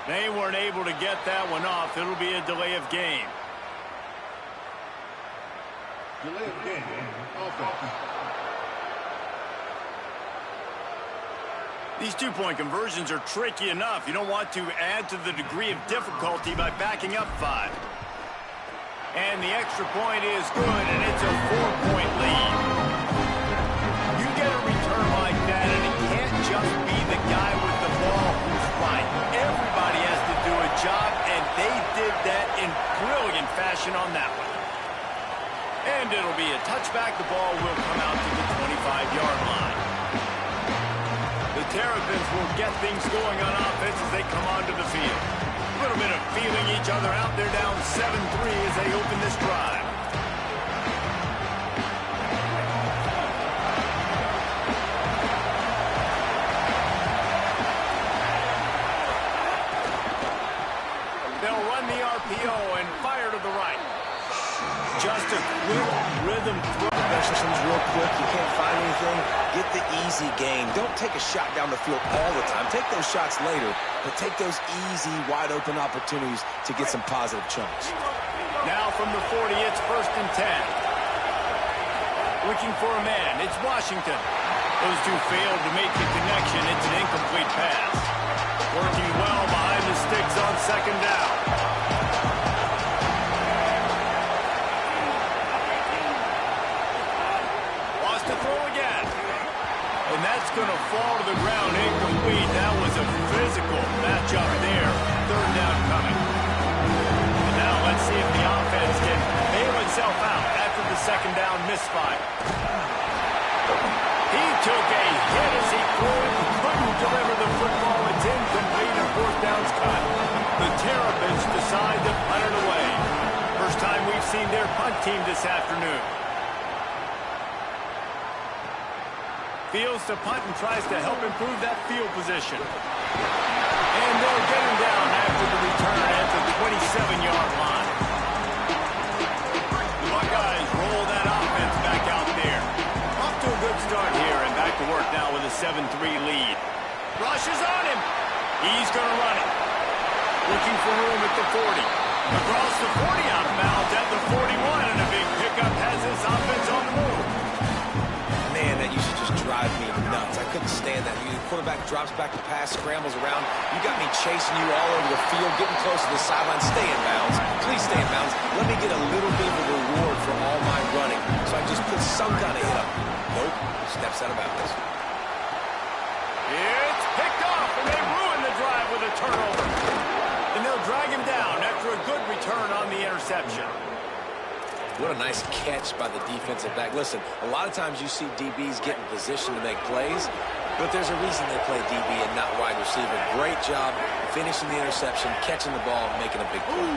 They weren't able to get that one off. It'll be a delay of game. Delay of game. Offense. These two-point conversions are tricky enough. You don't want to add to the degree of difficulty by backing up 5. And the extra point is good, and it's a 4-point lead. You get a return like that, and it can't just be the guy with the ball who's right. Everybody has to do a job, and they did that in brilliant fashion on that one. And it'll be a touchback. The ball will come out to the 25-yard line. The Terrapins will get things going on offense as they come onto the field. A little bit of feeling each other out. They're down 7-3 as they open this drive. They'll run the RPO and fire to the right. Just a quick rhythm throw. Specials real quick. You can't find anything. Get the easy gain. Don't take a shot down the field all the time. Take those shots later, but take those easy, wide-open opportunities to get some positive chunks. Now from the 40, it's 1st and 10. Looking for a man. It's Washington. Those two failed to make the connection. It's an incomplete pass. Working well behind the sticks on 2nd down. To throw again. And that's going to fall to the ground incomplete. That was a physical matchup there. 3rd down coming. And now let's see if the offense can bail itself out after the 2nd down misfire. He took a hit as he couldn't deliver the football. It's incomplete and 4th down's cut. The Terrapins decide to punt it away. First time we've seen their punt team this afternoon. Fields to punt and tries to help improve that field position. And they'll get him down after the return at the 27-yard line. The Buckeyes roll that offense back out there. Off to a good start here and back to work now with a 7-3 lead. Rush is on him. He's going to run it. Looking for room at the 40. Across the 40 out of bounds at the 41, and a big pickup has this offense on the move. Man, that used to just drive me nuts. I couldn't stand that. The quarterback drops back to pass, scrambles around. You got me chasing you all over the field, getting close to the sideline. Stay in bounds. Please stay in bounds. Let me get a little bit of a reward for all my running. So I just put some kind of hit up. Nope. Steps out of bounds. It's picked off, and they ruin the drive with a turnover. And they'll drag him down after a good return on the interception. What a nice catch by the defensive back. Listen, a lot of times you see DBs get in position to make plays, but there's a reason they play DB and not wide receiver. Great job finishing the interception, catching the ball, making a big play.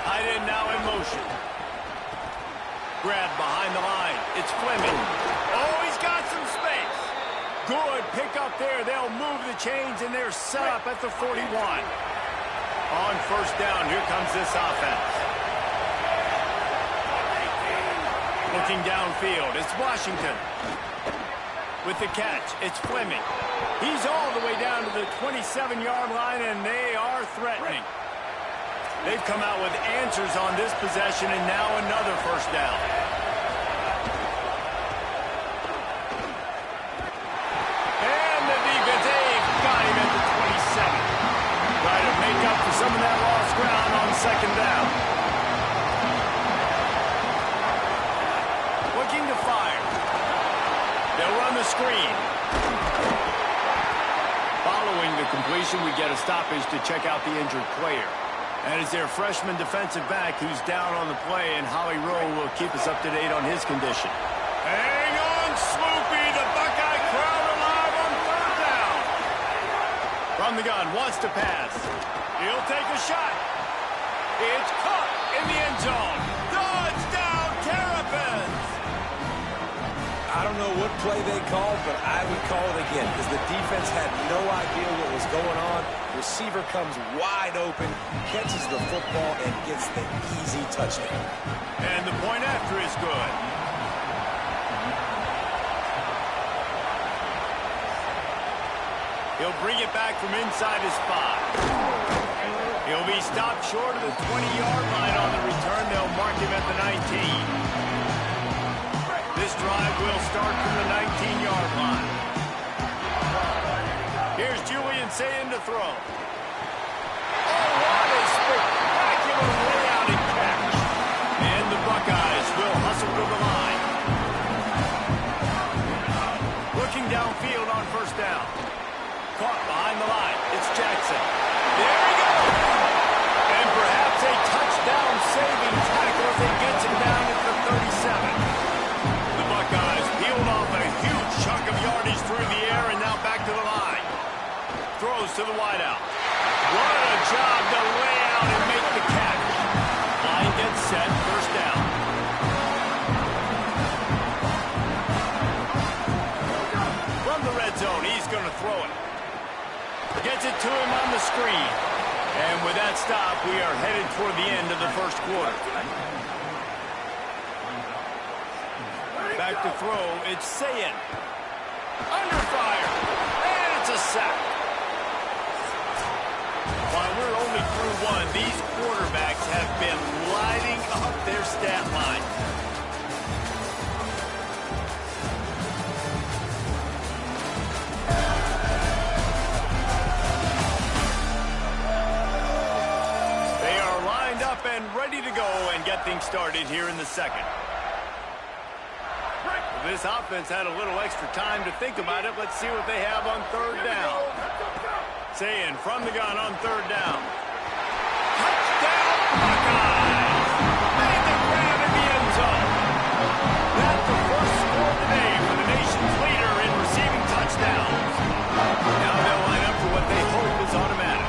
Tight end now in motion. Grab behind the line. It's Fleming. Oh, he's got some space. Good pick up there. They'll move the chains, and they're set up at the 41. On 1st down, here comes this offense. Looking downfield, it's Washington. With the catch, it's Fleming. He's all the way down to the 27-yard line, and they are threatening. They've come out with answers on this possession, and now another 1st down. And the defense, they've got him at the 27. Try to make up for some of that lost ground on 2nd down. Looking to fire. They'll run the screen. Following the completion, we get a stoppage to check out the injured player. And it's their freshman defensive back who's down on the play, and Holly Rowe will keep us up to date on his condition. Hang on, Sloopy. The Buckeye crowd alive on 3rd down. From the gun, wants to pass. He'll take a shot. It's caught in the end zone. Touchdown, Terrapins. I don't know what play they called, but I would call it again because the defense had no idea what was going on. Receiver comes wide open, catches the football, and gets the easy touchdown. And the point after is good. He'll bring it back from inside his 5. He'll be stopped short of the 20-yard line on the return. They'll mark him at the 19. This drive will start from the 19-yard line. Here's Julian Sayin to throw. Oh, what a spectacular layout and catch. And the Buckeyes will hustle to the line. Looking downfield on first down. Caught behind the line. It's Jackson. There he goes. And perhaps a touchdown-saving tackle as he gets him down at the 37. The Buckeyes peeled off a huge chunk of yardage through the air and now back to the line. Throws to the wideout. What a job to lay out and make the catch. Line gets set, first down. From the red zone, he's going to throw it. Gets it to him on the screen. And with that stop, we are headed toward the end of the first quarter. Back to throw, it's Sayin. Under fire. And it's a sack. While we're only through one, these quarterbacks have been lighting up their stat line. They are lined up and ready to go and get things started here in the second. This offense had a little extra time to think about it. Let's see what they have on third down. Sayin from the gun on third down. Touchdown, Buckeyes! Made the grab in the end zone. That's the first score today for the nation's leader in receiving touchdowns. Now they'll line up for what they hope is automatic.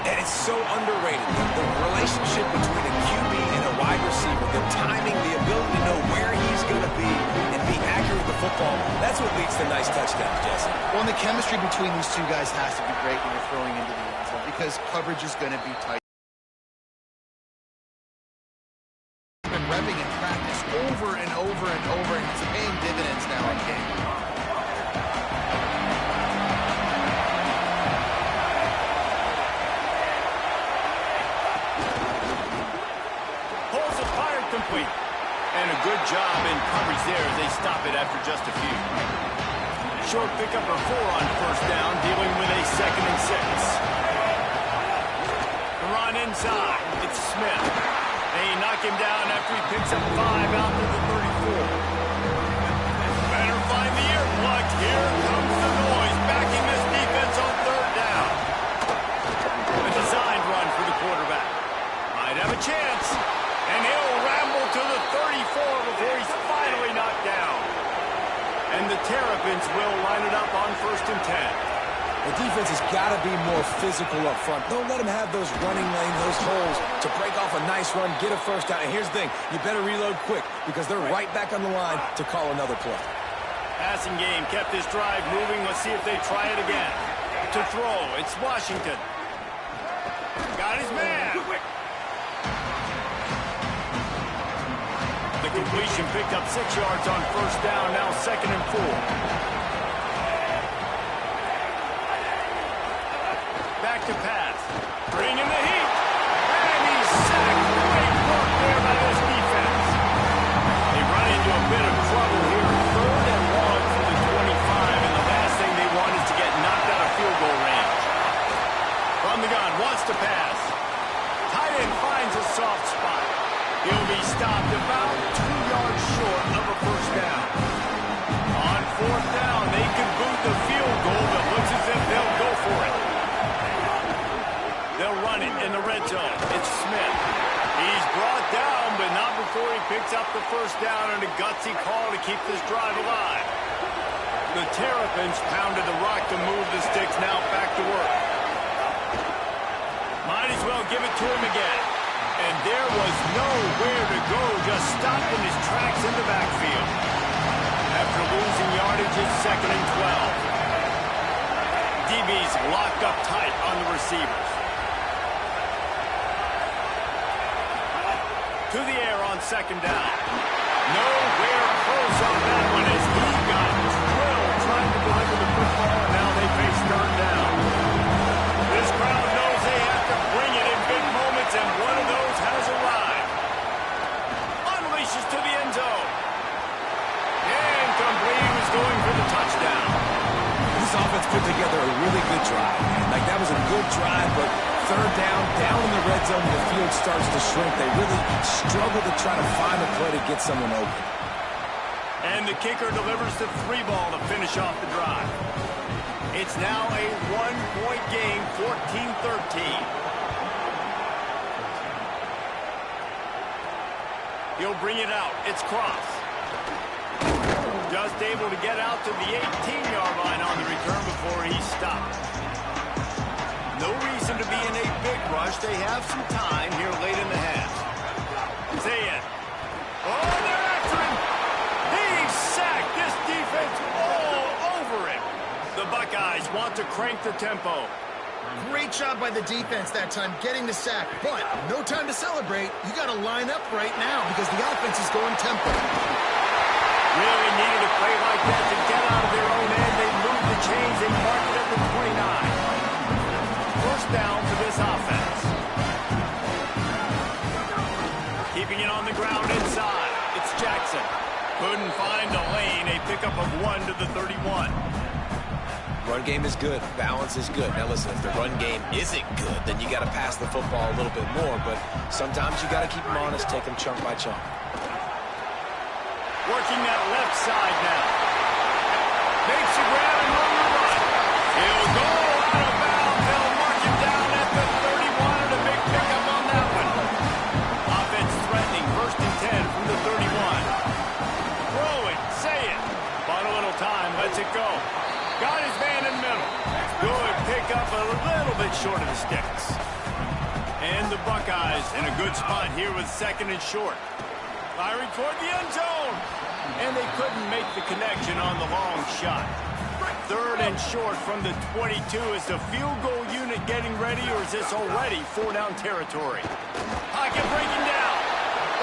And it's so underrated. The relationship between a QB and a wide receiver, the timing, the ability to know where he's going to be and be accurate with the football, that's what leads to nice touchdowns, Jesse. Well, and the chemistry between these two guys has to be great when you're throwing into the end zone because coverage is going to be tight. Been revving in practice over and over and over, and it's paying dividends now in game. Complete. And a good job in coverage there as they stop it after just a few. Short pickup of 4 on first down, dealing with a 2nd and 6. The run inside. It's Smith. They knock him down after he picks up 5 out to the 34. Better find the ear plug. Here comes the noise, backing this defense on third down. A designed run for the quarterback. Might have a chance. And he'll ramble to the 34 before he's finally knocked down. And the Terrapins will line it up on 1st and 10. The defense has got to be more physical up front. Don't let them have those running lanes, those holes to break off a nice run, get a first down. And here's the thing, you better reload quick because they're right back on the line to call another play. Passing game kept this drive moving. Let's see if they try it again. To throw, it's Washington. Got his man. The completion picked up 6 yards on first down, now 2nd and 4. Back to pass. Bringing the heat. And he's sacked. Great work there by this defense. They run into a bit of trouble here. 3rd and 1 for the 25, and the last thing they want is to get knocked out of field goal range. From the gun, wants to pass. Tight end finds a soft spot. He'll be stopped about 2 yards short of a first down. On 4th down, they can boot the field goal, but looks as if they'll go for it. They'll run it in the red zone. It's Smith. He's brought down, but not before he picks up the first down and a gutsy call to keep this drive alive. The Terrapins pounded the rock to move the sticks, now back to work. Might as well give it to him again. And there was nowhere to go, just stopped in his tracks in the backfield. After losing yardage, it's 2nd and 12. DB's locked up tight on the receivers. To the air on 2nd down. Nowhere close on that one as he got drilled trying to deliver the football, and now they face 3rd down. This crowd knows they have to rushes to the end zone. And complete. He was going for the touchdown. This offense put together a really good drive, man. Like, that was a good drive, but third down in the red zone, the field starts to shrink. They really struggle to try to find a play to get someone open. And the kicker delivers the 3-ball to finish off the drive. It's now a 1-point game, 14-13. He'll bring it out. It's Cross. Just able to get out to the 18-yard line on the return before he's stopped. No reason to be in a big rush. They have some time here late in the half. Say it. Oh, they're after him. He's sacked. This defense all over him. The Buckeyes want to crank the tempo. Great job by the defense that time getting the sack, but no time to celebrate. You got to line up right now because the offense is going tempo. Really needed a play like that to get out of their own end. They moved the chains and marked it at the 29. First down for this offense. Keeping it on the ground inside. It's Jackson. Couldn't find a lane. A pickup of 1 to the 31. Run game is good. Balance is good. Now, listen, if the run game isn't good, then you got to pass the football a little bit more. But sometimes you got to keep them honest, take them chunk by chunk. Working that left side now. Makes a grab and run the run. He'll go out of bounds. They'll mark him down at the 31 and a big pickup on that one. Offense threatening. 1st and 10 from the 31. Throw it. Say it. Bought a little time. Lets it go. Got his man in the middle. Good pickup, a little bit short of the sticks. And the Buckeyes in a good spot here with 2nd and short. Firing toward the end zone. And they couldn't make the connection on the long shot. 3rd and short from the 22. Is the field goal unit getting ready, or is this already 4-down territory? Pocket breaking down.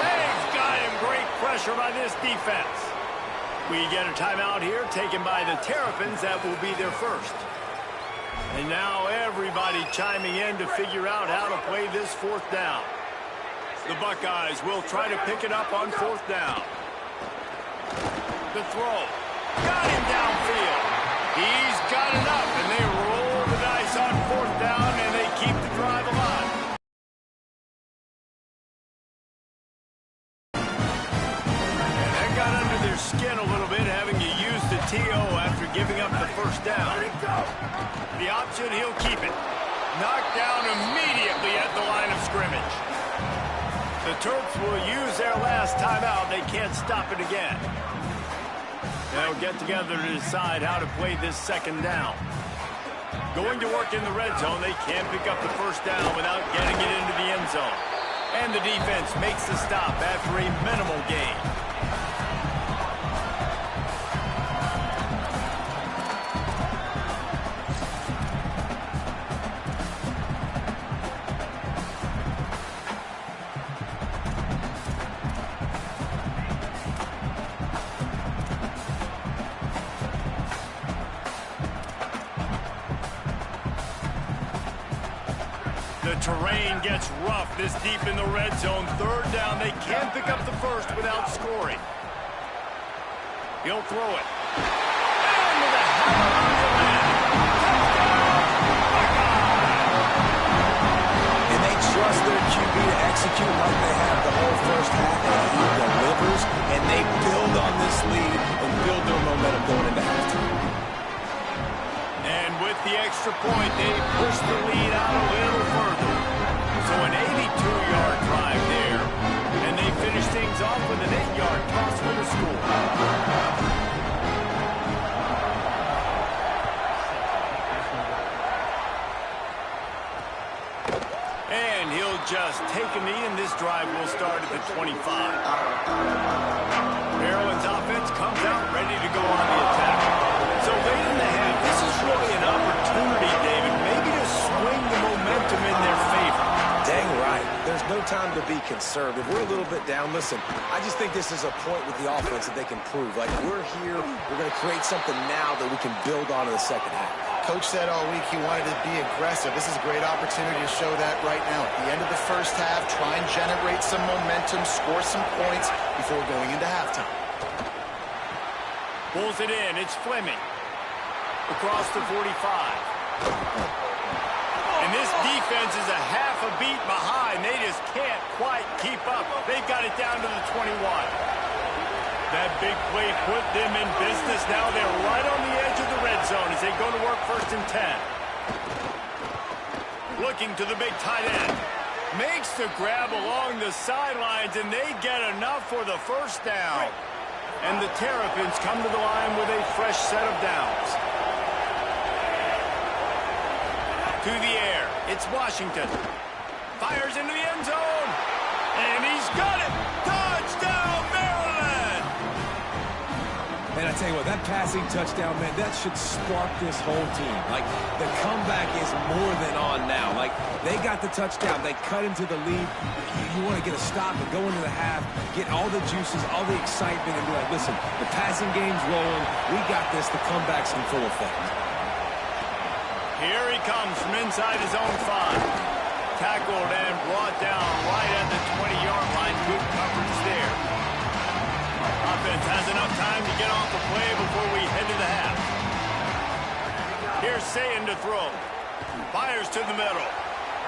They've got him. Great pressure by this defense. We get a timeout here taken by the Terrapins. That will be their first. And now everybody chiming in to figure out how to play this 4th down. The Buckeyes will try to pick it up on 4th down. The throw. Got him downfield. He's got it up, and they roll the dice on 4th down, and they keep the drive alive. And that got under their skin a little bit, having to use the TO after giving up the 1st down. The option, he'll keep it. Knocked down immediately at the line of scrimmage. The Terps will use their last timeout. They can't stop it again. They'll get together to decide how to play this 2nd down. Going to work in the red zone. They can't pick up the 1st down without getting it into the end zone. And the defense makes the stop after a minimal gain. The terrain gets rough this deep in the red zone. 3rd down. They can't pick up the 1st without scoring. He'll throw it. And with a hammer on the land. And they trust their QB to execute like they have the whole 1st half. And he delivers, and they build on this lead and build their momentum going into halftime. And with the extra point, they push the lead out a little further. So an 82-yard drive there. And they finish things off with an 8-yard toss for the score. And he'll just take a knee, and this drive will start at the 25. Maryland's offense comes out ready to go on the attack. So late in the half, this is really an opportunity, David, maybe to swing the momentum in their favor. Dang right. There's no time to be conservative. We're a little bit down. Listen, I just think this is a point with the offense that they can prove. Like, we're here, we're going to create something now that we can build on in the second half. Coach said all week he wanted to be aggressive. This is a great opportunity to show that right now. At the end of the first half, try and generate some momentum, score some points before going into halftime. Pulls it in. It's Fleming. Across the 45. And this defense is a half a beat behind. They just can't quite keep up. They've got it down to the 21. That big play put them in business. Now they're right on the edge of the red zone as they go to work 1st and 10. Looking to the big tight end. Makes the grab along the sidelines, and they get enough for the first down. And the Terrapins come to the line with a fresh set of downs. To the air. It's Washington. Fires into the end zone. And he's got it. Touchdown, Maryland. And I tell you what, that passing touchdown, man, that should spark this whole team. Like, the comeback is more than on now. Like, they got the touchdown. They cut into the lead. You want to get a stop and go into the half, get all the juices, all the excitement, and be like, listen, the passing game's rolling. We got this. The comeback's in full effect. Here he comes from inside his own 5. Tackled and brought down right at the 20-yard line. Good coverage there. Offense has enough time to get off the play before we head to the half. Here's Sayin to throw. Fires to the middle.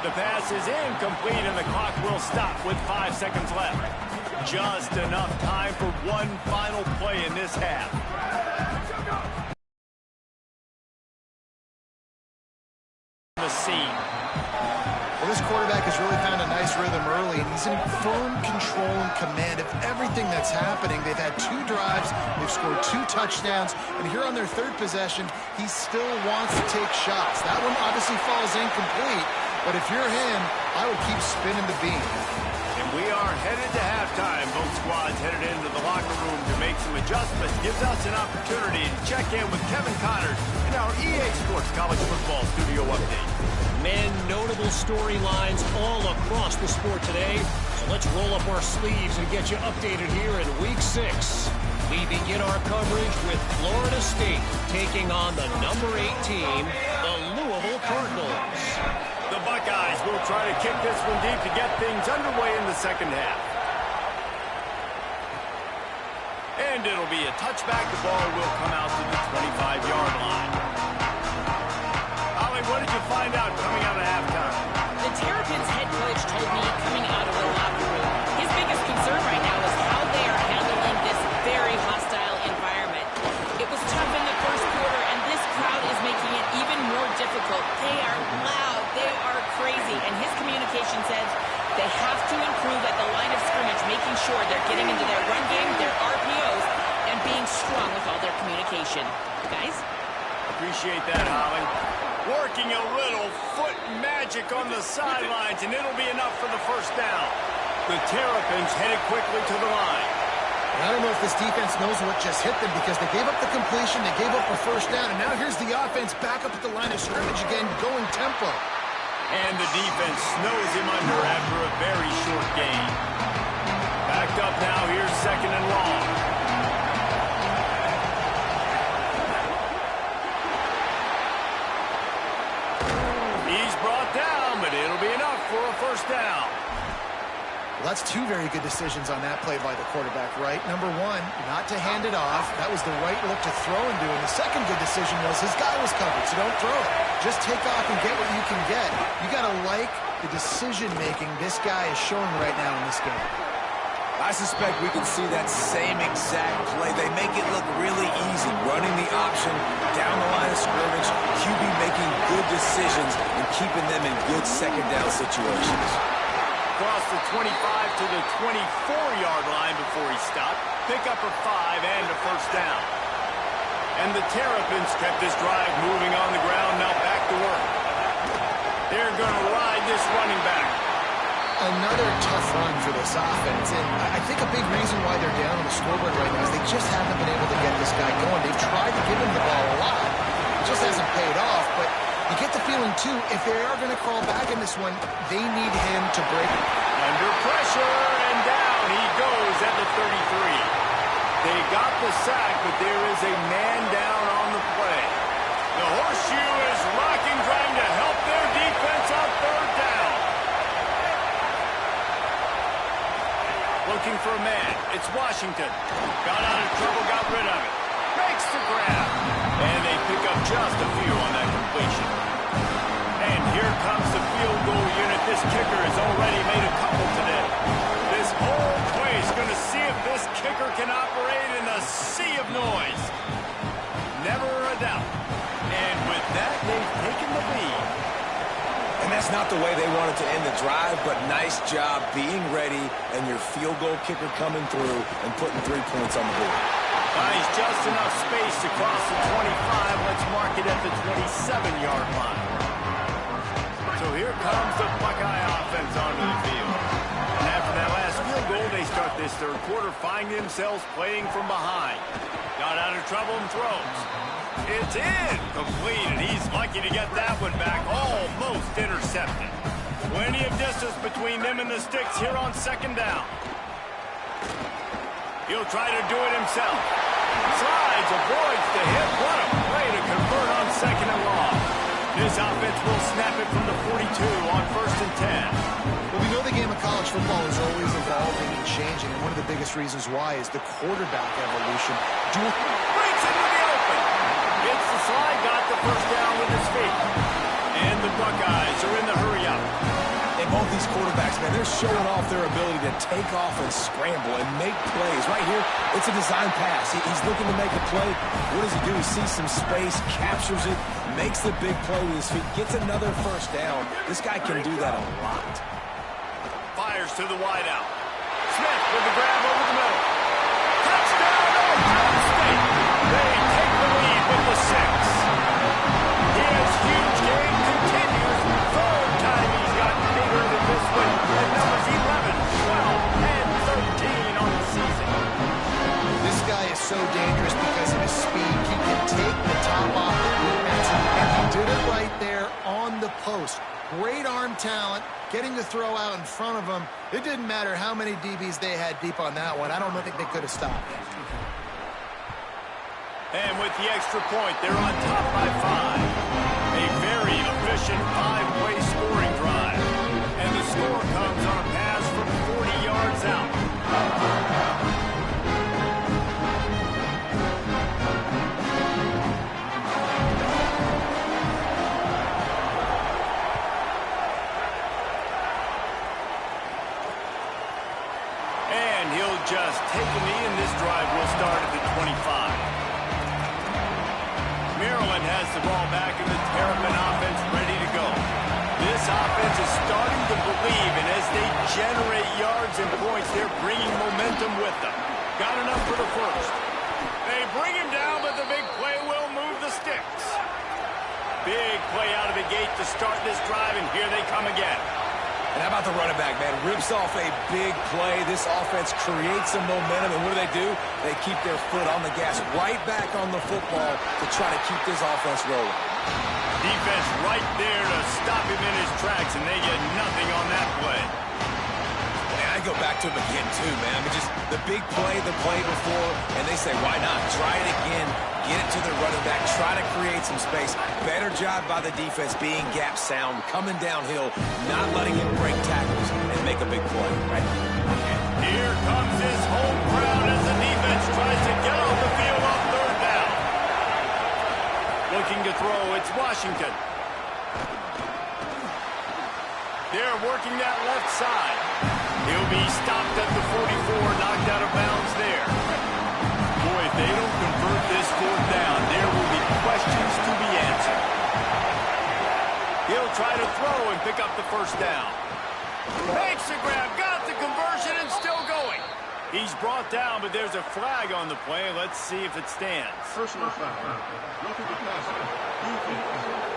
The pass is incomplete, and the clock will stop with 5 seconds left. Just enough time for one final play in this half. The scene. Well, this quarterback has really found a nice rhythm early, and he's in firm control and command of everything that's happening. They've had 2 drives, they've scored 2 touchdowns, and here on their 3rd possession, he still wants to take shots. That one obviously falls incomplete, but if you're him, I would keep spinning the beam. And we are headed to halftime. Both squads headed into the locker room to make some adjustments. Gives us an opportunity to check in with Kevin Connors in our EA Sports College Football Studio Update. Men, notable storylines all across the sport today. So let's roll up our sleeves and get you updated here in Week 6. We begin our coverage with Florida State taking on the number 8 team, the Louisville Cardinals. The Buckeyes will try to kick this one deep to get things underway in the second half. And it'll be a touchback. The ball will come out to the 25-yard line. Holly, what did you find out coming out of halftime? The Terrapins head coach told me coming out of the locker room, his biggest concern right now is how they are handling this very hostile environment. It was tough in the first quarter, and this crowd is making it even more difficult. They are loud. They are crazy. And his communication says they have to improve at the line of scrimmage, making sure they're getting into their run game, their RPOs, and being strong with all their communication. Guys? Appreciate that, Holly. Working a little foot magic on the sidelines, and it'll be enough for the first down. The Terrapins headed quickly to the line. I don't know if this defense knows what just hit them because they gave up the completion, they gave up a first down, and now here's the offense back up at the line of scrimmage again, going tempo. And the defense snows him under after a very short gain. Backed up now, here's 2nd and long. He's brought down, but it'll be enough for a first down. Well, that's 2 very good decisions on that play by the quarterback, right? Number 1, not to hand it off. That was the right look to throw into. And the second good decision was his guy was covered, so don't throw it. Just take off and get what you can get. You got to like the decision-making this guy is showing right now in this game. I suspect we can see that same exact play. They make it look really easy, running the option down the line of scrimmage, QB making good decisions and keeping them in good second down situations. Across the 25 to the 24-yard line before he stopped. Pick up a 5 and a first down. And the Terrapins kept this drive moving on the ground, now back to work. They're going to ride this running back. Another tough run for this offense, and I think a big reason why they're down on the scoreboard right now is they just haven't been able to get this guy going. They've tried to give him the ball a lot. It just hasn't paid off, but you get the feeling, too, if they are going to crawl back in this one, they need him to break it. Under pressure, and down he goes at the 33. They got the sack, but there is a man down on the play. The horseshoe is rocking, trying to help their defense on third down. Looking for a man. It's Washington. Got out of trouble, got rid of it. Makes the grab. And they pick up just a few on that completion. And here comes the field goal unit. This kicker has already made a couple today. This whole place is going to see if this kicker can operate in a sea of noise. Never a doubt. And with that, they've taken the lead. And that's not the way they wanted to end the drive, but nice job being ready and your field goal kicker coming through and putting 3 points on the board. Finds just enough space to cross the 25. Let's mark it at the 27-yard line. So here comes the Buckeye offense onto the field. And after that last field goal, they start this third quarter, finding themselves playing from behind. Got out of trouble and throws. It's in. Complete, and he's lucky to get that one back. Almost intercepted. Plenty of distance between them and the sticks here on second down. He'll try to do it himself. Slides, avoids the hit. What a play to convert on second and long. This offense will snap it from the 42 on first and 10. Well, we know the game of college football is always evolving and changing, and one of the biggest reasons why is the quarterback evolution. Breaks into the open. Gets the slide, got the first down with his feet. And the Buckeyes are in the hurry-up. And both these quarterbacks, man, they're showing off their ability to take off and scramble and make plays. Right here, it's a design pass. He's looking to make a play. What does he do? He sees some space, captures it, makes the big play with his feet, gets another first down. This guy can do that a lot. Fires to the wideout. Smith with the grab over the middle. Touchdown, Ohio State. They take the lead with the 6. His huge game continues. Third time he's gotten bigger than this one. At numbers 11, 12, and 13 on the season. This guy is so dangerous because of his speed. He can take the top off the defense, and he did it right there on the post. Great arm talent, getting the throw out in front of him. It didn't matter how many DBs they had deep on that one. I don't think they could have stopped. And with the extra point, they're on top by 5. A very efficient 5-way scoring drive. And the score comes on a pass from 40 yards out. And he'll just take a knee, and this drive will start at the 25. Maryland has the ball back, and the Terrapin offense ready to go. This offense is starting to believe, and as they generate yards and points, they're bringing momentum with them. Got enough for the first. They bring him down, but the big play will move the sticks. Big play out of the gate to start this drive, and here they come again. And how about the running back, man? Rips off a big play. This offense creates some momentum, and what do? They keep their foot on the gas, right back on the football to try to keep this offense rolling. Defense right there to stop him in his tracks, and they get nothing on that play. Man, I go back to him again, too, man. I mean, just the big play, the play before, and they say, why not? Try it again. Get it to the running back. Try to create some space. Better job by the defense being gap sound, coming downhill, not letting him break tackles and make a big play. Right? Here comes his home crowd as the defense tries to get off the field on third down. Looking to throw, it's Washington. They're working that left side. He'll be stopped at the 44, knocked out of bounds there. Boy, if they don't convert this fourth down, there will be questions to be answered. He'll try to throw and pick up the first down. Makes the grab, got the conversion, and still going. He's brought down, but there's a flag on the play. Let's see if it stands. Personal foul. Roughing the passer. Defense.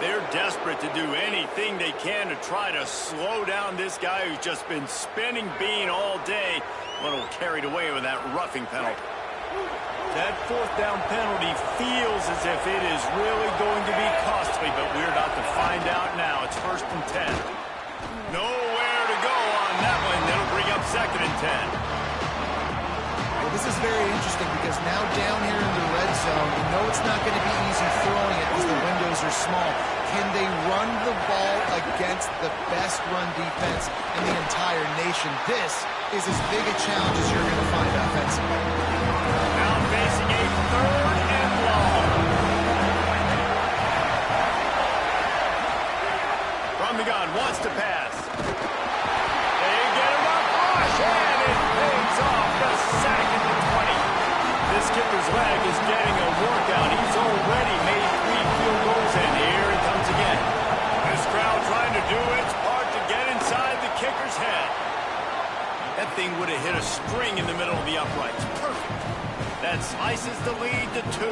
They're desperate to do anything they can to try to slow down this guy who's just been spinning bean all day. A little carried away with that roughing penalty. That fourth down penalty feels as if it is really going to be costly, but we're about to find out now. It's 1st and 10. Nowhere to go on that one. That'll bring up 2nd and 10. Well, this is very interesting because now down here in the red zone, you know it's not going to be easy throwing it because the windows are small. Can they run the ball against the best run defense in the entire nation? This is as big a challenge as you're going to find offensively. Now facing a 3rd and long. From the gun, wants to pass. They get him up, rush, and it pays off the sack at the 20. This kicker's leg is getting a workout. He's already made 3 field goals, and here it comes again. This crowd trying to do its part to get inside the kicker's head. That thing would have hit a string in the middle of the uprights. Perfect. That slices the lead to 2.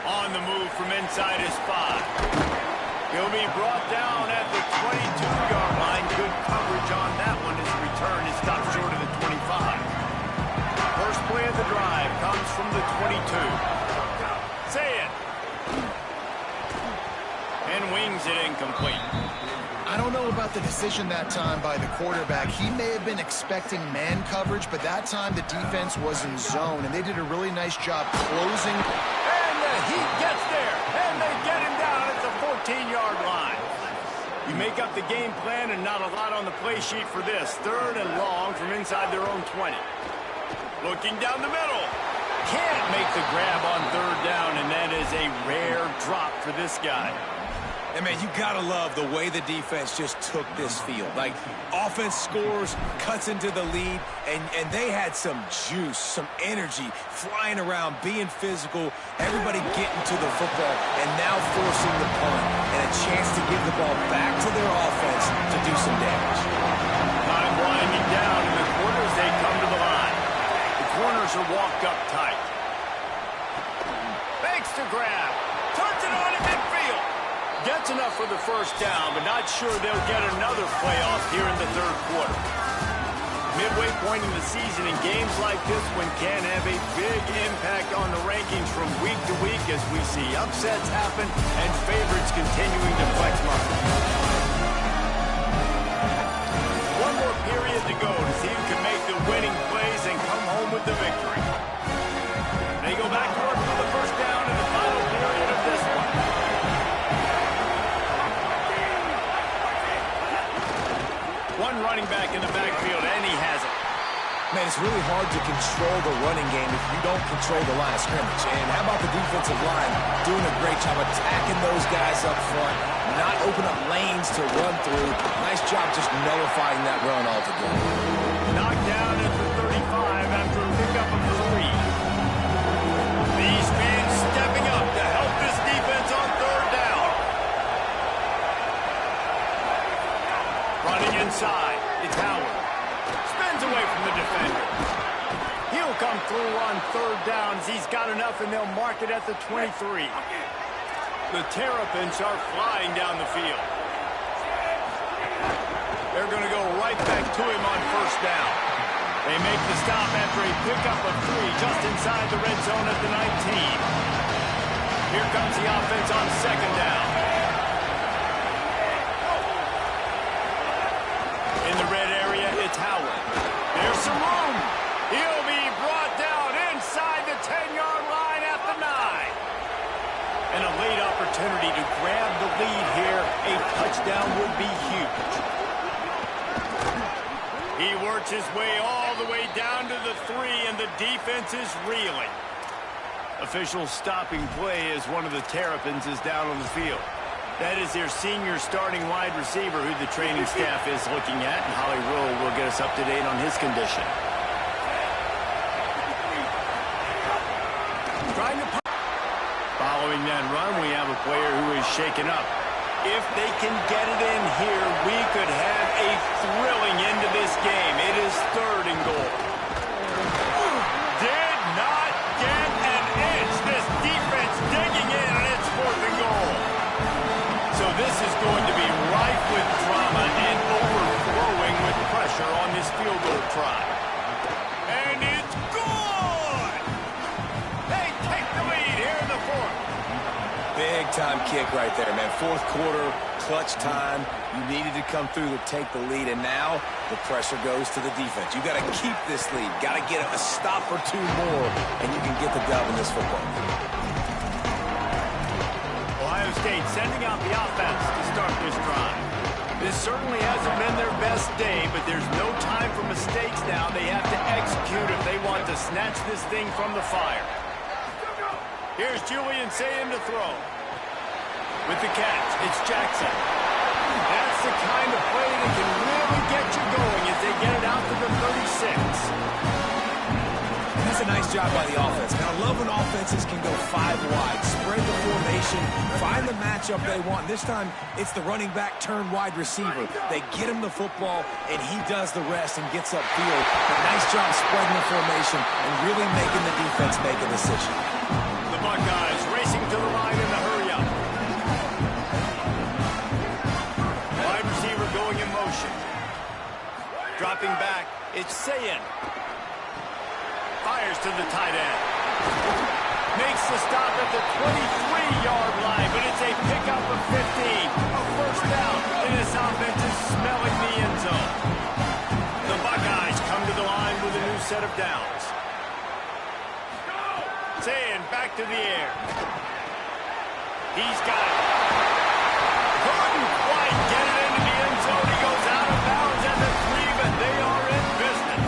On the move from inside his 5. He'll be brought down at the 22-yard line. Good coverage on that one. His return is stopped short of the 25. First play of the drive comes from the 22. Say it. And wings it incomplete. I don't know about the decision that time by the quarterback. He may have been expecting man coverage, but that time the defense was in zone, and they did a really nice job closing. And the Heat gets there, and they get him down at the 14-yard line. You make up the game plan and not a lot on the play sheet for this. 3rd and long from inside their own 20. Looking down the middle. Can't make the grab on 3rd down, and that is a rare drop for this guy. And, man, you got to love the way the defense just took this field. Like, offense scores, cuts into the lead, and they had some juice, some energy, flying around, being physical, everybody getting to the football, and now forcing the punt, and a chance to give the ball back to their offense to do some damage. Time winding down in the corners, they come to the line. The corners are walked up tight. Fakes to grab. Turns it on in midfield. Gets enough for the first down, but not sure they'll get another playoff here in the 3rd quarter. Midway point in the season, in games like this one can have a big impact on the rankings from week to week as we see upsets happen and favorites continuing to flex muscle. One more period to go to see who can make the winning plays and come home with the victory. They go back to work for the first down in the final period of this one. One running back in the backfield, and he has it. Man, it's really hard to control the running game if you don't control the line of scrimmage. And how about the defensive line doing a great job attacking those guys up front, not open up lanes to run through. Nice job just nullifying that run altogether. Knocked down at the 35 after a pickup of 3. These fans stepping up to help this defense on 3rd down. Running inside, it's Howard. Spins away from the defender. He'll come through on 3rd downs. He's got enough, and they'll mark it at the 23. The Terrapins are flying down the field. They're going to go right back to him on 1st down. They make the stop after a pickup of 3 just inside the red zone at the 19. Here comes the offense on 2nd down. In the red area, it's Howard. There's some room. He'll be brought down inside the 10-yard line at the 9. And a late opportunity to grab the lead here. A touchdown would be huge. He works his way all the way down to the 3, and the defense is reeling. Officials stopping play as one of the Terrapins is down on the field. That is their senior starting wide receiver who the training staff is looking at, and Holly Rowe will get us up to date on his condition. Following that run, we have a player who is shaken up. If they can get it in here, we could have a thrilling end to this game. It is 3rd and goal. Did not get an inch. This defense big-time kick right there, man. Fourth quarter, clutch time. You needed to come through to take the lead, and now the pressure goes to the defense. You got to keep this lead. Got to get a stop or two more, and you can get the dub in this football game. Ohio State sending out the offense to start this drive. This certainly hasn't been their best day, but there's no time for mistakes now. They have to execute if they want to snatch this thing from the fire. Here's Julian Sayin to throw. With the catch, it's Jackson. That's the kind of play that can really get you going as they get it out to the 36. That's a nice job by the offense. Now, I love when offenses can go 5 wide, spread the formation, find the matchup they want. This time, it's the running back turned wide receiver. They get him the football, and he does the rest and gets upfield. But nice job spreading the formation and really making the defense make a decision. The Buckeyes racing to the line in the hurry-up. Wide receiver going in motion. Dropping back, it's Sayin. Fires to the tight end. Makes the stop at the 23-yard line, but it's a pickup of 15. A first down, and this offense is smelling the end zone. The Buckeyes come to the line with a new set of downs. Sayin back to the air. He's got it. Couldn't quite get it into the end zone. He goes out of bounds at the 3, but they are in business.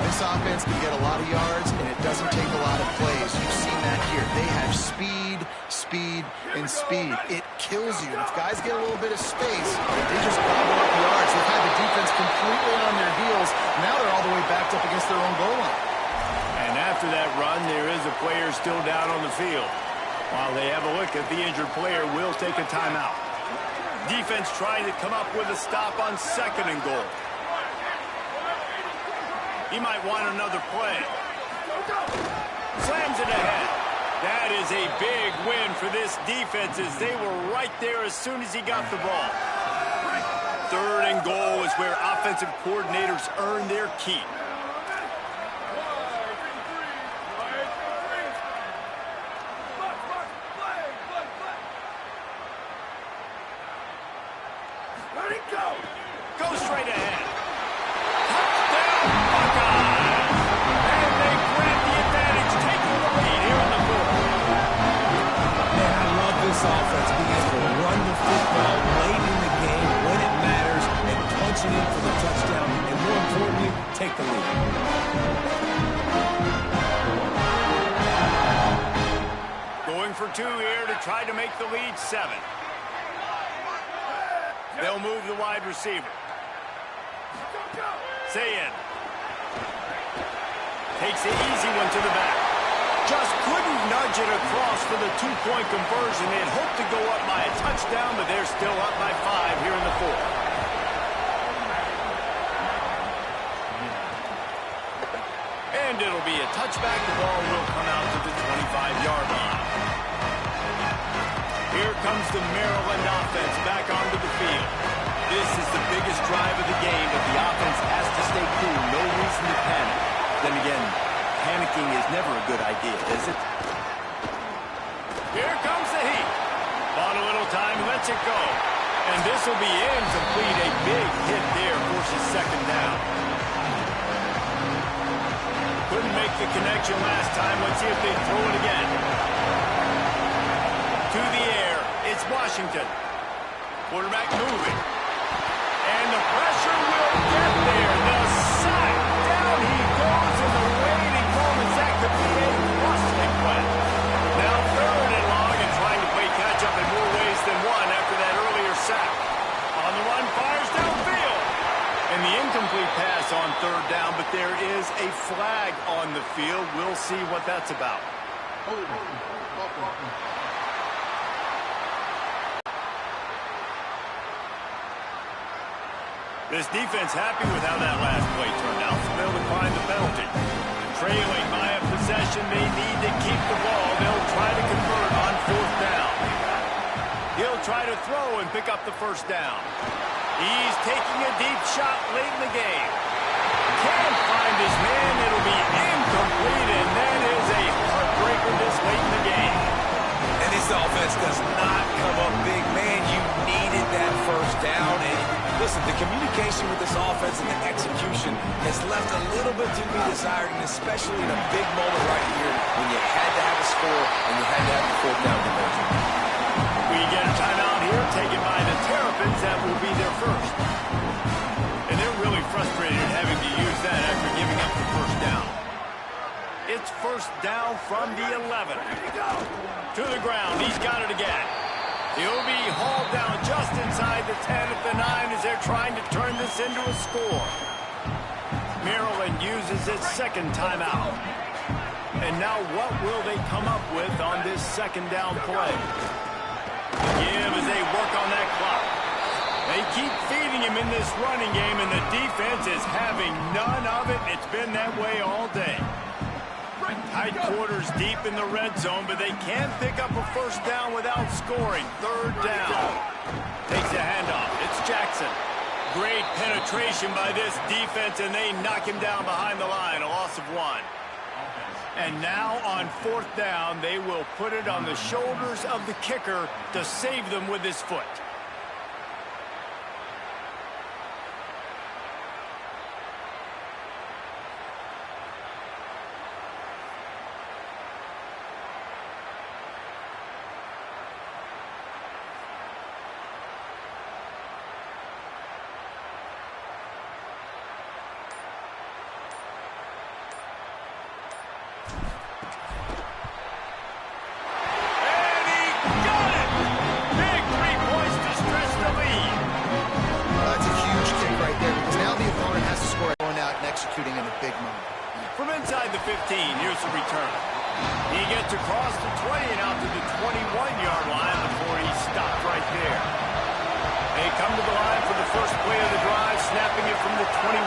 This offense can get a lot of yards, and it doesn't take a lot of plays. You've seen that here. They have speed, speed, and speed. It kills you. And if guys get a little bit of space, they just gobble up yards. They've had the defense completely on their heels. Now they're all the way backed up against their own goal line. And after that run, there is a player still down on the field. While they have a look at the injured player, will take a timeout. Defense trying to come up with a stop on 2nd and goal. He might want another play. Slams it ahead. That is a big win for this defense as they were right there as soon as he got the ball. 3rd and goal is where offensive coordinators earn their keep. Go straight ahead. Touchdown, Buckeyes! And they grab the advantage, taking the lead here in the 4th. Man, I love this offense being able to run the football late in the game when it matters and punch it in for the touchdown, and more importantly, take the lead. Going for 2 here to try to make the lead 7. They'll move the wide receiver. Sayin takes the easy one to the back. Just couldn't nudge it across for the 2-point conversion. They had hoped to go up by a touchdown, but they're still up by 5 here in the 4th. And it'll be a touchback. The ball will come out to the 25-yard line. Here comes the Maryland offense back onto the field. This is the biggest drive of the game, but the offense has to stay cool. No reason to panic. Then again, panicking is never a good idea, is it? Here comes the heat. Bought a little time, lets it go. And this will be incomplete. A big hit there, forces 2nd down. Couldn't make the connection last time. Let's see if they throw it again. To the air, it's Washington. Quarterback moving. And the pressure will get there. The sack. Down he goes in the waiting moments. That could be a costly play. Now 3rd and long and trying to play catch-up in more ways than one after that earlier sack. On the run, fires downfield. And the incomplete pass on 3rd down, but there is a flag on the field. We'll see what that's about. This defense happy with how that last play turned out, so they'll decline the penalty. Trailing by a possession, they need to keep the ball. They'll try to convert on 4th down. He'll try to throw and pick up the 1st down. He's taking a deep shot late in the game. Can't find his man. It'll be incomplete, and that is a heartbreaker this late in the game. And this offense has left a little bit to be desired, and especially in a big moment right here when you had to have a score and you had to have the fourth down conversion. We get a timeout here taken by the Terrapins. That will be their first. And they're really frustrated having to use that after giving up the first down. It's first down from the 11. To the ground. He's got it again. He'll be hauled down just inside the 10 at the 9 as they're trying to turn this into a score. Maryland uses its second timeout. And now what will they come up with on this second down play? Give as they work on that clock. They keep feeding him in this running game, and the defense is having none of it. It's been that way all day. Tight quarters deep in the red zone, but they can't pick up a first down without scoring. Third down. Takes a handoff. It's Jackson. Great penetration by this defense, and they knock him down behind the line. A loss of 1. And now on fourth down, they will put it on the shoulders of the kicker to save them with his foot. Executing in a big moment. From inside the 15, here's the return. He gets across the 20 and out to the 21-yard line before he stopped right there. They come to the line for the first play of the drive, snapping it from the 21.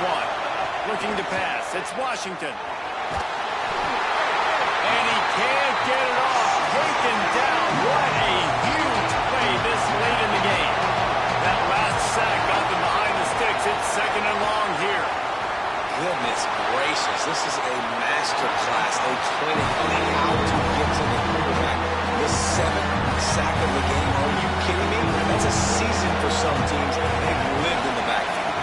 Looking to pass. It's Washington. And he can't get it off. Taken down. What a huge play this late in the game. That last sack got them behind the sticks. It's second and long here. Goodness gracious, this is a master class, a clinic on how to get to the quarterback. The 7th sack of the game, are you kidding me? That's a season for some teams. They've lived in the backfield.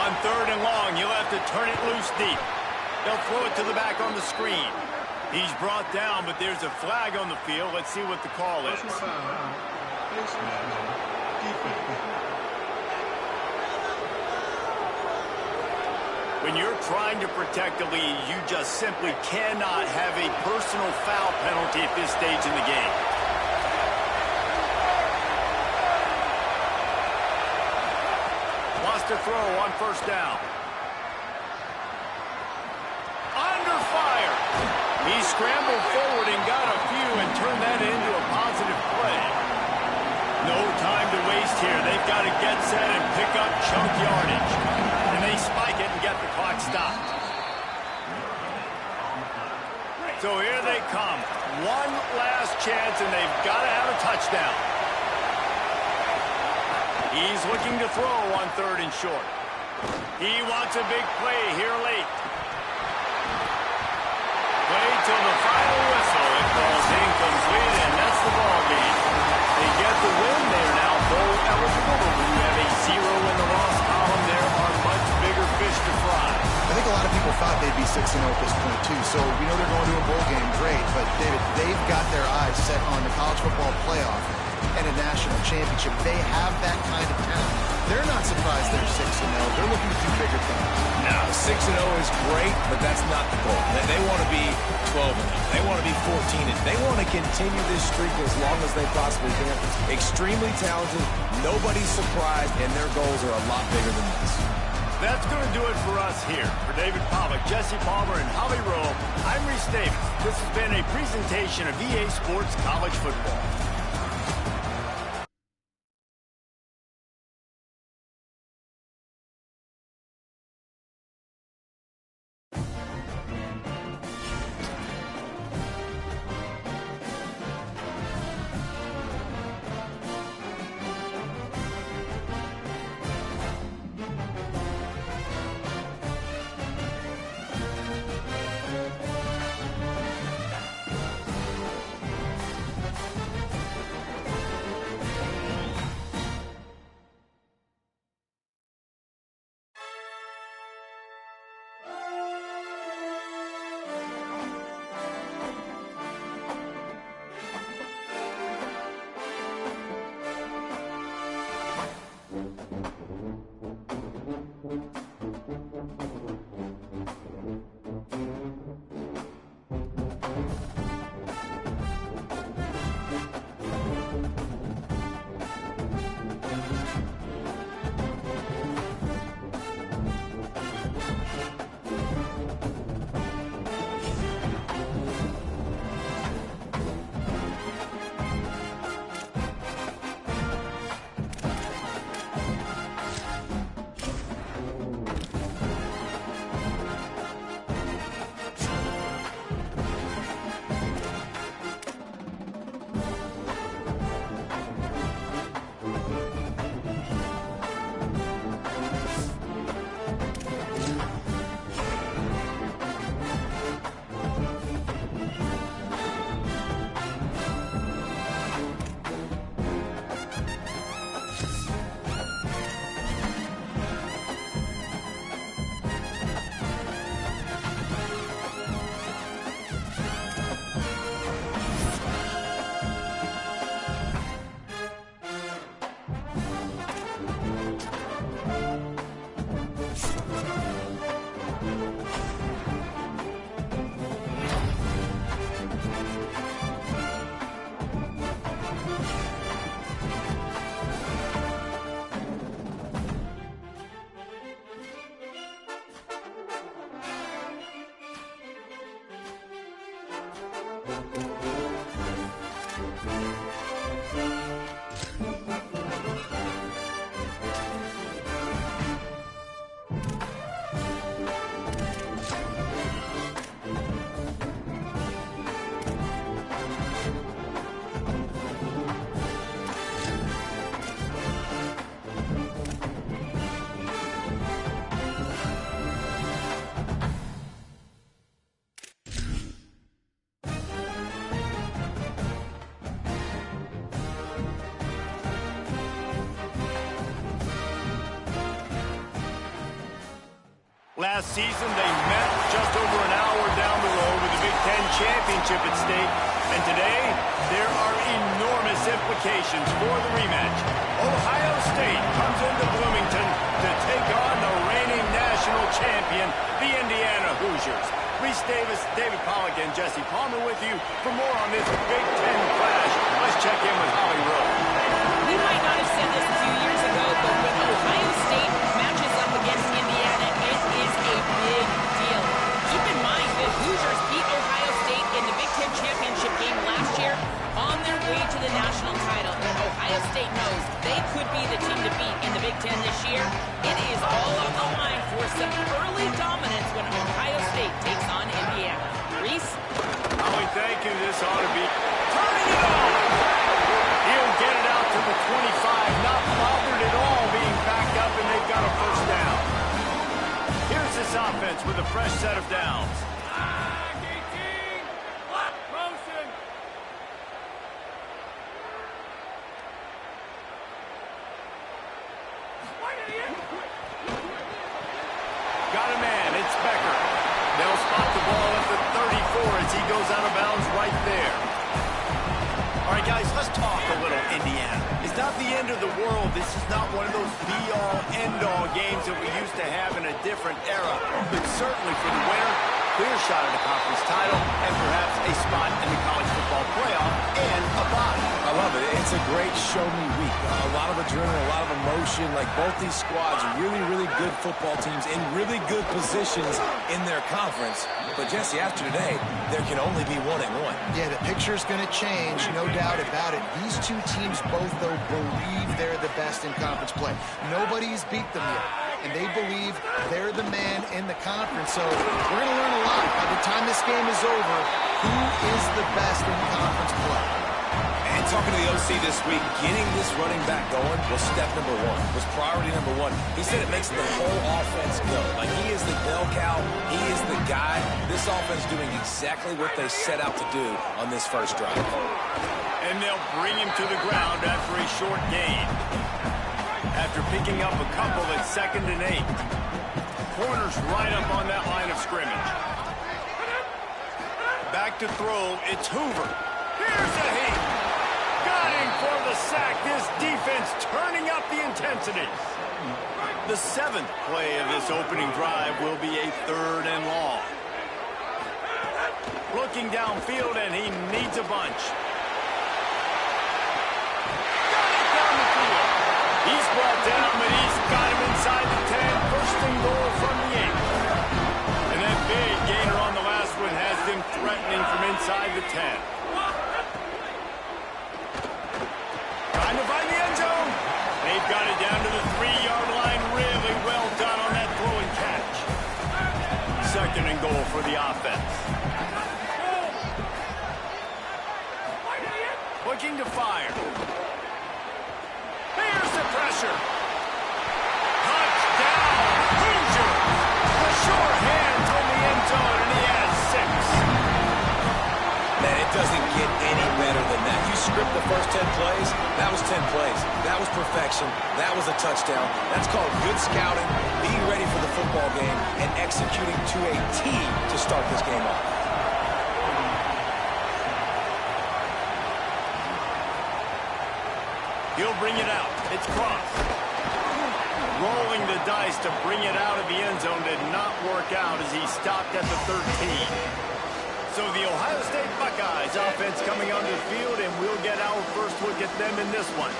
On third and long, you'll have to turn it loose deep. They'll throw it to the back on the screen. He's brought down, but there's a flag on the field. Let's see what the call is. When you're trying to protect a lead, you just simply cannot have a personal foul penalty at this stage in the game. Wants to throw on first down. Under fire. He scrambled forward and got a few and turned that into a positive play. No time to waste here. They've got to get set and pick up chunk yardage. And they spike it and get the clock stopped. So here they come. One last chance, and they've got to have a touchdown. He's looking to throw on third and short. He wants a big play here late. Play till the final whistle. It falls incomplete, and that's the ball game. They get the win. They're now bowl eligible, but when you have a 0 in the loss column, there are much bigger fish to fry. I think a lot of people thought they'd be 6-0 at this point, too. So we know they're going to a bowl game, great. But, David, they've got their eyes set on the college football playoff and a national championship. They have that kind of talent. They're not surprised they're 6-0. They're looking to do bigger things. No, 6-0 is great, but that's not the goal. They want to be 12-0. They want to be 14-0. They want to continue this streak as long as they possibly can. Extremely talented. Nobody's surprised, and their goals are a lot bigger than this. That's going to do it for us here. For David Pollack, Jesse Palmer, and Holly Rowe, I'm Reese Davis. This has been a presentation of EA Sports College Football. last season, they met just over an hour down the road with the Big Ten championship at stake. And today, there are enormous implications for the rematch. Ohio State comes into Bloomington to take on the reigning national champion, the Indiana Hoosiers. Reese Davis, David Pollack, and Jesse Palmer with you for more on this Big Ten clash. Let's check in with Holly Rowe. We might not have said this a few years ago, but when Ohio State matches up against Indiana, it is a big deal. Keep in mind that Hoosiers beat Ohio State in the Big Ten championship game last year on their way to the national title. And Ohio State knows they could be the team to beat in the Big Ten this year. It is all on the line for some early dominance when Ohio State takes on Indiana. Reese? Holly, thank you. This ought to be turning it on. He'll get it out to the 25, not bothered at all being backed up, and they've got a first down. Here's this offense with a fresh set of downs. Got a man, it's Becker. They'll spot the ball at the 34 as he goes out of bounds right there. All right, guys, let's talk a little Indiana. It's not the end of the world. This is not one of those be-all, end-all games that we used to have in a different era. But certainly for the winner, clear shot at a conference title and perhaps a spot in the college football playoff and a bye. I love it. It's a great show-me week. A lot of adrenaline, a lot of emotion. Like both these squads, really, really good football teams in really good positions in their conference. But, Jesse, after today, there can only be 1-1. Yeah, the picture's going to change, no doubt about it. These two teams both, though, believe they're the best in conference play. Nobody's beat them yet, and they believe they're the man in the conference. So we're going to learn a lot. By the time this game is over, who is the best in conference play? And talking to the OC this week, getting this running back going was step number one, was priority number one. He said it makes the whole offense go. Like, he is the bell cow. He is the guy. This offense doing exactly what they set out to do on this first drive. And they'll bring him to the ground after a short gain. After picking up a couple at 2nd and 8. Corners right up on that line of scrimmage. Back to throw, it's Hoover. Here's a heat. Got him for the sack. This defense turning up the intensity. The 7th play of this opening drive will be a 3rd and long. Looking downfield, and he needs a bunch. Got it down the field. He's brought down, but he's got him inside the 10. First and goal from the 8. And that big gainer on the last one has them threatening from inside the 10. Trying to find the end zone. They've got it down to the 3-yard line. Really well done on that throw and catch. 2nd and goal for the offense. Looking to fire. Here's the pressure. Touchdown, Hoosiers. The sure hands on the end zone, and he has 6. Man, it doesn't get any better than that. You script the first 10 plays, that was 10 plays. That was perfection. That was a touchdown. That's called good scouting, being ready for the football game, and executing to a T to start this game off. He'll bring it out. It's Cross. Rolling the dice to bring it out of the end zone did not work out as he stopped at the 13. So the Ohio State Buckeyes offense coming onto the field, and we'll get our first look at them in this one.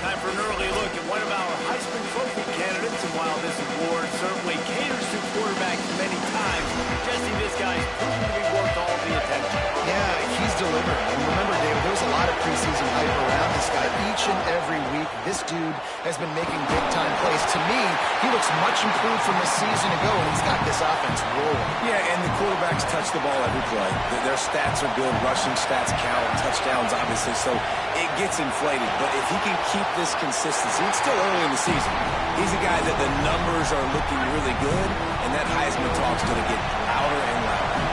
Time for an early look at one of our Heisman Trophy candidates, and while this award certainly caters to quarterbacks many times, Jesse, this guy's proven to be worth all the attention. Yeah, he's delivered. And remember, David, there was a lot of preseason hype around this guy. Each and every week, this dude has been making big-time plays. To me, he looks much improved from the season ago, and he's got this offense rolling. Yeah, and the quarterbacks touch the ball every play. Their stats are good. Rushing stats count. Touchdowns, obviously. So it gets inflated. But if he can keep this consistency, it's still early in the season. He's a guy that the numbers are looking really good, and that Heisman talk's going to get louder and louder.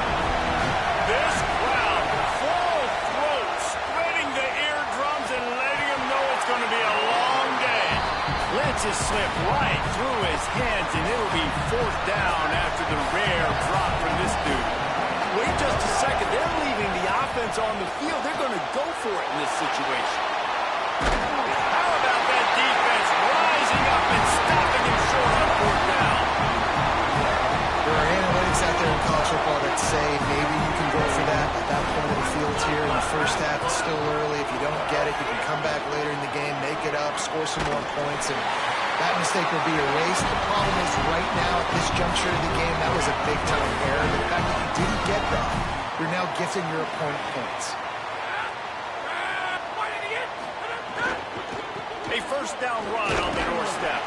This crowd, full throat, spreading the eardrums and letting them know it's going to be a long day. Lynch is slipped right through his hands, and it'll be fourth down after the rare drop from this dude. Wait just a second. They're leaving the offense on the field. They're going to go for it in this situation. How about that defense rising up and stopping him short on fourth down? There are analytics out there in college football that say maybe you can go for that at that point of the field here in the first half. It's still early. If you don't get it, you can come back later in the game, make it up, score some more points, and that mistake will be erased. The problem is right now at this juncture of the game, that was a big-time error. The fact that you didn't get that, you're now gifting your opponent points. A first down run on the doorstep.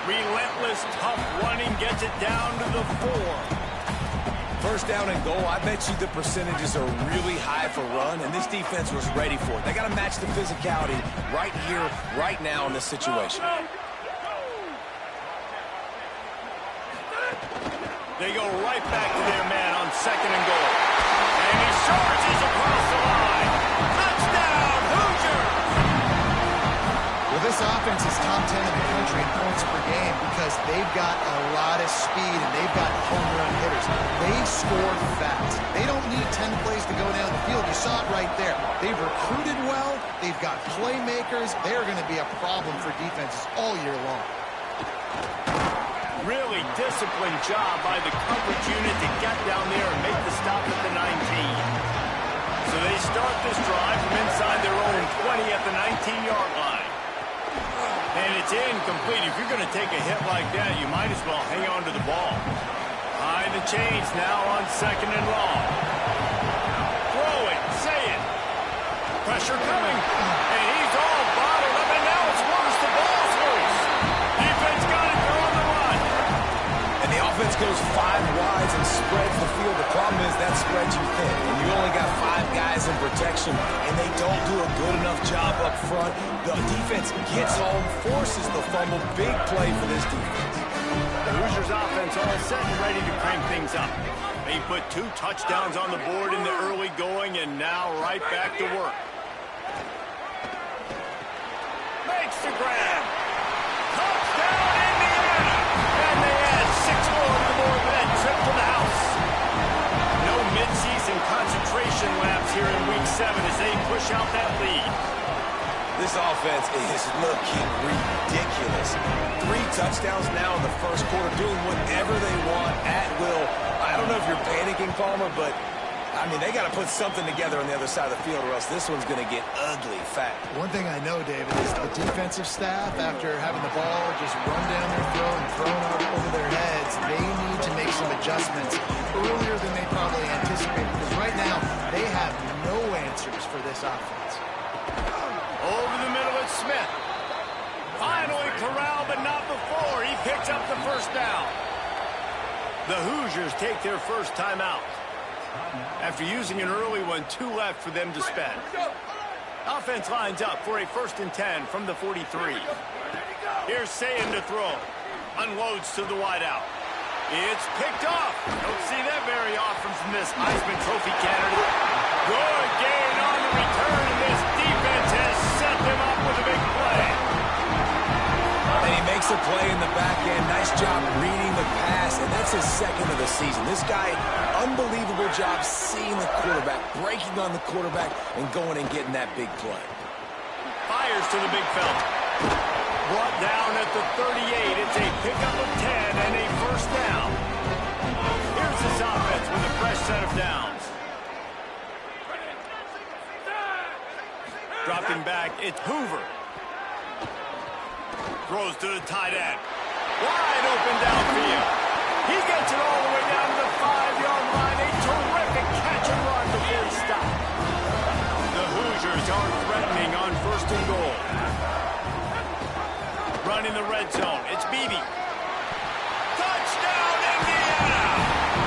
Relentless, tough running gets it down to the 4. First down and goal, I bet you the percentages are really high for run, and this defense was ready for it. They got to match the physicality right here, right now in this situation. They go right back to their man on second and goal. And he charges across the line. Touchdown, Hoosiers! Well, this offense is top 10 in the country in points per game because they've got a lot of speed and they've got home run hitters. They score fast. They don't need 10 plays to go down the field. You saw it right there. They've recruited well. They've got playmakers. They're going to be a problem for defenses all year long. Really disciplined job by the coverage unit to get down there and make the stop at the 19. So they start this drive from inside their own 20 at the 19-yard line. And it's incomplete. If you're going to take a hit like that, you might as well hang on to the ball. High the chains now on second and long. Throw it, say it. Pressure coming. And he's all bottled up, and now it's worse. The ball's loose. Defense got it. They're on the run. And the offense goes 5 wides and spreads the field. The problem is that spreads you thin. And you only got 5 guys in protection, and they don't do a good enough job up front. The defense gets home, forces the fumble. Big play for this defense. The Hoosiers offense all set and ready to crank things up. They put 2 touchdowns on the board in the early going, and now right back to work. Makes the grab. Touchdown, Indiana! And they add 6 more to the board with that trip to the house. No midseason concentration laps here in Week 7 as they push out that lead. This offense is looking ridiculous. 3 touchdowns now in the first quarter, doing whatever they want at will. I don't know if you're panicking, Palmer, but, I mean, they got to put something together on the other side of the field or else this one's going to get ugly fast. One thing I know, David, is the defensive staff, after having the ball just run down their throat and thrown over their heads, they need to make some adjustments earlier than they probably anticipated, because right now they have no answers for this offense. Over the middle, it's Smith. Finally corralled, but not before. He picks up the first down. The Hoosiers take their first timeout. After using an early one, 2 left for them to spend. Offense lines up for a 1st and 10 from the 43. Here's Sayin to throw. Unloads to the wideout. It's picked off. Don't see that very often from this Heisman Trophy candidate. Good gain on the return, and this defense has set them up with a big play. And he makes a play in the back end. Nice job reading the pass, and that's his 2nd of the season. This guy, unbelievable job seeing the quarterback, breaking on the quarterback, and going and getting that big play. Fires to the big fella. Brought down at the 38. It's a pickup of 10 and a first down. Here's this offense with a fresh set of downs. Dropping back, it's Hoover. Throws to the tight end. Wide open downfield. He gets it all the way down to the 5-yard line. A terrific catch and run before he stopped. The Hoosiers are threatening on 1st and goal. Run in the red zone. It's Beebe. Touchdown, Indiana!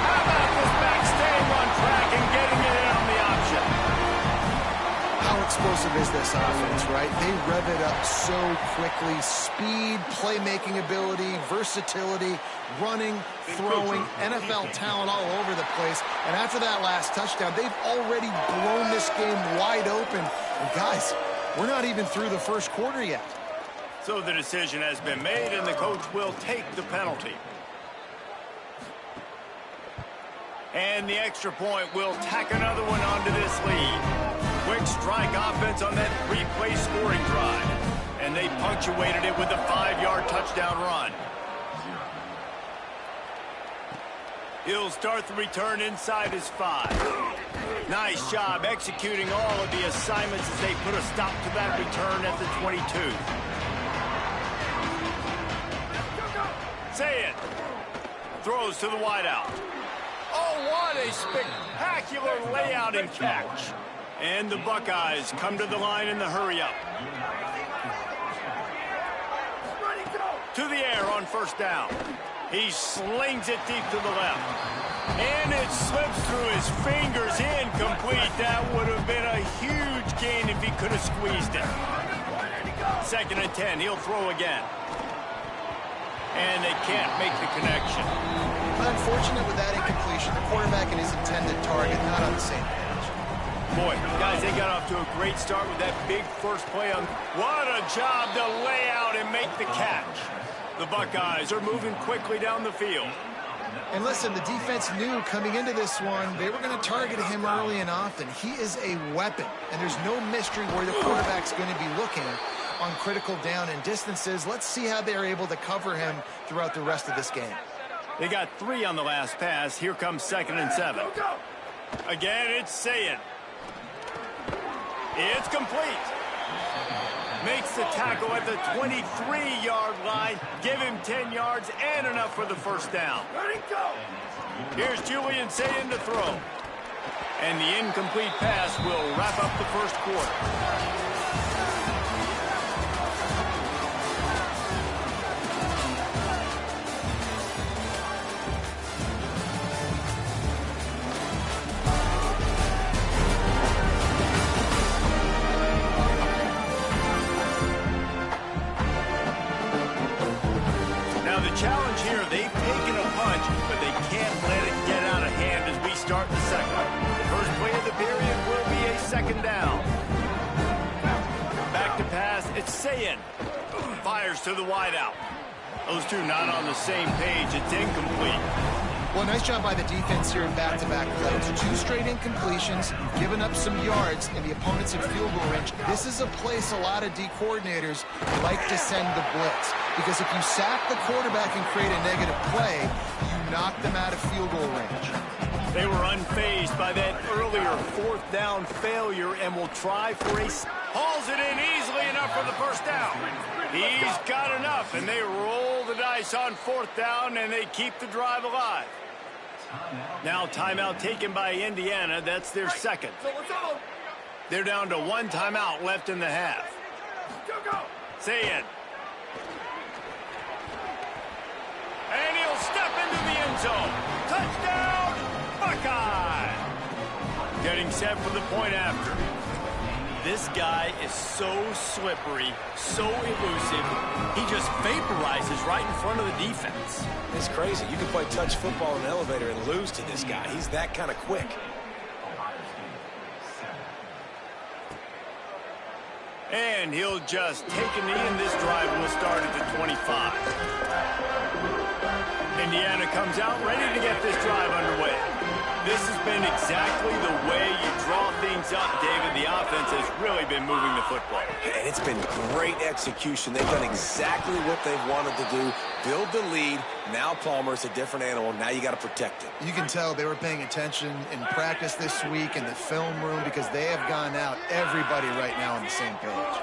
How about this back staying on track and getting it in on the option? How explosive is this offense, right? They rev it up so quickly. Speed, playmaking ability, versatility, running, throwing, NFL talent all over the place. And after that last touchdown, they've already blown this game wide open. And guys, we're not even through the first quarter yet. So the decision has been made, and the coach will take the penalty. And the extra point will tack another one onto this lead. Quick strike offense on that 3-play scoring drive. And they punctuated it with a 5-yard touchdown run. He'll start the return inside his 5. Nice job executing all of the assignments as they put a stop to that return at the 22. Say it. Throws to the wideout. Oh, what a spectacular layout and catch. And the Buckeyes come to the line in the hurry-up. To the air on first down. He slings it deep to the left. And it slips through his fingers, incomplete. That would have been a huge gain if he could have squeezed it. 2nd and 10, he'll throw again. And they can't make the connection. Unfortunate with that incompletion. The quarterback and his intended target not on the same page. Boy, guys, they got off to a great start with that big first play on. What a job to lay out and make the catch. The Buckeyes are moving quickly down the field. And listen, the defense knew coming into this one, they were going to target him early and often. He is a weapon, and there's no mystery where the quarterback's going to be looking on critical down and distances. Let's see how they're able to cover him throughout the rest of this game. They got 3 on the last pass. Here comes 2nd and 7. Again, it's Sayin. It's complete. Makes the tackle at the 23-yard line. Give him 10 yards and enough for the first down. Here's Julian Sayin to throw. And the incomplete pass will wrap up the first quarter. Challenge here, they've taken a punch, but they can't let it get out of hand as we start the second. The first play of the period will be a 2nd down. Back to pass, it's Sayin. Fires to the wideout. Those two not on the same page, it's incomplete. Well, nice job by the defense here in back-to-back plays. 2 straight incompletions, giving up some yards, and the opponent's in field goal range. This is a place a lot of D coordinators like to send the blitz, because if you sack the quarterback and create a negative play, you knock them out of field goal range. They were unfazed by that earlier 4th down failure and will try for a... Hauls it in easily enough for the first down. He's got enough, and they roll the dice on 4th down, and they keep the drive alive. Now timeout taken by Indiana. That's their 2nd. They're down to 1 timeout left in the half. Sayin. And he'll step into the end zone. Touchdown, Buckeye! Getting set for the point after. This guy is so slippery, so elusive. He just vaporizes right in front of the defense. It's crazy. You can play touch football in an elevator and lose to this guy. He's that kind of quick. And he'll just take a knee, and this drive will start at the 25. Indiana comes out ready to get this drive underway. This has been exactly the way you draw things up, David. The offense has really been moving the football. And it's been great execution. They've done exactly what they've wanted to do. Build the lead. Now Palmer's a different animal. Now you got to protect it. You can tell they were paying attention in practice this week in the film room, because they have gone out, everybody right now on the same page.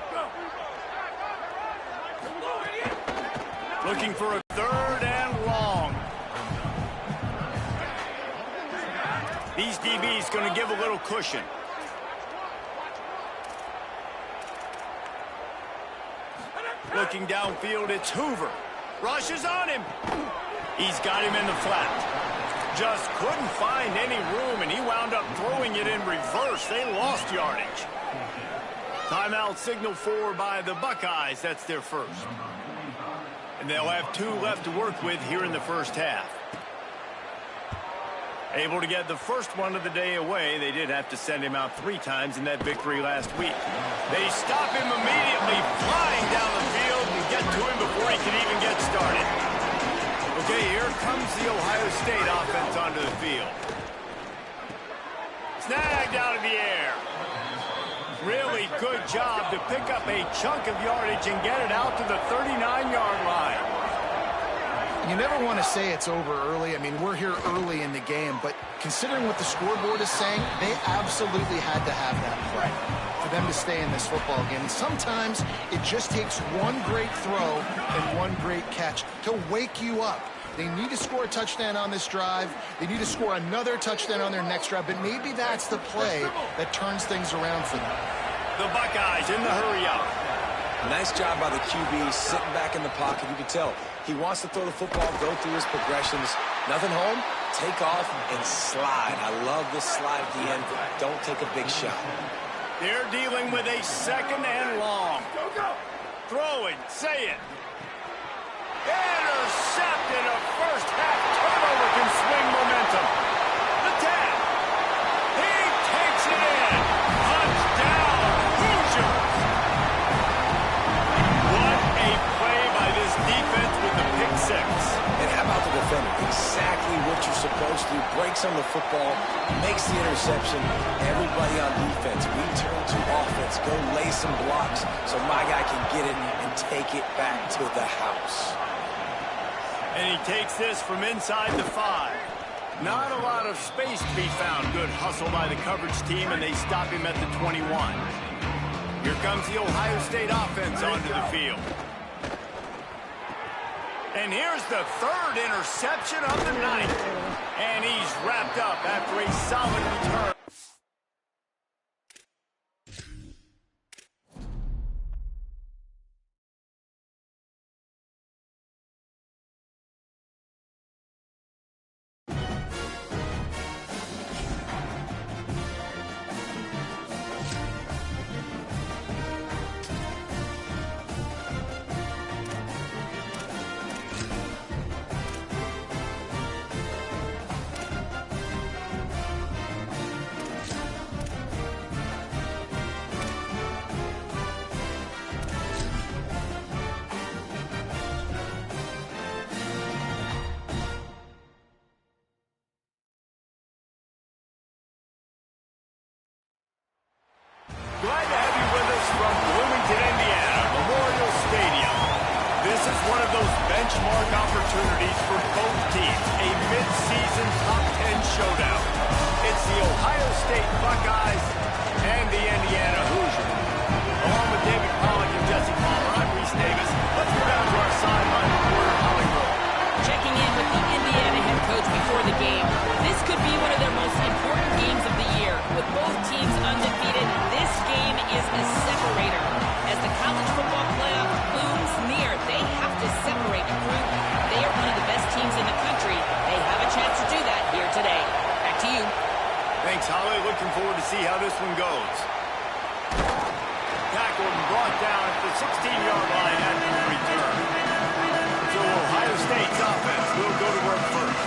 Looking for a 3rd and long. These DBs going to give a little cushion. Looking downfield, it's Hoover. Rushes on him. He's got him in the flat. Just couldn't find any room, and he wound up throwing it in reverse. They lost yardage. Timeout signal for by the Buckeyes. That's their first. And they'll have 2 left to work with here in the first half. Able to get the first one of the day away. They did have to send him out 3 times in that victory last week. They stop him immediately, flying down the field, and get to him before he can even get started. Okay, here comes the Ohio State offense onto the field. Snagged out of the air. Really good job to pick up a chunk of yardage and get it out to the 39-yard line. You never want to say it's over early. I mean, we're here early in the game, but considering what the scoreboard is saying, they absolutely had to have that play for them to stay in this football game. And sometimes it just takes one great throw and one great catch to wake you up. They need to score a touchdown on this drive. They need to score another touchdown on their next drive, but maybe that's the play that turns things around for them. The Buckeyes in the hurry-up. Nice job by the QB sitting back in the pocket. You can tell he wants to throw the football, go through his progressions. Nothing home, take off and slide. I love this slide at the end. Don't take a big shot. They're dealing with a second and long. Throwing, say it. Intercepted. A first half turnover can swing momentum. The 10. He takes it in. Touchdown, Hoosiers. What a play by this defense with the pick six. And how about the defender? Exactly what you're supposed to. Breaks on the football, makes the interception. Everybody on defense, we turn to offense. Go lay some blocks so my guy can get it and take it back to the house. And he takes this from inside the 5. Not a lot of space to be found. Good hustle by the coverage team, and they stop him at the 21. Here comes the Ohio State offense onto the field. And here's the third interception of the night. And he's wrapped up after a solid return. Glad to have you with us from Bloomington, Indiana, Memorial Stadium. This is one of those benchmark opportunities for both teams, a mid-season top 10 showdown. It's the Ohio State Buckeyes and the Indiana Hoosiers. Along with David Pollack and Jesse Palmer, I'm Reese Davis. Let's go down to our sideline reporter, Holly Rowe. Checking in with the Indiana head coach before the game. This could be one of their most important games of the year. With both teams undefeated, this game is a separator. As the college football playoff looms near, they have to separate a group. They are one of the best teams in the country. They have a chance to do that here today. Back to you. Thanks, Holly. Looking forward to see how this one goes. Tackled and brought down at the 16-yard line after the return. So Ohio State's offense will go to work first.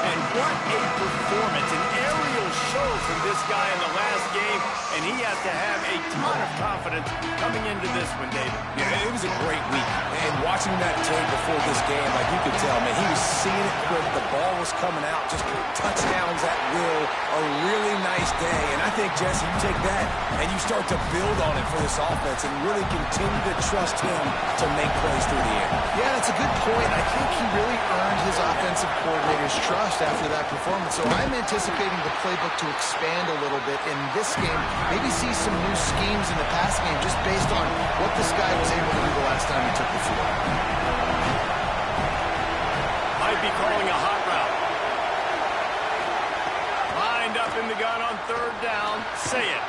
And what a performance. An aerial show from this guy in the last game, and he has to have a ton of confidence coming into this one, David. Yeah, it was a great week. And watching that tape before this game, like you could tell, man, he was seeing it quick. The ball was coming out, just touchdowns at will. A really nice day. And I think, Jesse, you take that and you start to build on it for this offense and really continue to trust him to make plays through the air. Yeah, that's a good point. I think he really earned his offensive coordinator's trust after that performance. So I'm anticipating the playbook to expand a little bit in this game. Maybe see some new schemes in the pass game just based on what this guy was able to do the last time he took the field. Might be calling a hot route. Lined up in the gun on third down. Say it.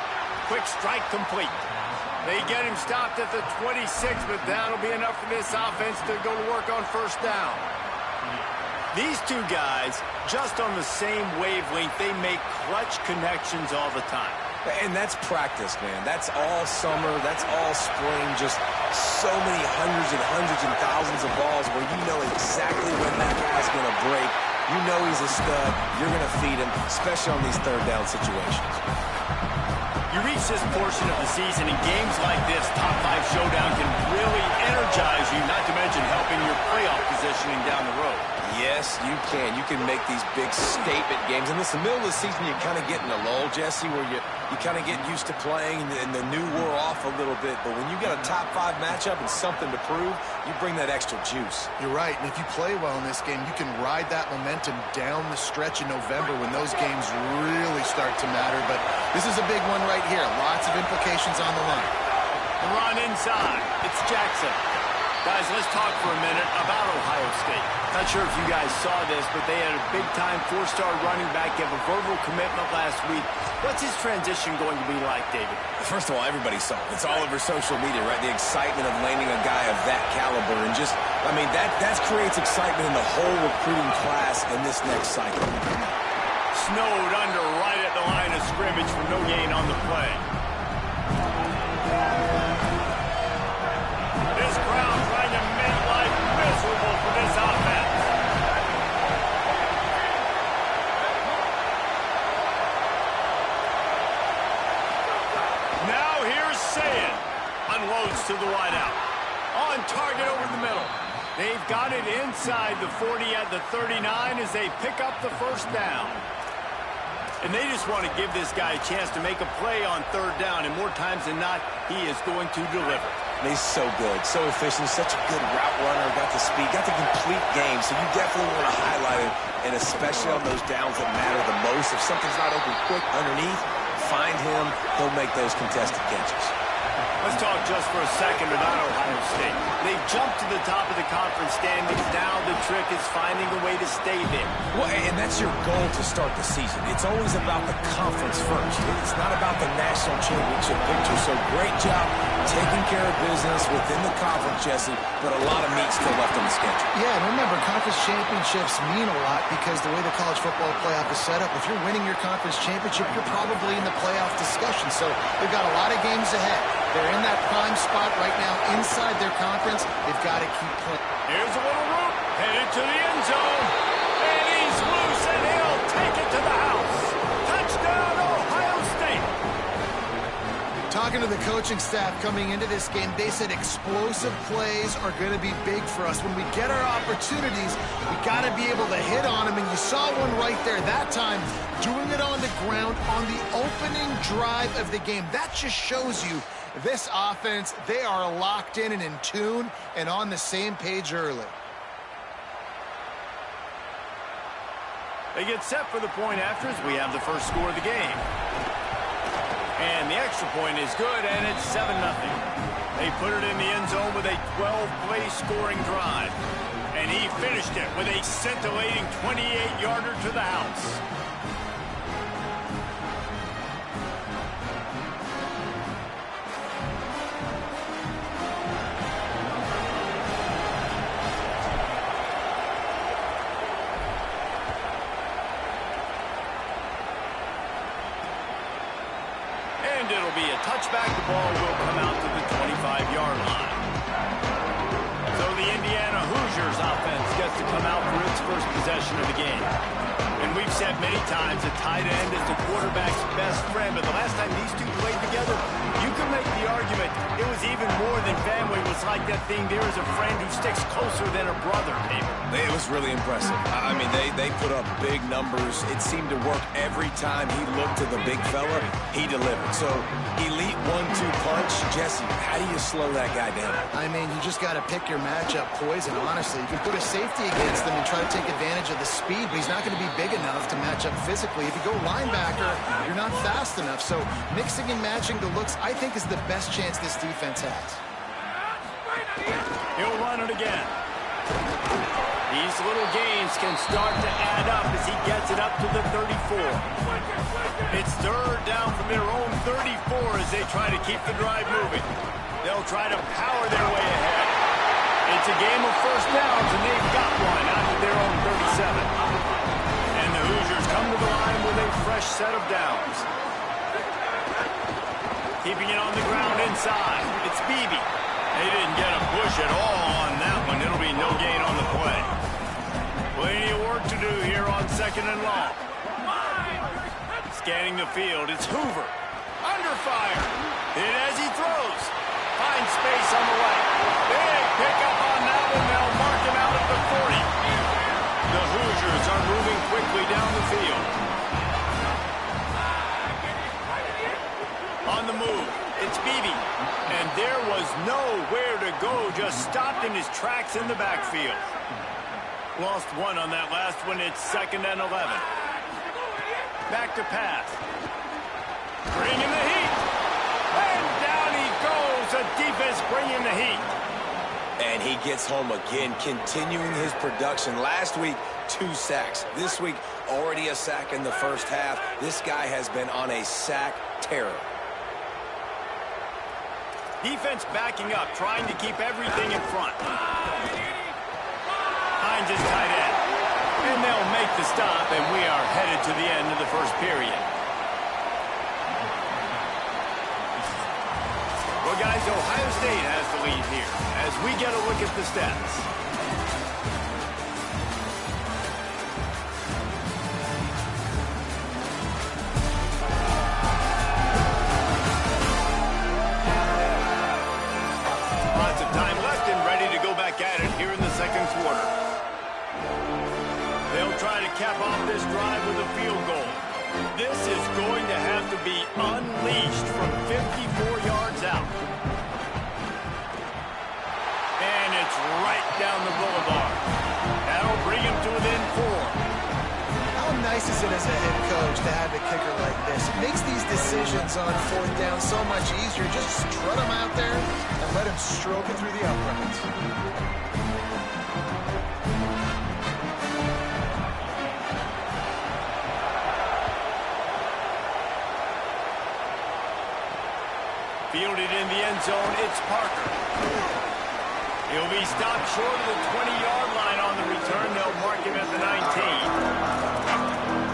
Quick strike complete. They get him stopped at the 26, but that'll be enough for this offense to go to work on first down. These two guys, just on the same wavelength, they make clutch connections all the time. And that's practice, man. That's all summer. That's all spring. Just so many hundreds and thousands of balls where you know exactly when that guy's going to break. You know he's a stud. You're going to feed him, especially on these third down situations. You You reach this portion of the season, and games like this, top 5 showdown, can really energize you, not to mention helping your playoff positioning down the road. Yes, you can. You can make these big statement games. And listen, middle of the season, you kind of get in a lull, Jesse, where you kind of get used to playing and the new wore off a little bit. But when you got a top 5 matchup and something to prove, you bring that extra juice. You're right. And if you play well in this game, you can ride that momentum down the stretch in November when those games really start to matter. But this is a big one right here. Lots of implications on the line. The run inside. It's Jackson. Guys, let's talk for a minute about Ohio State. Not sure if you guys saw this, but they had a big-time 4-star running back give a verbal commitment last week. What's his transition going to be like, David? First of all, everybody saw it. It's all over social media, right? The excitement of landing a guy of that caliber. And just, I mean, that creates excitement in the whole recruiting class in this next cycle. Snowed under right at the line of scrimmage for no gain on the play. This crowd trying to make life miserable for this offense. Now here's Sayin. Unloads to the wideout. On target over the middle. They've got it inside the 40 at the 39 as they pick up the first down. And they just want to give this guy a chance to make a play on 3rd down, and more times than not, he is going to deliver. He's so good, so efficient, such a good route runner, got the speed, got the complete game, so you definitely want to highlight him, and especially on those downs that matter the most. If something's not open quick underneath, find him, he'll make those contested catches. Let's talk just for a second about Ohio State. They've jumped to the top of the conference standings. Now the trick is finding a way to stay there. Well, and that's your goal to start the season. It's always about the conference first. It's not about the national championship picture. So great job taking care of business within the conference, Jesse, but a lot of meat still left on the schedule. Yeah, and remember, conference championships mean a lot because the way the college football playoff is set up, if you're winning your conference championship, you're probably in the playoff discussion. So they've got a lot of games ahead. They're in that prime spot right now inside their conference. They've got to keep playing. Here's a little route, headed to the end zone. And he's loose, and he'll take it to the house. Touchdown, Ohio State. Talking to the coaching staff coming into this game, they said explosive plays are going to be big for us. When we get our opportunities, we got to be able to hit on them. And you saw one right there that time, doing it on the ground on the opening drive of the game. That just shows you this offense, they are locked in and in tune and on the same page early. They get set for the point after as we have the first score of the game. And the extra point is good, and it's 7-0. They put it in the end zone with a 12-play scoring drive. And he finished it with a scintillating 28-yarder to the house. And it'll be a touchback. The ball will come out to the 25-yard line. So the Indiana Hoosiers offense gets to come out for its first possession of the game. And we've said many times a tight end is the quarterback's best friend, but the last time these two played together, you can make the argument it was even more than family. It was like that thing, there is a friend who sticks closer than a brother, David. It was really impressive. I mean, they put up big numbers. It seemed to work every time he looked to the big fella. He delivered. So, elite 1-2 punch. Jesse, how do you slow that guy down? I mean, you just got to pick your matchup poison, honestly. You can put a safety against them and try to take advantage of the speed, but he's not going to be big enough to match up physically. If you go linebacker, you're not fast enough. So mixing and matching the looks, I think, is the best chance this defense has. He'll run it again. These little gains can start to add up as he gets it up to the 34. It's 3rd down from their own 34 as they try to keep the drive moving. They'll try to power their way ahead. It's a game of first downs, and they've got one out of their own 37. And the Hoosiers come to the line with a fresh set of downs. Keeping it on the ground inside. It's Beebe. They didn't get a push at all on that one. It'll be no gain on the play. Plenty of work to do here on 2nd and long. Scanning the field, it's Hoover. Under fire. Hit as he throws. Finds space on the right. Big pickup on that one. They'll mark him out at the 40. The Hoosiers are moving quickly down the field. On the move, it's Beebe. And there was nowhere to go, just stopped in his tracks in the backfield. Lost one on that last one. It's 2nd and 11. Back to pass. Bringing the heat. And down he goes. The defense bringing the heat. And he gets home again, continuing his production. Last week, 2 sacks. This week, already a sack in the first half. This guy has been on a sack terror. Defense backing up, trying to keep everything in front. Hines is tight end. And they'll make the stop, and we are headed to the end of the first period. Well, guys, Ohio State has the lead here as we get a look at the stats. Lots of time left and ready to go back at it here in the second quarter. They'll try to cap off this drive with a field goal. This is going to have to be unleashed from 54 yards out. And it's right down the boulevard. That'll bring him to within 4. How nice is it as a head coach to have a kicker like this? It makes these decisions on 4th down so much easier. Just strut him out there and let him stroke it through the uprights. Fielded in the end zone, it's Parker. He'll be stopped short of the 20-yard line on the return. They'll mark him at the 19.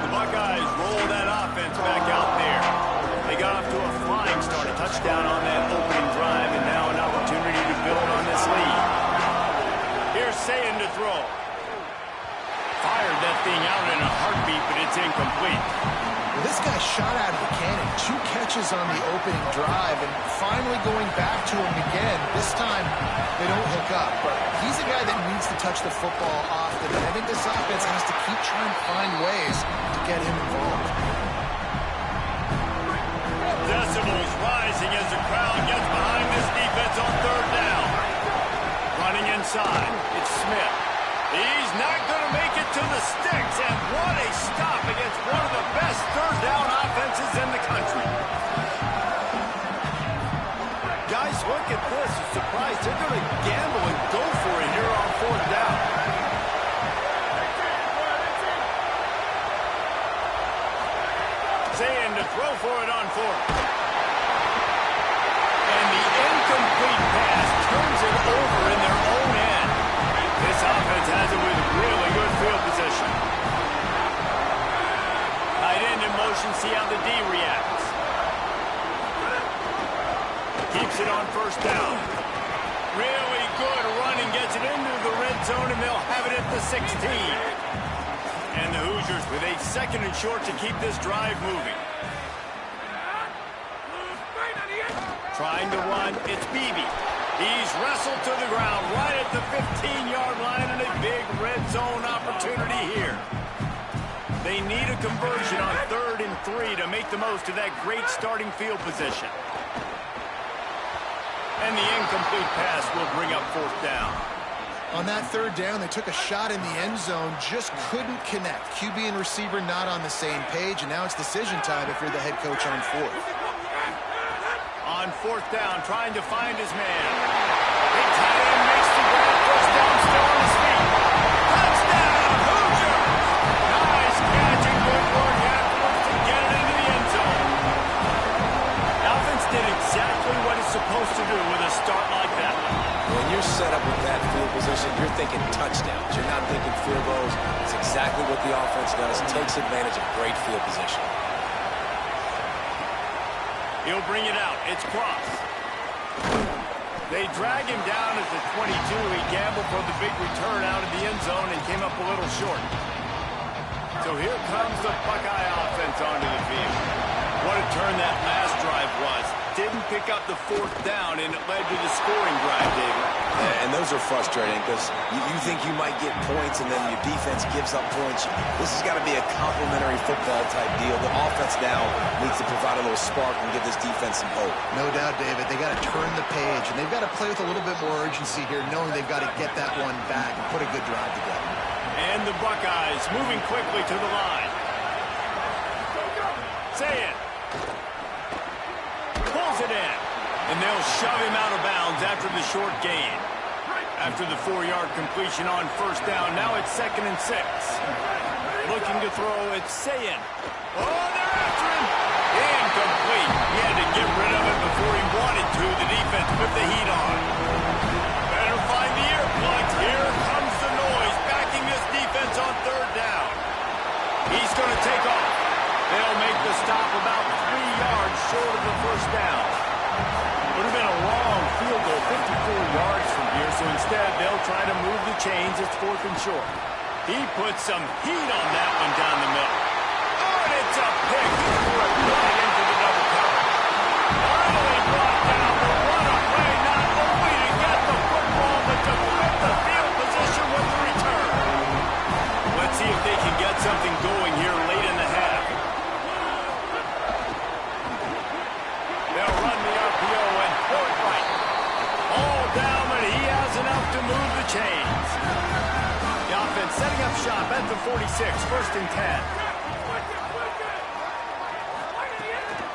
The Buckeyes roll that offense back out there. They got off to a flying start, a touchdown on that opening drive, and now an opportunity to build on this lead. Here's Sayin to throw. Fired that thing out in a heartbeat, but it's incomplete. Well, this guy shot out of the cannon. 2 catches on the opening drive, and finally going back to him again. This time, they don't hook up, but he's a guy that needs to touch the football often. And I think this offense has to keep trying to find ways to get him involved. Decibels rising as the crowd gets behind this defense on 3rd down. Running inside, it's Smith. He's not going to make it to the sticks, and what a stop against one of the best 3rd down offenses in the country. Guys, look at this. I'm surprised they're going to gamble and go for it here on 4th down. Sayin to throw for it on 4th. And the incomplete pass turns it over in their own end. This offense has it with really good field position. Tight end in motion, see how the D reacts. Keeps it on 1st down. Really good running, gets it into the red zone, and they'll have it at the 16. And the Hoosiers with a 2nd and short to keep this drive moving. Trying to run, it's Beebe. He's wrestled to the ground right at the 15-yard line, and a big red zone opportunity here. They need a conversion on 3rd and 3 to make the most of that great starting field position. And the incomplete pass will bring up 4th down. On that 3rd down, they took a shot in the end zone, just couldn't connect. QB and receiver not on the same page, and now it's decision time if you're the head coach on 4th. On 4th down, trying to find his man. Big tight end makes the grab. 1st down, still on his feet. Touchdown, Hoosiers! Nice catch and good work afterwards to get it into the end zone. Offense did exactly what it's supposed to do with a start like that. When you're set up with that field position, you're thinking touchdowns. You're not thinking field goals. It's exactly what the offense does. Takes advantage of great field position. He'll bring it out. It's Cross. They drag him down at the 22. He gambled for the big return out of the end zone and came up a little short. So here comes the Buckeye offense onto the field. What a turn that last drive pick up the fourth down, and it led to the scoring drive, David. And those are frustrating because you think you might get points and then your defense gives up points. This has got to be a complementary football type deal. The offense now needs to provide a little spark and give this defense some hope. No doubt, David. They got to turn the page, and they've got to play with a little bit more urgency here, knowing they've got to get that one back and put a good drive together. And the Buckeyes moving quickly to the line. Say it. Pulls it in. And they'll shove him out of bounds after the short gain. After the 4-yard completion on first down, now it's 2nd and 6. Looking to throw, it's Sayin. Oh, they're after him. Incomplete. He had to get rid of it before he wanted to. The defense put the heat on. Better find the earplugs. Here comes the noise, backing this defense on 3rd down. He's going to take off. They'll make the stop about 3 yards short of the first down. Would have been a long field goal, 54 yards from here, so instead they'll try to move the chains. It's 4th and short. He put some heat on that one down the middle. Oh, and it's a pick. He threw it right into the double cover. Finally brought down the run-away, not only to get the football, but to flip the field position with the return. Let's see if they can get something going here late in the half. They'll run the RPO and throw it right. All down, but he has enough to move the chains. The offense setting up shop at the 46, 1st and 10.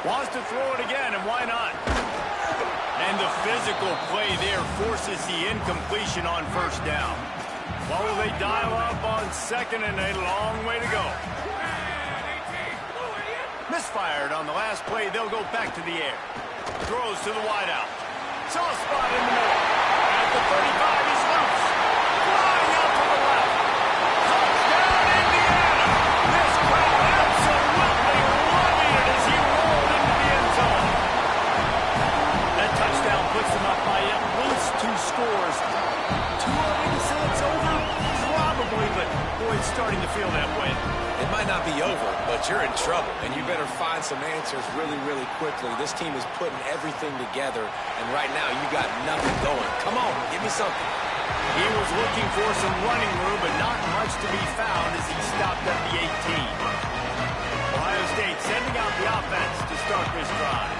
Wants to throw it again, and why not? And the physical play there forces the incompletion on first down. Well, will they dial up on 2nd and a long way to go? Misfired on the last play. They'll go back to the air. Throws to the wideout. Soft spot in the middle. At the 35, he's loose. Flying out to the left. Touchdown, Indiana. This crowd absolutely loving it as he rolled into the end zone. That touchdown puts them up by at least 2 scores. Too early to say it's over? Probably, but boy, it's starting to feel that way. It might not be over, but you're in trouble, and you better find some answers really, really quickly. This team is putting everything together, and right now you got nothing going. Come on, give me something. He was looking for some running room, but not much to be found as he stopped at the 18. Ohio State sending out the offense to start this drive.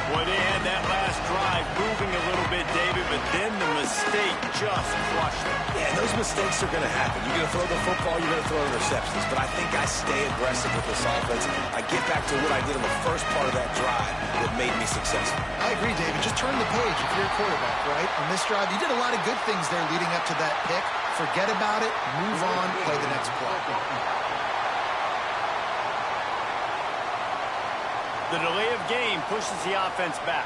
Boy, they had that last drive moving a little bit, David, but then the mistake just crushed them. Yeah, and those mistakes are going to happen. You're going to throw the football, you're going to throw interceptions, but I think I stay aggressive with this offense. I get back to what I did in the first part of that drive that made me successful. I agree, David. Just turn the page if you're a quarterback, right? On this drive, you did a lot of good things there leading up to that pick. Forget about it, move on, play the next play. The delay of game pushes the offense back.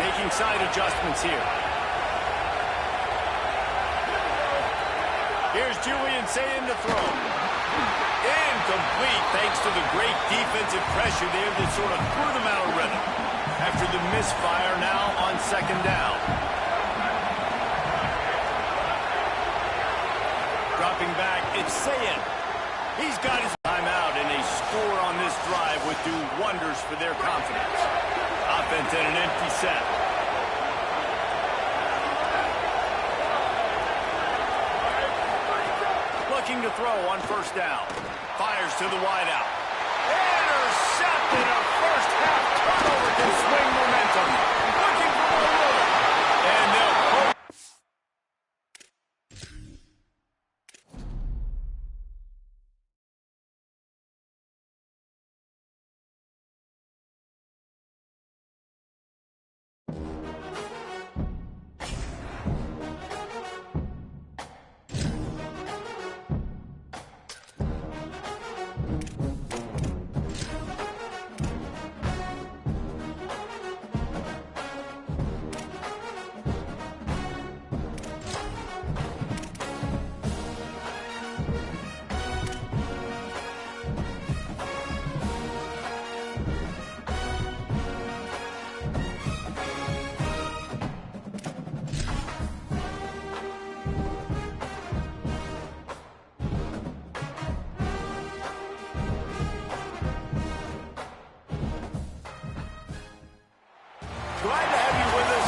Making side adjustments here. Here's Julian Sayin to throw. Incomplete thanks to the great defensive pressure there that sort of threw them out of rhythm. After the misfire now on 2nd down. Dropping back, it's Sayin. He's got his timeout, and a score on this drive would do wonders for their confidence. Offense in an empty set. Looking to throw on first down. Fires to the wideout. Intercepted. A first half turnover can swing momentum. Looking for more room. And they'll pull.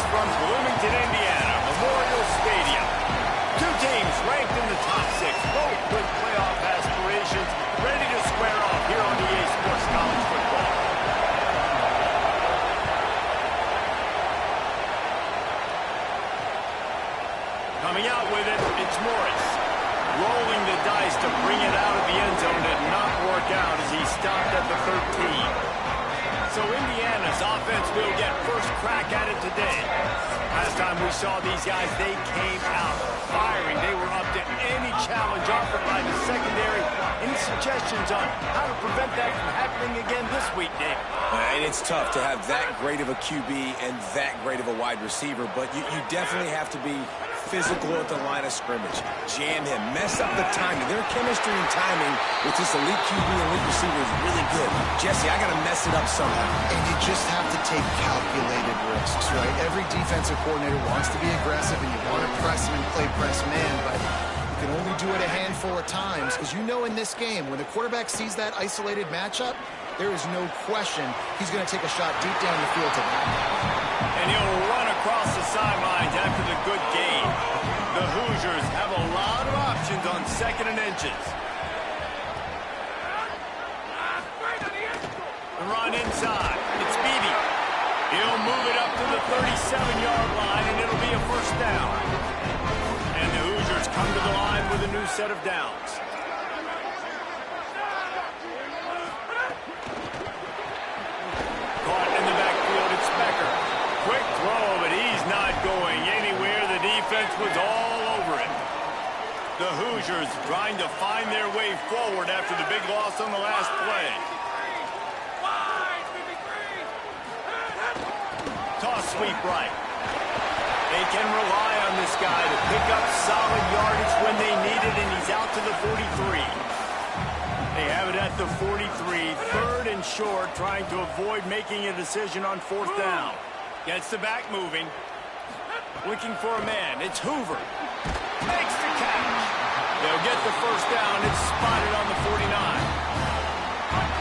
from Bloomington, Indiana, Memorial Stadium. Two teams ranked in the top 6, both with playoff aspirations, ready to square off here on EA Sports College Football. Coming out with it, it's Morris. Rolling the dice to bring it out of the end zone did not work out as he stopped at the 13. So Indiana's offense will get first crack at it today. Last time we saw these guys, they came out firing. They were up to any challenge offered by the secondary. Any suggestions on how to prevent that from happening again this week, Dave? And it's tough to have that great of a QB and that great of a wide receiver, but you definitely have to be physical at the line of scrimmage. Jam him. Mess up the timing. Their chemistry and timing with this elite QB and elite receiver is really good. Jesse, I got to mess it up somehow. And you just have to take calculated risks, right? Every defensive coordinator wants to be aggressive, and you want to press him and play press man, but you can only do it a handful of times because you know in this game, when the quarterback sees that isolated matchup, there is no question he's going to take a shot deep down the field to that. And he'll run across the sidelines after the good gain. The Hoosiers have a lot of options on 2nd and inches. The run inside. It's Beebe. He'll move it up to the 37-yard line, and it'll be a first down. And the Hoosiers come to the line with a new set of downs. Caught in the backfield, it's Becker. Quick throw, but he's not going anywhere. The defense was all over it. The Hoosiers trying to find their way forward after the big loss on the last play. Toss sweep right. They can rely on this guy to pick up solid yardage when they need it, and he's out to the 43. They have it at the 43, 3rd and short, trying to avoid making a decision on 4th down. Gets the back moving. Looking for a man. It's Hoover. Makes the catch. They'll get the first down. It's spotted on the 49.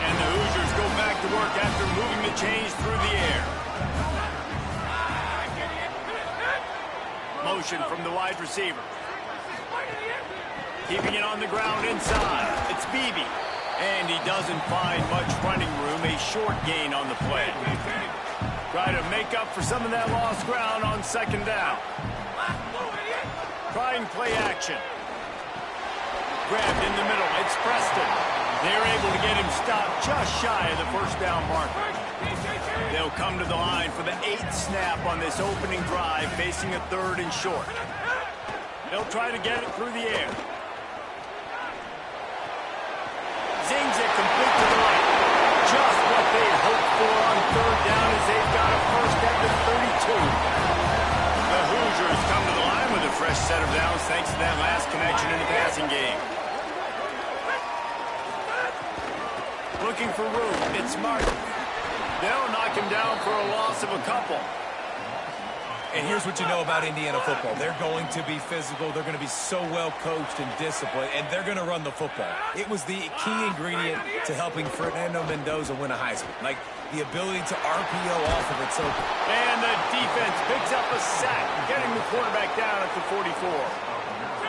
And the Hoosiers go back to work after moving the chains through the air. Motion from the wide receiver. Keeping it on the ground inside. It's Beebe. And he doesn't find much running room. A short gain on the play. Try to make up for some of that lost ground on 2nd down. Trying play action. Grabbed in the middle. It's Preston. They're able to get him stopped just shy of the first down marker. They'll come to the line for the 8th snap on this opening drive, facing a 3rd and short. They'll try to get it through the air. Zings it complete to the right. Just what they hoped for on 3rd down as they've got a first at the 32. The Hoosiers come to the line with a fresh set of downs thanks to that last connection in the passing game. Looking for room. It's Martin. They'll knock him down for a loss of a couple. And here's what you know about Indiana football. They're going to be physical. They're going to be so well coached and disciplined, and they're going to run the football. It was the key ingredient to helping Fernando Mendoza win a Heisman, like the ability to RPO off of it. So, and the defense picks up a sack, getting the quarterback down at the 44.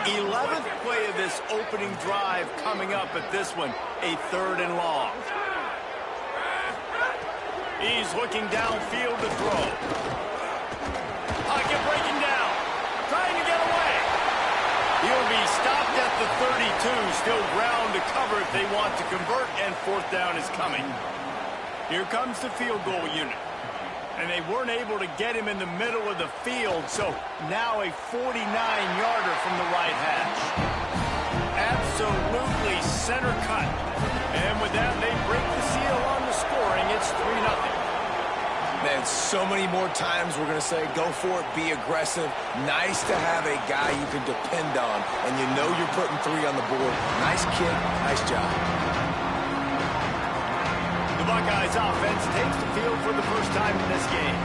11th play of this opening drive coming up at this one, a 3rd and long. He's looking downfield to throw. Pocket breaking down. Trying to get away. He'll be stopped at the 32. Still ground to cover if they want to convert, and 4th down is coming. Here comes the field goal unit. And they weren't able to get him in the middle of the field, so now a 49-yarder from the right hash. Absolutely center cut. And with that, they break the seal on the scoring. It's 3-0. Man, so many more times we're going to say, go for it, be aggressive. Nice to have a guy you can depend on, and you know you're putting 3 on the board. Nice kick, nice job. The Buckeyes offense takes the field for the first time in this game.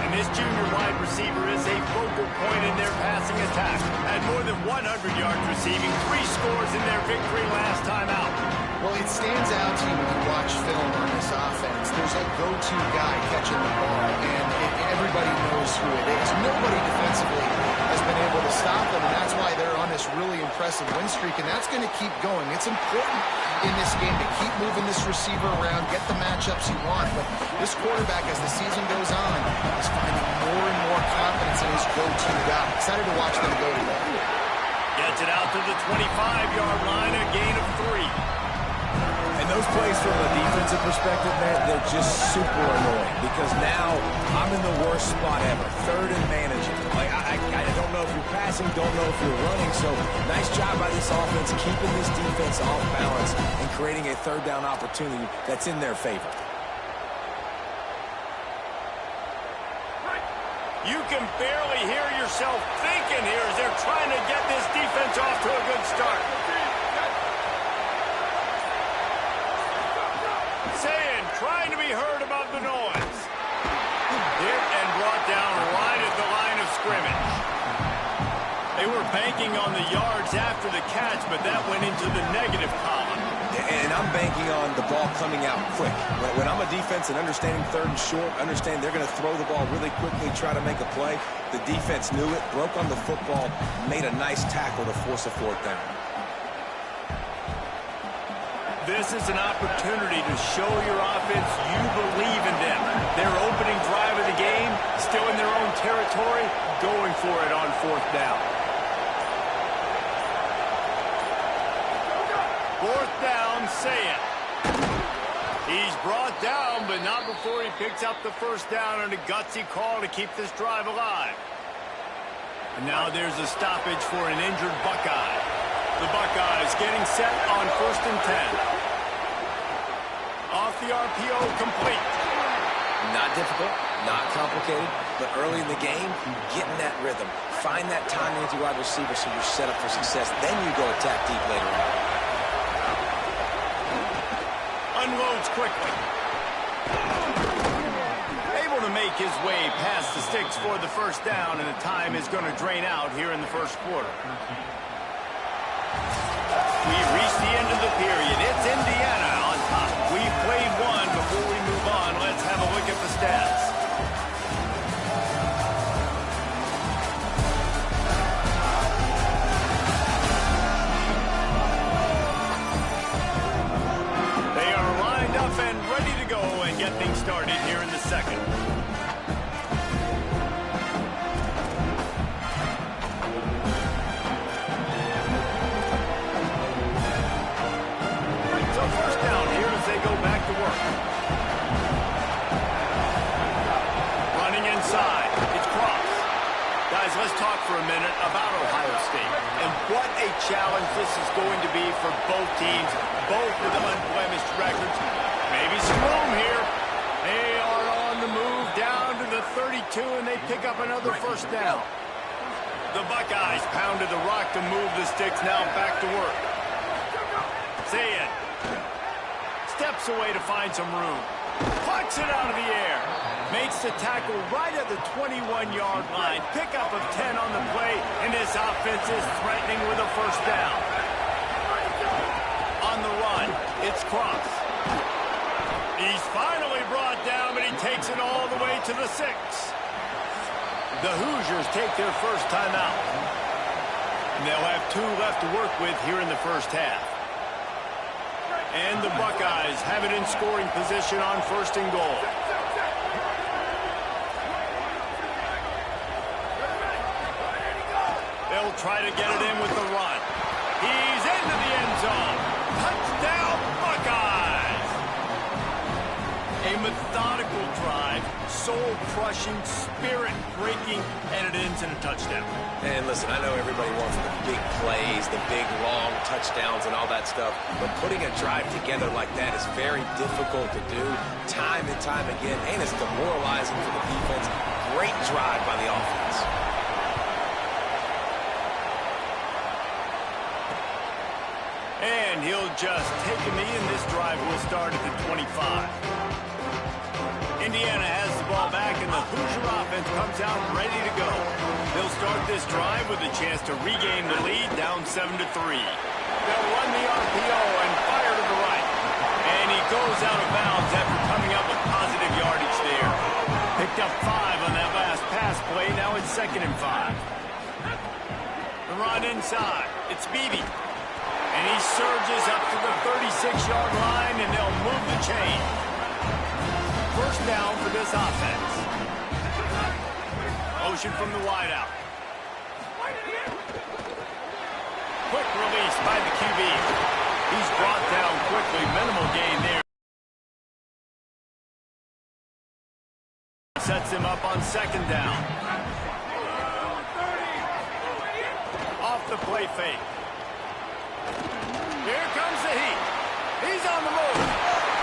And this junior wide receiver is a focal point in their passing attack. Had more than 100 yards receiving, 3 scores in their victory last time out. Well, it stands out to you when you watch film on this offense. There's a go-to guy catching the ball, and every everybody knows who it is. Nobody defensively has been able to stop them, and that's why they're on this really impressive win streak, and that's going to keep going. It's important in this game to keep moving this receiver around, get the matchups you want, but this quarterback, as the season goes on, is finding more and more confidence in his go-to guy. Excited to watch them go today. Gets it out to the 25-yard line, a gain of 3. And those plays from a defensive perspective, man, they're just super annoying because now I'm in the worst spot ever, third and managing. Like, I don't know if you're passing, don't know if you're running, so nice job by this offense keeping this defense off balance and creating a third down opportunity that's in their favor. You can barely hear yourself thinking here as they're trying to get this defense off to a good start. Saying, trying to be heard above the noise. Hit and brought down right at the line of scrimmage. They were banking on the yards after the catch, but that went into the negative column. And I'm banking on the ball coming out quick. When I'm a defense and understanding third and short, understand they're going to throw the ball really quickly, try to make a play. The defense knew it, broke on the football, made a nice tackle to force a fourth down. This is an opportunity to show your offense you believe in them. Their opening drive of the game, still in their own territory, going for it on fourth down. Fourth down, say it. He's brought down, but not before he picks up the first down on a gutsy call to keep this drive alive. And now there's a stoppage for an injured Buckeye. The Buckeyes getting set on 1st and 10. Off the RPO, complete. Not difficult, not complicated, but early in the game, get in that rhythm. Find that timing with your wide receiver so you're set up for success. Then you go attack deep later on. Unloads quickly. Able to make his way past the sticks for the first down, and the time is going to drain out here in the first quarter. We've reached the end of the period. It's Indiana on top. We've played one. Before we move on, let's have a look at the stats. They are lined up and ready to go and get things started here in the second. So first down here as they go back to work. Running inside. It's Cross. Guys, let's talk for a minute about Ohio State. And what a challenge this is going to be for both teams, both with unblemished records. Maybe some room here. They are on the move down to the 32, and they pick up another first down. The Buckeyes pounded the rock to move the sticks, now back to work. Say it. Steps away to find some room. Plucks it out of the air. Makes the tackle right at the 21-yard line. Pickup of 10 on the play, and this offense is threatening with a first down. On the run, it's Cross. He's finally brought down, but he takes it all the way to the 6. The Hoosiers take their first time out. And they'll have 2 left to work with here in the first half. And the Buckeyes have it in scoring position on 1st and goal. They'll try to get it in with the run. He's into the end zone. Touchdown, Buckeyes! A methodical drive, soul-crushing, spirit-breaking, and it ends in a touchdown. And listen, I know everybody wants the big plays, the big, long touchdowns and all that stuff, but putting a drive together like that is very difficult to do time and time again, and it's demoralizing for the defense. Great drive by the offense. And he'll just take a knee, and this drive will start at the 25. Indiana has the ball back, and the Hoosier offense comes out ready to go. They'll start this drive with a chance to regain the lead, down 7-3. They'll run the RPO and fire to the right. And he goes out of bounds after coming up with positive yardage there. Picked up 5 on that last 2nd and 5. The run inside. It's Beebe. And he surges up to the 36-yard line, and they'll move the chain. First down for this offense. Motion from the wideout. Quick release by the QB. He's brought down quickly. Minimal gain there. Sets him up on 2nd down. Off the play fake. Here comes the heat. He's on the move.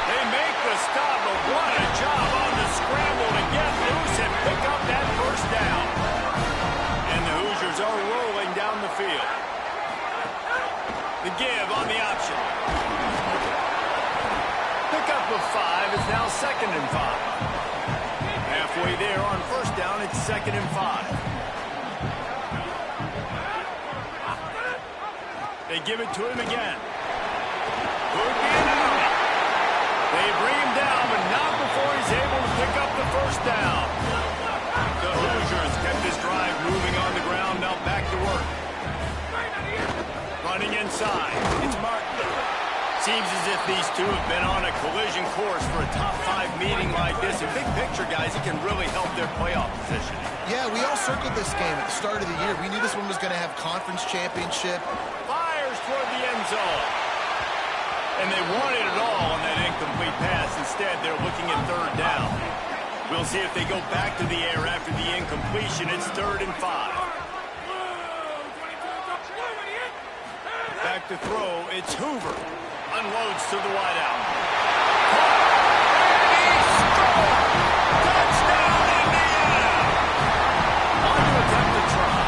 They make the stop, but what a job on the scramble to get loose and pick up that first down. And the Hoosiers are rolling down the field. The give on the option. Pickup of 5 is now 2nd and 5. Halfway there on first down, it's 2nd and 5. They give it to him again. Could be enough. They bring him down, but not before he's able to pick up the first down. The Hoosiers kept this drive moving on the ground, now back to work. Running inside, it's Martin. Seems as if these two have been on a collision course for a top 5 meeting like this. In big picture, guys, it can really help their playoff position. Yeah, we all circled this game at the start of the year. We knew this one was going to have conference championship. Fires toward the end zone. And they wanted it all on that incomplete pass. Instead, they're looking at 3rd down. We'll see if they go back to the air after the incompletion. It's 3rd and 5. Back to throw, it's Hoover. Unloads to the wideout. Touchdown, Indiana! On to attempt to try.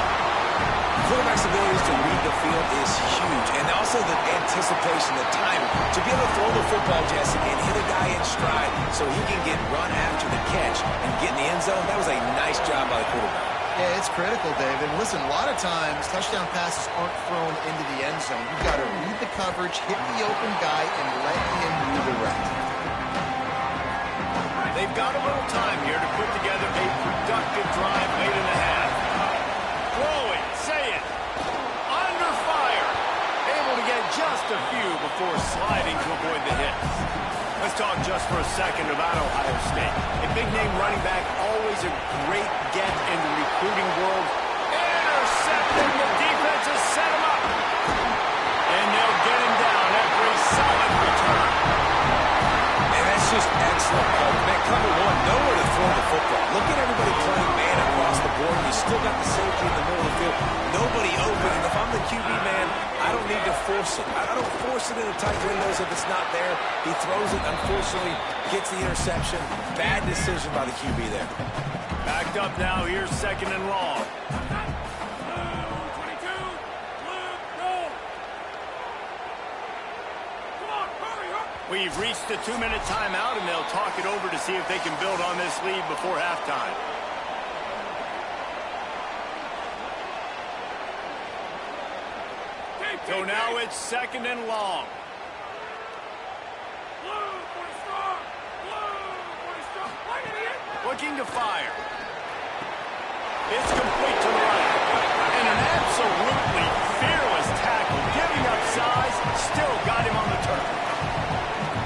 Quarterback's abilities to read the field is huge, and also the anticipation, the timing, to be able to throw the football, Jesse, and hit a guy in stride so he can get run after the catch and get in the end zone. That was a nice job by the quarterback. Yeah, it's critical, David. Listen, a lot of times, touchdown passes aren't thrown into the end zone. You've got to read the coverage, hit the open guy, and let him do the rest. They've got a little time here to put together a productive drive late in the half. Throwing, say it, under fire. Able to get just a few before sliding to avoid the hits. Let's talk just for a second about Ohio State. A big-name running back, always a great get in the recruiting world. Intercepted, the defense has set him up. And they'll get him down after a solid return. And that's just excellent. Man, cover one, nowhere to throw the football. Look at everybody playing man across the board. You still got the safety in the middle of the field. Nobody open. And if I'm the QB, man, I don't need to force it. I don't force it into tight windows if it's not there. He throws it, unfortunately, gets the interception. Bad decision by the QB there. Backed up now. Here's 2nd and long. We've reached the 2-minute timeout, and they'll talk it over to see if they can build on this lead before halftime. So now it's 2nd and long. Looking to fire. It's complete to the right. And an absolutely fearless tackle, giving up size, still got him on the turf.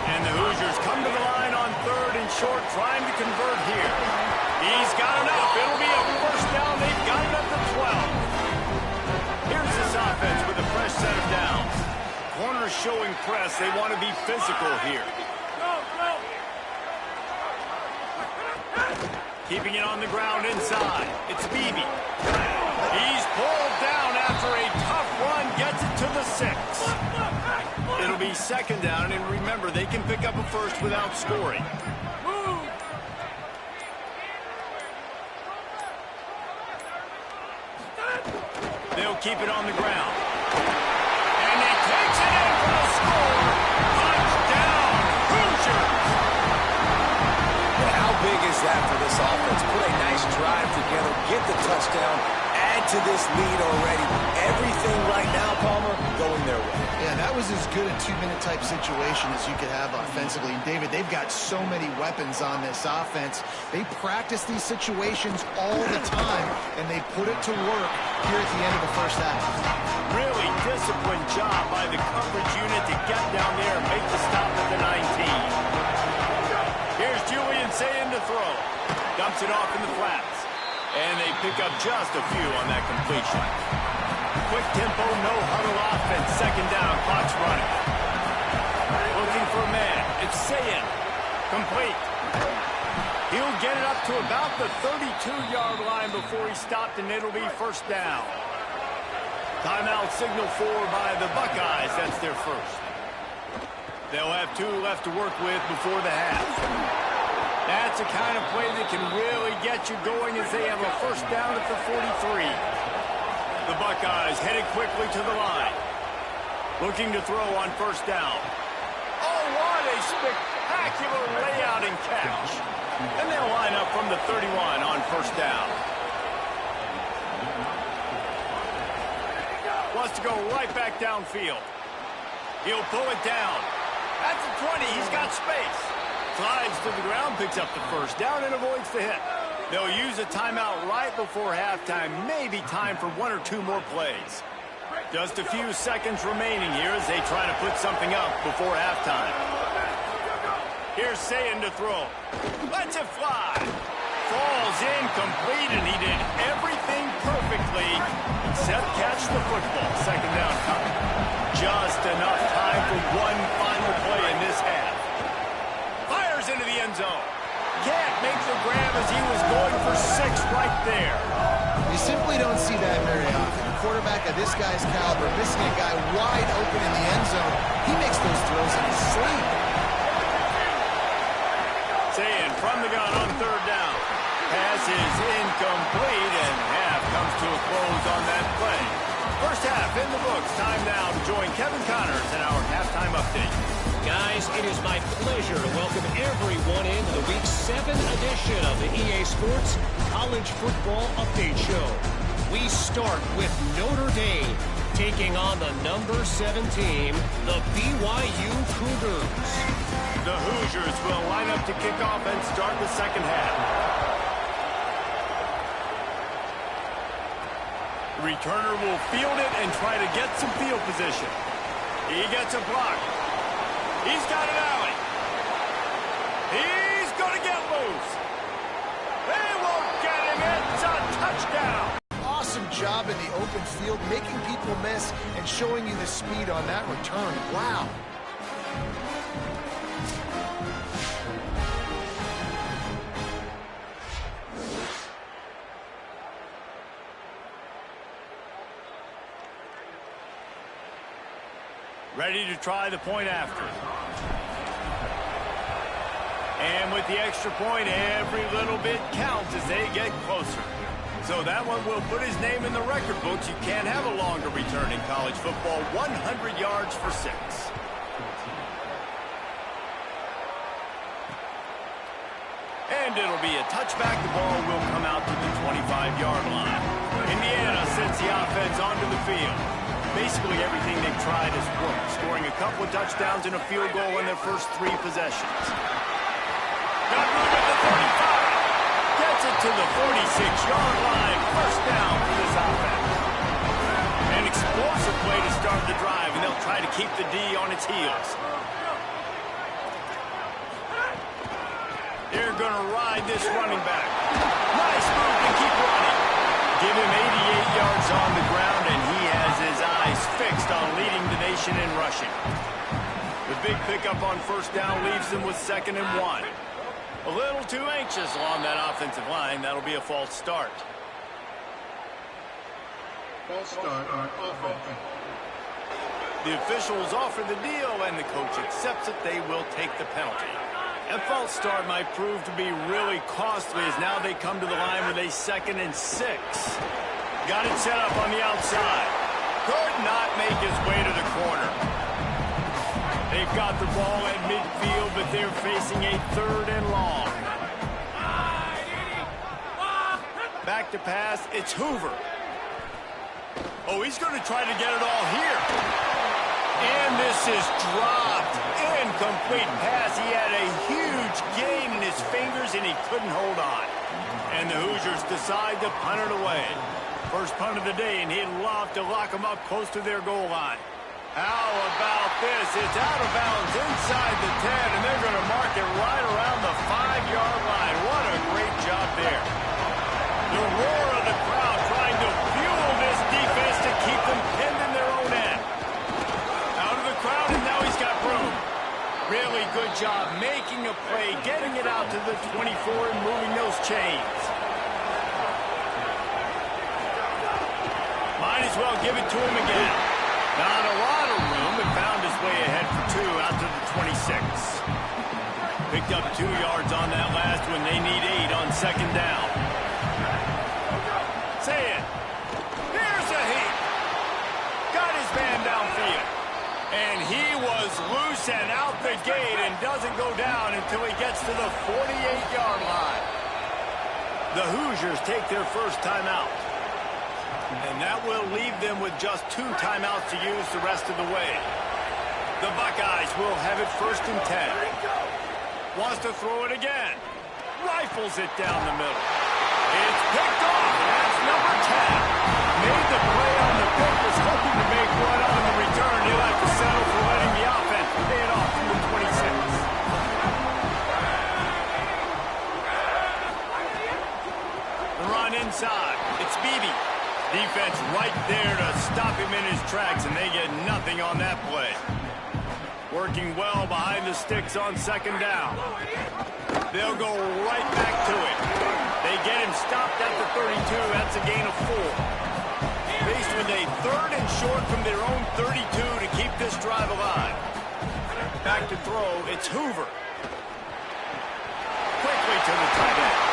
And the Hoosiers come to the line on 3rd and short, trying to convert here. He's got enough. It'll be a first down. They've got it up to 12. Here's this offense with a fresh set of downs. Corners showing press. They want to be physical here. Keeping it on the ground inside. It's Beebe. He's pulled down after a tough run. Gets it to the 6. It'll be 2nd down, and remember, they can pick up a first without scoring. They'll keep it on the ground. And he takes it in for the score. Touchdown, Hoosiers! And how big is that for this offense? Put a nice drive together, get the touchdown, add to this lead already. Everything right now, Palmer, going their way. Yeah, Yeah, that was as good a 2-minute type situation as you could have offensively. And David, they've got so many weapons on this offense. They practice these situations all the time, and they put it to work here at the end of the first half. Really disciplined job by the coverage unit to get down there and make the stop at the 19. Here's Julian Sayin to throw. Dumps it off in the flats. And they pick up just a few on that completion. Quick tempo, no huddle offense. Second down, clock's running. Looking for a man. It's Sayin. Complete. He'll get it up to about the 32-yard line before he stopped, and it'll be first down. Timeout signal for by the Buckeyes. That's their first. They'll have 2 left to work with before the half. That's the kind of play that can really get you going as they have a first down at the 43. The Buckeyes headed quickly to the line. Looking to throw on first down. Oh, what a spectacular layout and catch. And they'll line up from the 31 on first down. Wants to go right back downfield. He'll pull it down. At the 20, he's got space. Slides to the ground, picks up the first down, and avoids the hit. They'll use a timeout right before halftime. Maybe time for 1 or 2 more plays. Just a few seconds remaining here as they try to put something up before halftime. Here's Sayin to throw. Lets it fly. Falls incomplete, and he did everything perfectly except catch the football. Second down coming. Just enough time for one final play in this half. Fires into the end zone. Can't make the grab as he was going for 6 right there. You simply don't see that very often. A quarterback of this guy's caliber, missing a guy wide open in the end zone, he makes those throws in his sleep. Sayin from the gun on third down. Pass is incomplete, and half comes to a close on that play. First half in the books. Time now to join Kevin Connors in our halftime update. Guys, it is my pleasure to welcome everyone into the Week 7 edition of the EA Sports College Football Update Show. We start with Notre Dame taking on the number 7 team, the BYU Cougars. The Hoosiers will line up to kick off and start the second half. The returner will field it and try to get some field position. He gets a block. He's got an alley. He's going to get loose. They won't get him. It's a touchdown. Awesome job in the open field, making people miss and showing you the speed on that return. Wow. Ready to try the point after. And with the extra point, every little bit counts as they get closer. So that one will put his name in the record books. You can't have a longer return in college football. 100 yards for 6. And it'll be a touchback. The ball will come out to the 25-yard line. Indiana sends the offense onto the field. Basically everything they've tried has worked, scoring a couple of touchdowns and a field goal in their first 3 possessions. Got room at the 35. Gets it to the 46-yard line. First down for this offense. An explosive play to start the drive, and they'll try to keep the D on its heels. They're going to ride this running back. Nice move to keep running. Give him 88 yards on the ground, and he has his eyes fixed on leading the nation in rushing. The big pickup on first down leaves them with 2nd and 1. A little too anxious along that offensive line. That'll be a false start. False start on offense. The officials offer the deal, and the coach accepts it. They will take the penalty. That false start might prove to be really costly as now they come to the line with a 2nd and 6. Got it set up on the outside. Could not make his way to the corner. They've got the ball at midfield, but they're facing a 3rd and long. Back to pass. It's Hoover. Oh, he's going to try to get it all here. And this is dropped. Incomplete pass. He had a huge gain in his fingers, and he couldn't hold on. And the Hoosiers decide to punt it away. First punt of the day, and he'd love to lock them up close to their goal line. How about this? It's out of bounds inside the 10, and they're going to mark it right around the 5-yard line. What a great job there. The roar of the crowd trying to fuel this defense to keep them pinned in their own end. Out of the crowd, and now he's got room. Really good job making a play, getting it out to the 24 and moving those chains. Might as well give it to him again. Not a lot of room, but found his way ahead for 2 out to the 26. Picked up 2 yards on that last one. They need 8 on second down. Say it. Here's a heap. Got his man downfield. And he was loose and out the gate and doesn't go down until he gets to the 48-yard line. The Hoosiers take their first timeout. And that will leave them with just 2 timeouts to use the rest of the way. The Buckeyes will have it first and 10. Wants to throw it again. Rifles it down the middle. It's picked off. That's number 10. Made the play on the pick, was hoping to make one on the return. He'll have to settle for letting the offense pay it off from the 26. The run inside. It's Beebe. Defense right there to stop him in his tracks, and they get nothing on that play. Working well behind the sticks on second down. They'll go right back to it. They get him stopped at the 32. That's a gain of 4. Faced with a 3rd and short from their own 32 to keep this drive alive. Back to throw. It's Hoover. Quickly to the tight end.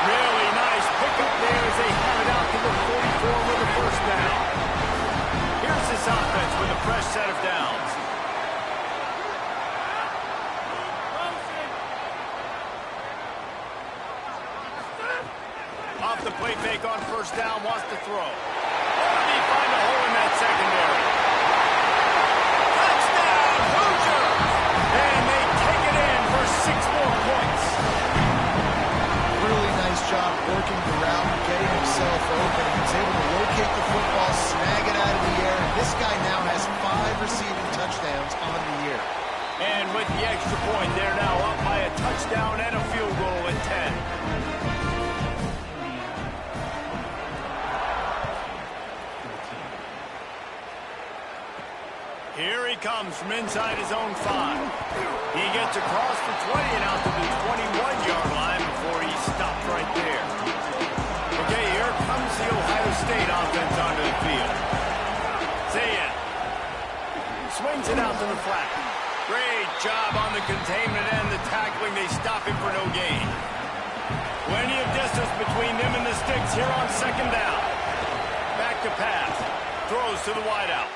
Really nice pickup there as they have it out to the 44 with a first down. Here's this offense with a fresh set of downs. Off the play fake on first down, wants to throw. Oh, and he find a hole in that secondary. Touchdown, Hoosiers! And they take it in for 6 more points. Really nice job working the route and getting himself open. He was able to locate the football, snag it out of the air. And this guy now has 5 receiving touchdowns on the year. And with the extra point, they're now up by a touchdown and a field goal at 10. Here he comes from inside his own 5. He gets across the 20 and out to the 21-yard line before he's stopped right there. Okay, here comes the Ohio State offense onto the field. Zayan swings it out to the flat. Great job on the containment and the tackling. They stop him for no gain. Plenty of distance between them and the sticks here on second down. Back to pass. Throws to the wideout.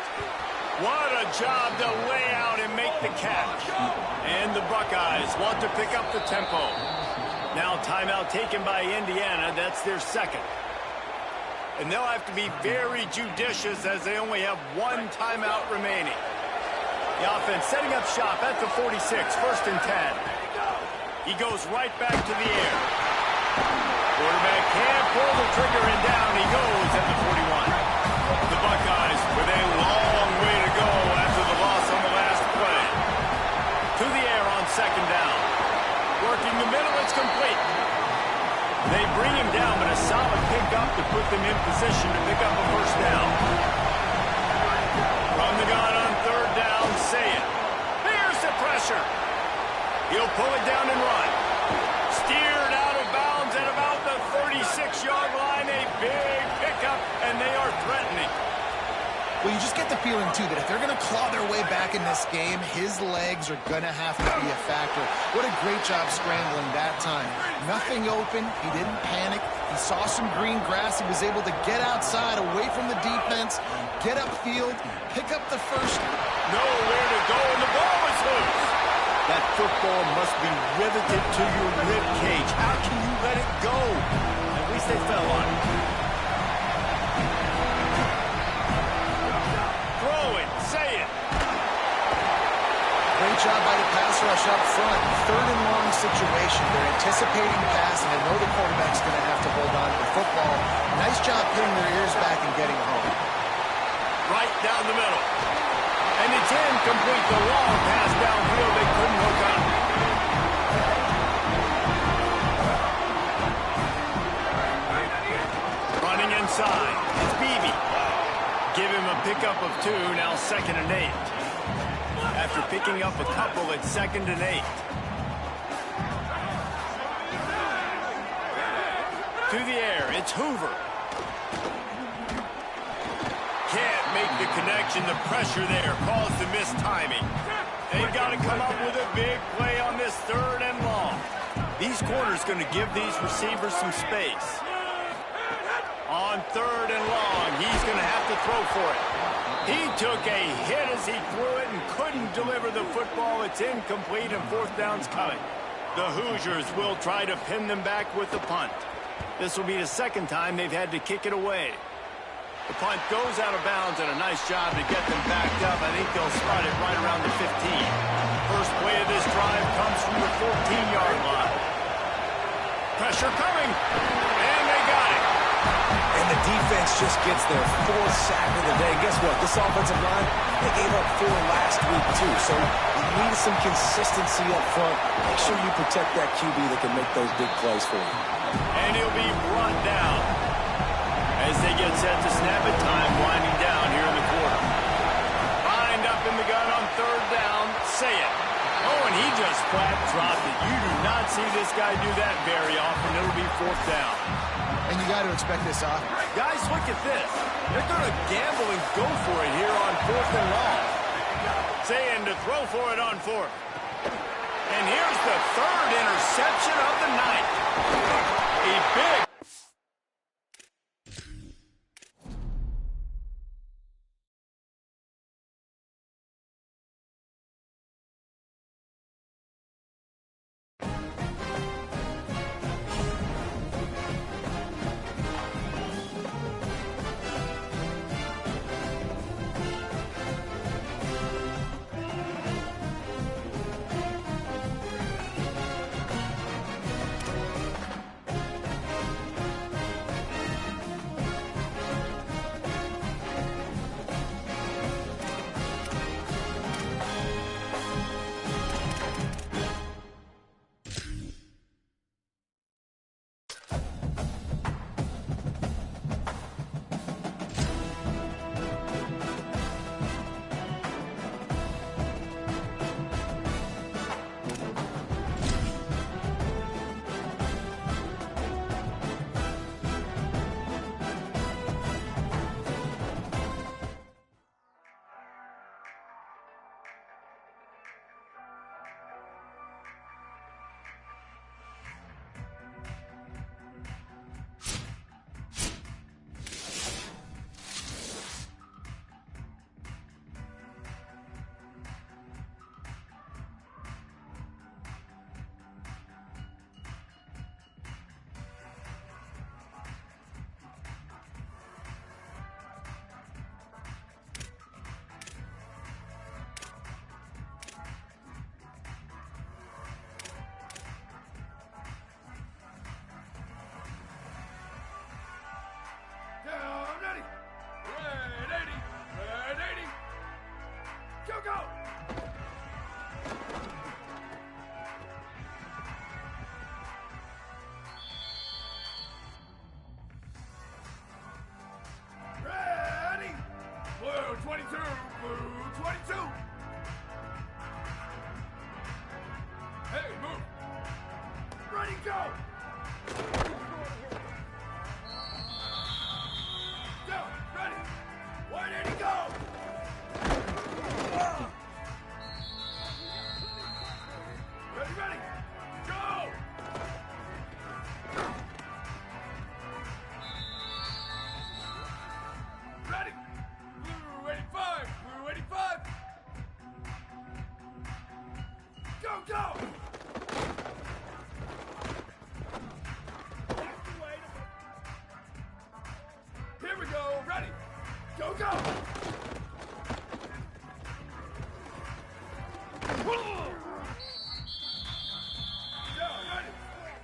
What a job to lay out and make the catch. And the Buckeyes want to pick up the tempo. Now timeout taken by Indiana. That's their second. And they'll have to be very judicious as they only have 1 timeout remaining. The offense setting up shop at the 46, first and 10. He goes right back to the air. Quarterback can't pull the trigger and down he goes at the 41. The Buckeyes with a long way to go after the loss on the last play. To the air on second down. Working the middle, it's complete. They bring him down, but a solid pickup to put them in position to pick up a first down. From the gun on third down, say it. Here's the pressure. He'll pull it down and run. Steered out of bounds at about the 36-yard line. A big pickup, and they are threatening. Well, you just get the feeling, too, that if they're going to claw their way back in this game, his legs are going to have to be a factor. What a great job scrambling that time. Nothing open. He didn't panic. He saw some green grass. He was able to get outside, away from the defense, get upfield, pick up the first. Nowhere to go, and the ball is loose. That football must be riveted to your rib cage. How can you let it go? At least they fell on it. Throw it, say it. job by the pass rush up front. Third and long situation. They're anticipating the pass, and they know the quarterback's going to have to hold on to the football. Nice job pinning their ears back and getting home. Right down the middle. And it's incomplete. The long pass downfield. They couldn't hook up. Running inside. It's Beebe. Give him a pickup of 2. Now 2nd and 8. After picking up a couple, it's 2nd and 8. To the air, it's Hoover. Can't make the connection. The pressure there caused the missed timing. They've got to come up with a big play on this 3rd and long. These corners going to give these receivers some space. On 3rd and long, he's going to have to throw for it. He took a hit as he threw it and couldn't deliver the football. It's incomplete and 4th down's coming. The Hoosiers will try to pin them back with the punt. This will be the 2nd time they've had to kick it away. The punt goes out of bounds, and a nice job to get them backed up. I think they'll spot it right around the 15. First play of this drive comes from the 14-yard line. Pressure coming, and they got it. And the defense just gets their 4th sack of the day. Guess what? This offensive line, they gave up 4 last week, too. So you need some consistency up front. Make sure you protect that QB that can make those big plays for you. And he'll be brought down as they get set to snap it. Time winding down here in the quarter. Lined up in the gun on 3rd down. Say it. Oh, and he just flat dropped it. You do not see this guy do that very often. It'll be 4th down. And you got to expect this off. Guys, look at this. They're going to gamble and go for it here on 4th and long. Saying to throw for it on 4th. And here's the 3rd interception of the night. A big... Down, ready.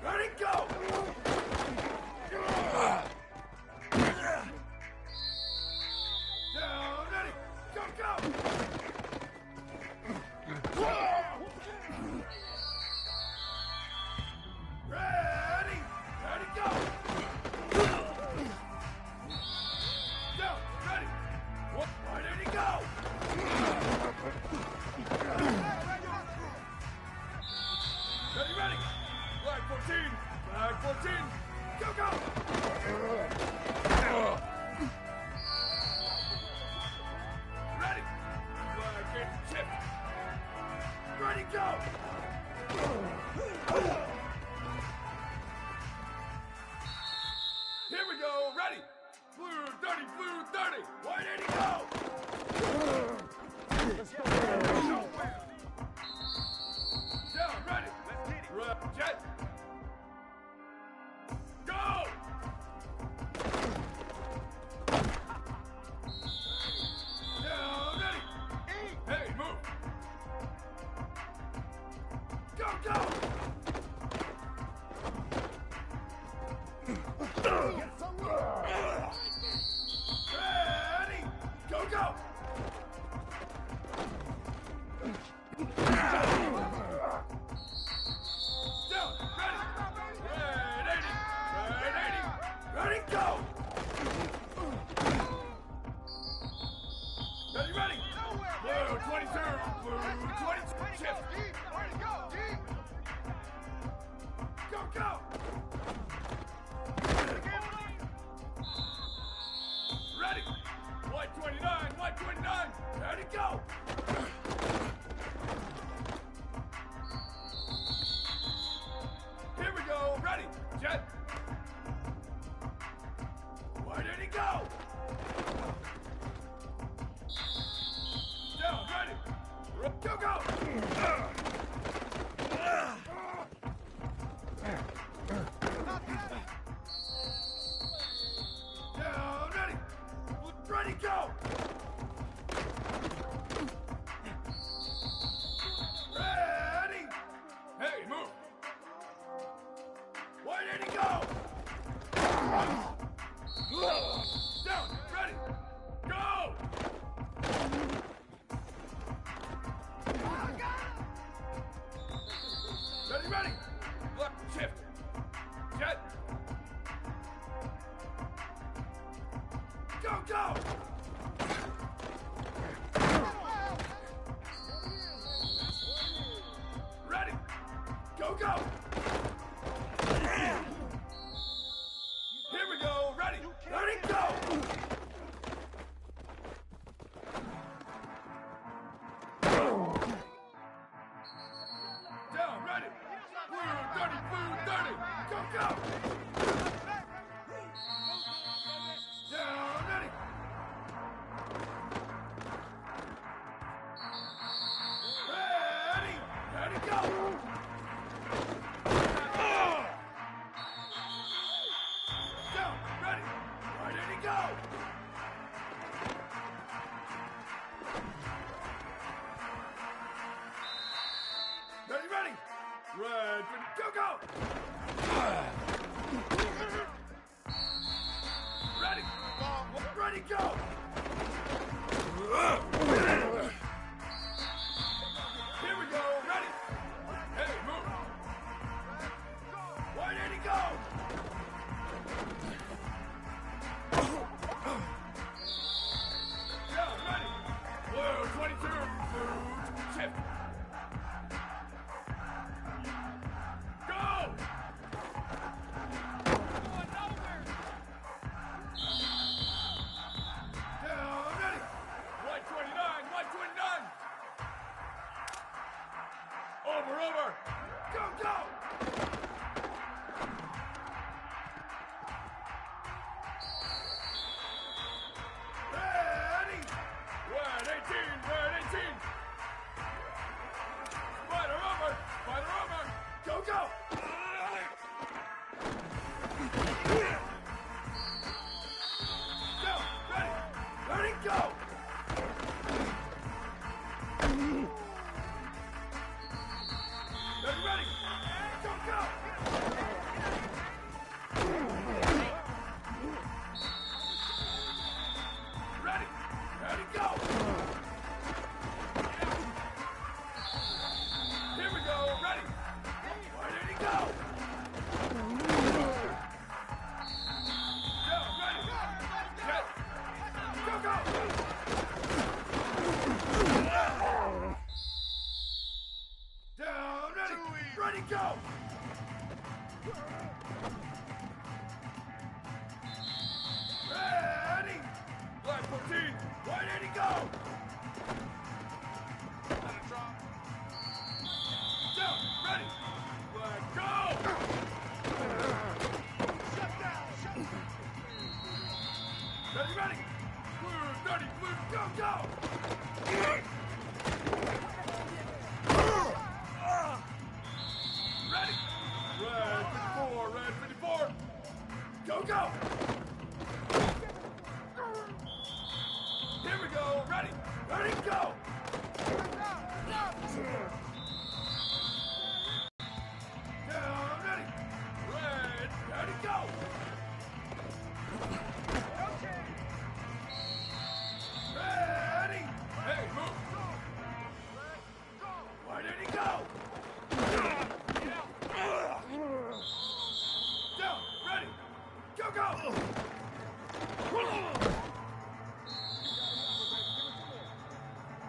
Ready, go. Down, ready. Go, go. Ready. Ready, go. Down, ready. Why did he go? Ready, ready. Flag 14. Flag 14. Go, go. Ready. Flag gets chipped. Ready, go. Here we go. Ready. Blue 30, blue 30. Why did he go? Down, ready. Let's get it. Jet. Go! Down, ready. Hey, move. Go, go! Ready. Go, go! Down, ready. Ready, go! Ready, ready. Blue 22, blue 22, shift. Where to go, Go, go! Ready. White 29, white 29. Ready, go! Here we go. Ready. Jet. Where did he go? Down. Ready. Go, go. Down. Ready. Ready, go. Ready. Hey, move. Where did he go? Down, ready, go! Ready, ready! Left, shift. Jet. Go, go! Ready! Go, go! Here we go! Ready! Ready, go! Down, ready! Blue 30, blue 30! Go, go! Down, ready! Ready! Ready, go! Down, ready! Where did he go? Ready, ready! Red, go, go! Ready! Ready, go! Here we go, ready! Hey, move! Where did he go? Down, ready! Blue 22, blue, shift! Go! Down, ready! White 29, white 29! Over, over! Go, go! Ready! Red 18, red 18! Spider over! Spider over! Go, go! Go! Ready! Ready, go! go! Ready! Flag 14, wide 80, go! Down, ready! Flag, go! Ready, ready! Blue 30, blue, go, go! Ready! Red 54, red 54! Go, go! Here we go, ready! Ready, go! Down, ready! Red, ready, go! Ready! Hey, move! Why did he go? Down, ready! Go, go!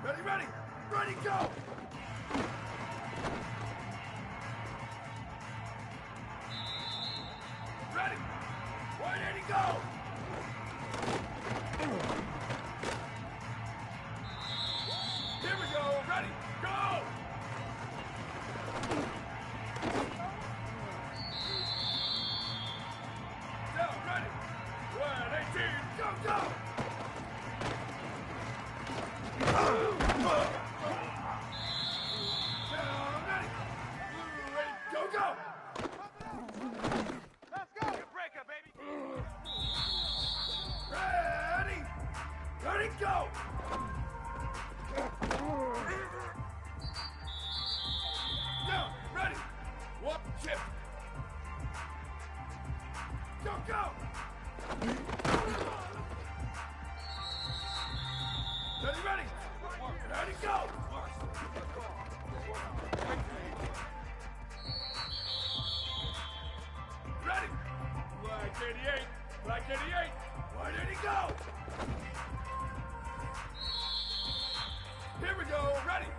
Ready, ready! Ready, go! Ready! Why did he go? Here we go! Ready! Go! Down, ready! Red 18, go, go! Down, ready! Blue 8, go, go! Let's go! Breaker, baby! Ready! Ready, go! Down, ready! One, chip! Go, go! Ready, ready! Ready, go! Ready! Flag 88! Flag 88! Why did he go? Here we go! Ready!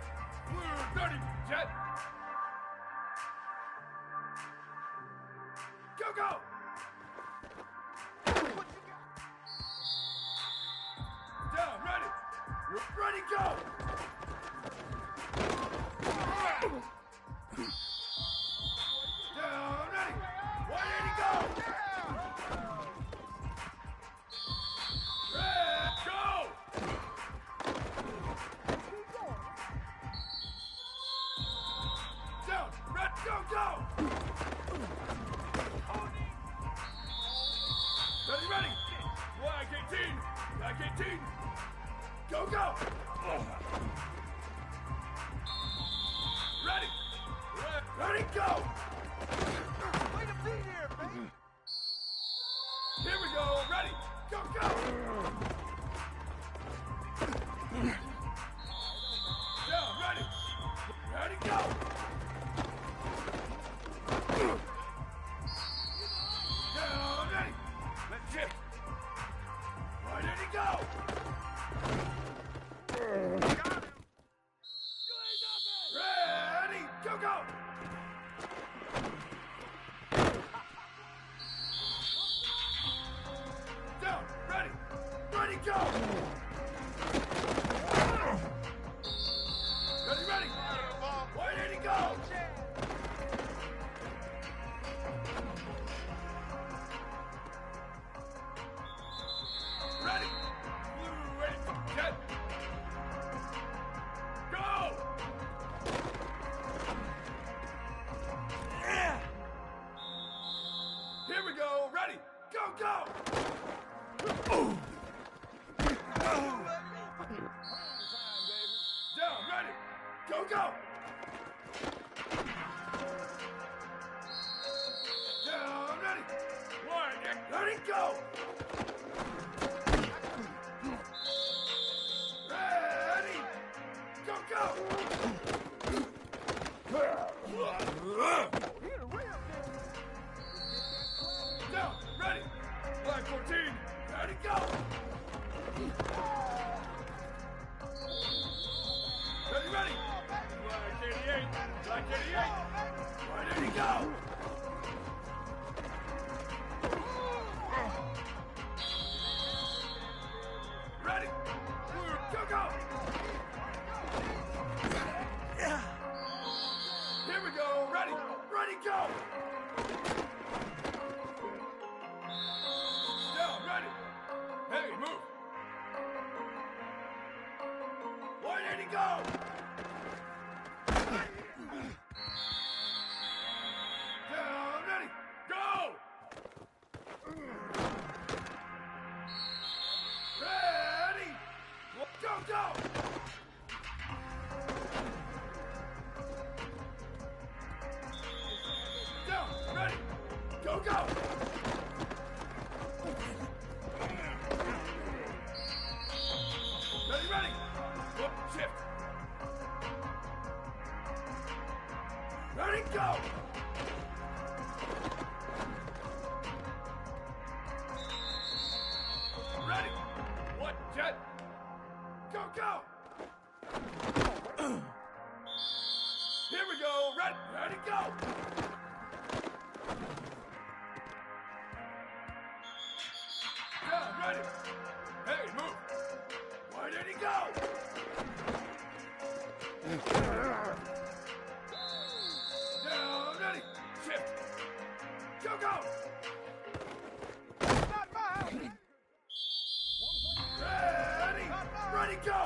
Blue 30! Jet! Go, go! Down, ready! Ready, go! Down, ready! Why did he go? Red, go! Down, red, go, go! Ready, ready! Flag 18! Flag 18! Go, go! Ready! Ready, go! Way to be here, baby! Here we go! Ready! Go, go! Down, ready! Ready, go! Down, ready! Let's chip! Why did he go? Got him! You ain't nothing! Ready! Go, go! Down! Ready! Ready, go! Ready, ready! Why did he go? Ready! Blue 8, jet! Go! Here we go! Ready! Go, go! Down, ready! Go, go! Down, ready! One, ready, go! Ready! Go, go! Down, ready! Flag 14, ready, go! Ready, ready! Flag 88, flag 88! Ready, Ready, go! Ready! Go, go! Here we go! Ready! Ready, go! Down, ready! Hey, move! Why did he go? Down, ready! Go! Ready! Go, go! Down, ready! Go, go! Ready, ready! Whoop, shift! Ready, go! Ready! What, jet? Go, go! Here we go! Ready, ready, go! Down, ready! Hey, move! Where did he go? Down, ready! Shift! Go, go! Ready! Ready, go!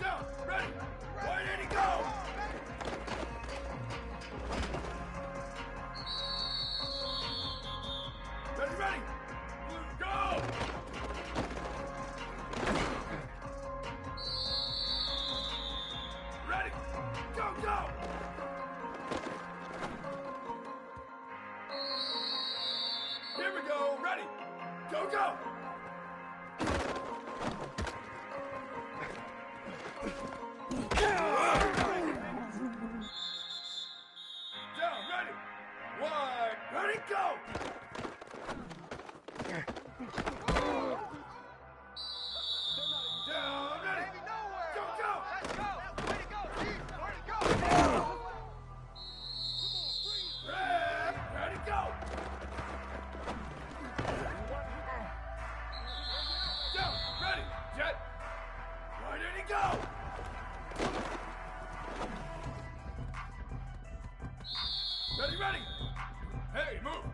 Down, ready! Where did he go? Ready, ready! Go! Ready! Go, go! Here we go! Ready! Go, go! Down, ready! Wide! Ready, go! Down, ready! Go, go! Let's go! Way to go, Chief! Way to go! Ready, go! Down, ready! Jet! Where did he go? Ready, ready! Hey, move!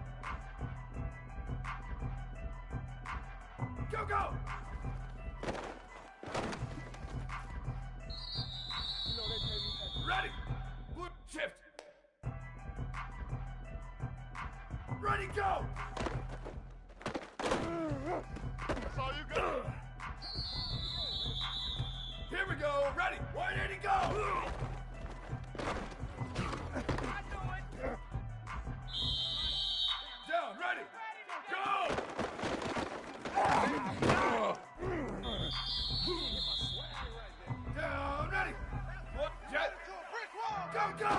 Go, go! Ready! Blue shift! Ready, go! That's all you got! Here we go! Ready! Where did he go? Down, ready! Go! Down, ready! What? Jet! Go, go!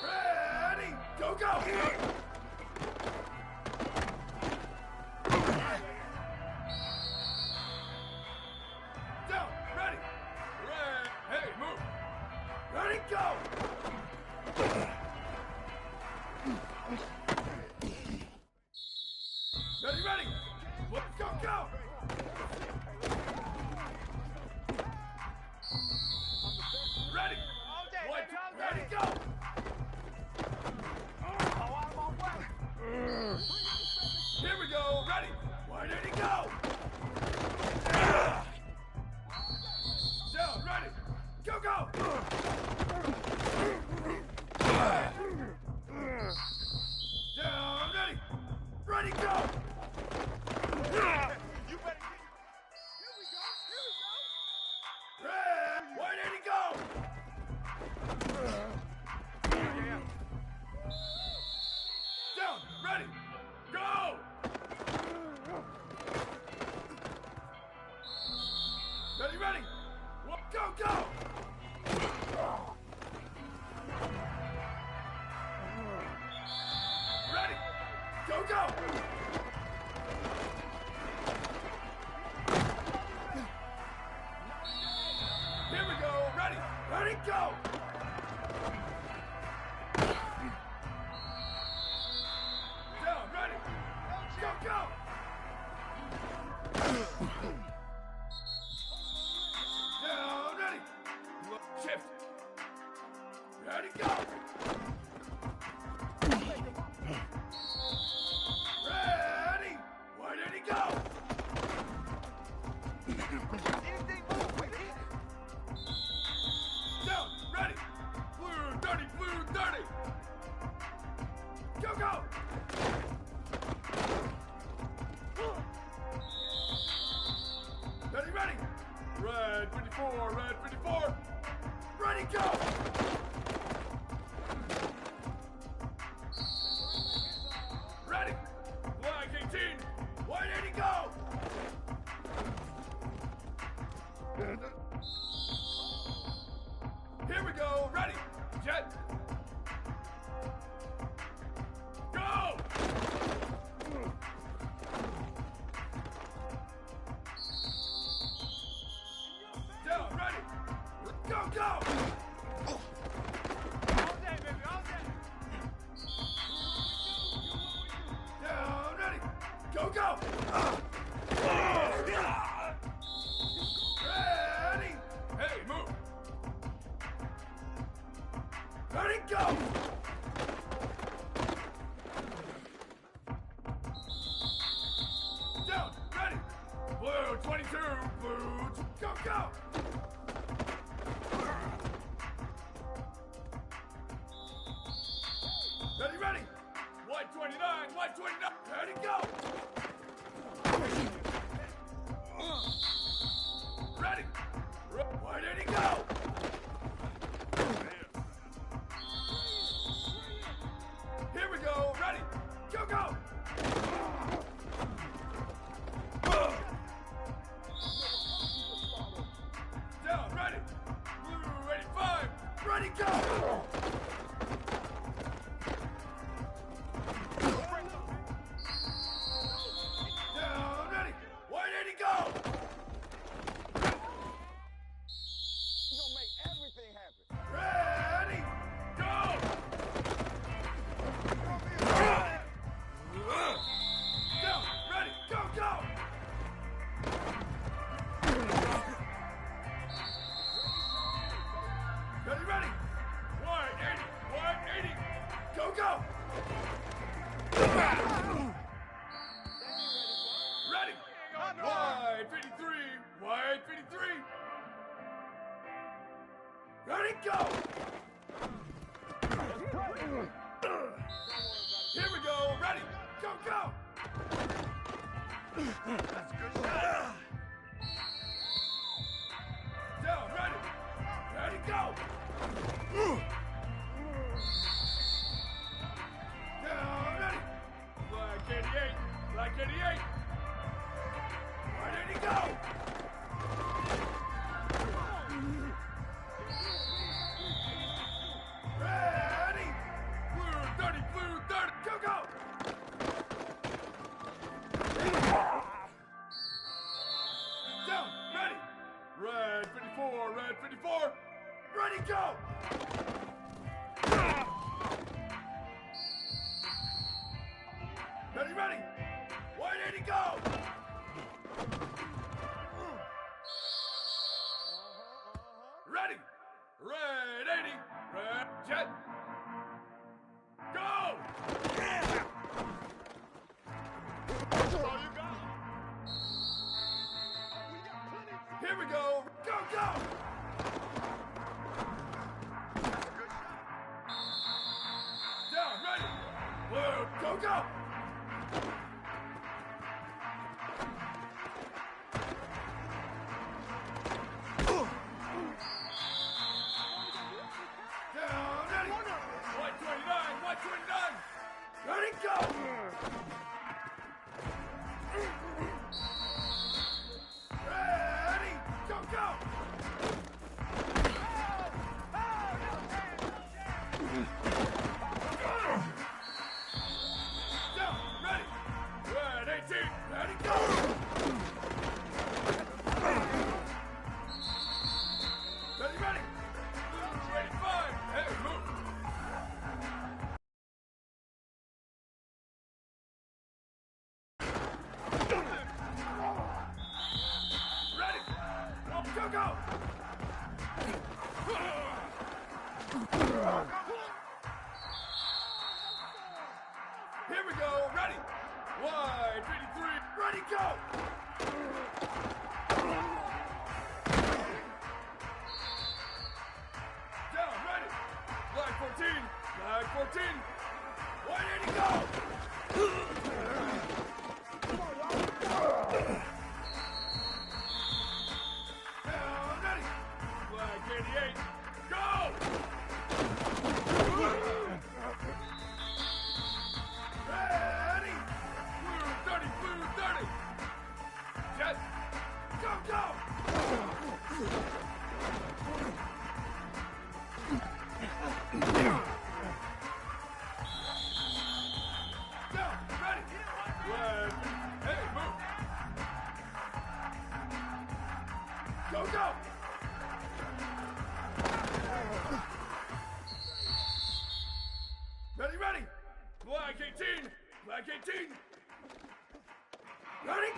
Ready! Go, go! Down, ready! Ready! Hey, move! Ready, go! Ready, ready! Let's go, go! Ready! One, two, ready, go! Here we go, ready! Where did he go? Down, ready! Go, go! Down, ready! Ready, go! You better get... Here we go! Red! Where did he go? Down! Ready! Go! Ready, ready! Go, go! Ready! Go, go! 54, red 54. Ready, go! Ready. Black 18. White 80, go! Here we go. Ready. Jet. Go! Down, ready. Go, go! All day, baby, all day. Down, ready. Go, go! Ready! Hey, move! Ready, go! Down, ready! Blue 22, blue, go, go! Ready, ready! White 29, white 29, ready, go! Ready! White 80, go! Here we go, ready! Go, go! Down, ready! Blue 85, ready, go! Down, ready! White 80, go! You're gonna make everything happen. Ready, go! Down, ready, go, go! Ready, ready! White 80, go, go! Ready! White 53, white 53! Ready, go! Here we go, ready, go, go! That's a good shot. Down, ready, ready, go! Down, ready! Black 88, black 88! White 80, go! Ready! Blue 30, go, go! Down, ready! Red 54, red 54! Ready, go! Ready, ready! White 80, go! Ready! Red 80, red jet! Go! That's all you got. Here we go! Go, go! That's a good shot. Down, ready! Blue, go, go! Down, ready! White 29, white 29! Ready, go! Ready, go, go! Down, ready! Red 18, ready, go! Ready, ready! Blue 85, hey, move! Ready! Go, go! Here we go, ready! White 53, ready, go! Down, ready! Black 14, black 14! White 80, go! Down, ready!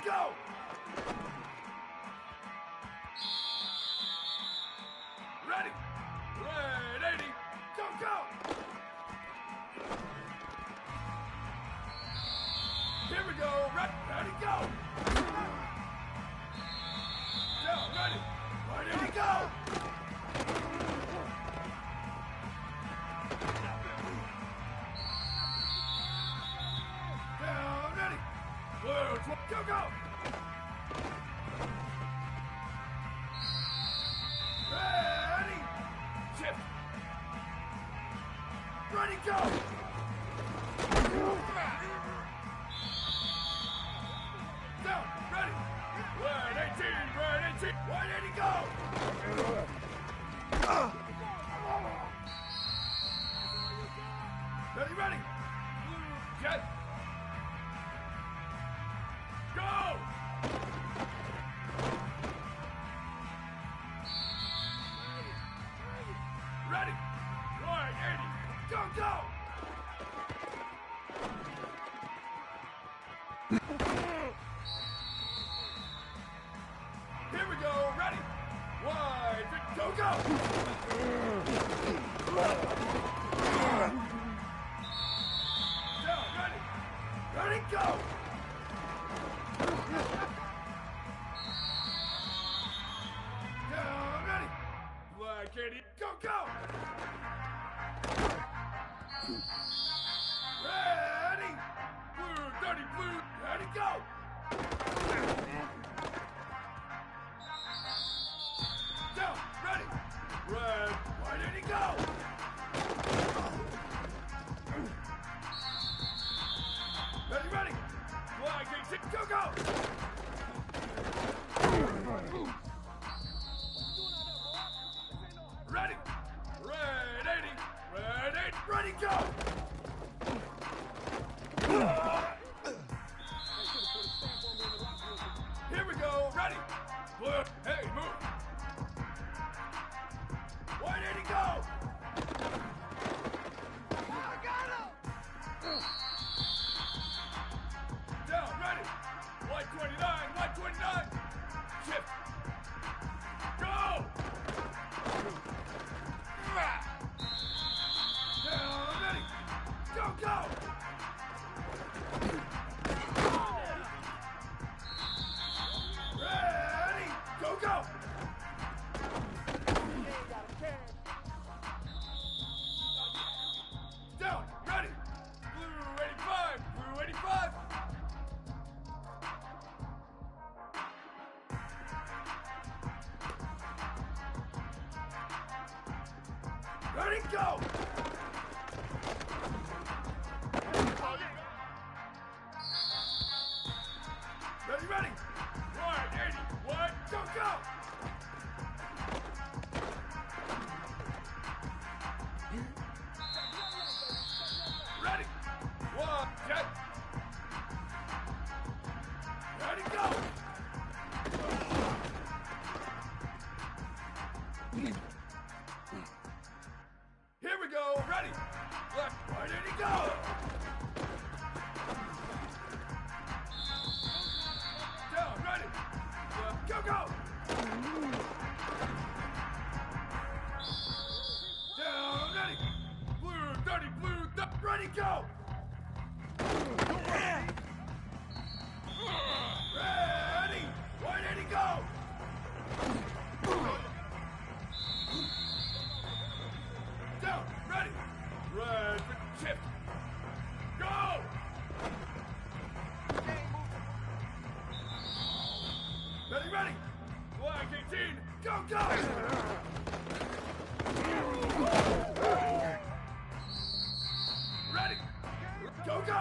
go! Ready! Ready! Go, go! Here we go! Ready, go! Down, ready! Ready, go! Down, ready! Blue, go, go! Ready! Shift! Ready, go! Down, ready! Red 18, red 18! Wide 80, go! Ready, ready! Jet! Go! Ready! Wide 80! Go, go! Here we go, ready! Wide, go, go! Down, ready! Ready, go! Down, ready! Black 80, go, go! Ready! Blue, dirty blue, ready, go! Down, ready! Red, why did he go? Ready, ready! Black 18, go, go! Ready! Red 80! Red 8! Ready, go! Here we go, ready! Blue, hey, move! Why did he go? I got him! Down, ready! White 29, white 29! Shift! Go! Down, ready! Go, go! Ready! Go, go! Down, ready! Blue 85, blue 85! Ready, go! Ready, ready! Wide 80, wide, go, go! Ready! One, jet! Ready, go! Here we go, ready! Left, why did he go? Down, ready! Go, go! Down, ready! Blue, dirty blue, ready, go! Ready! Why did he go? Down, ready! Red, shift! Go! Ready, ready! Black 18, go, go! Ready! Go, go!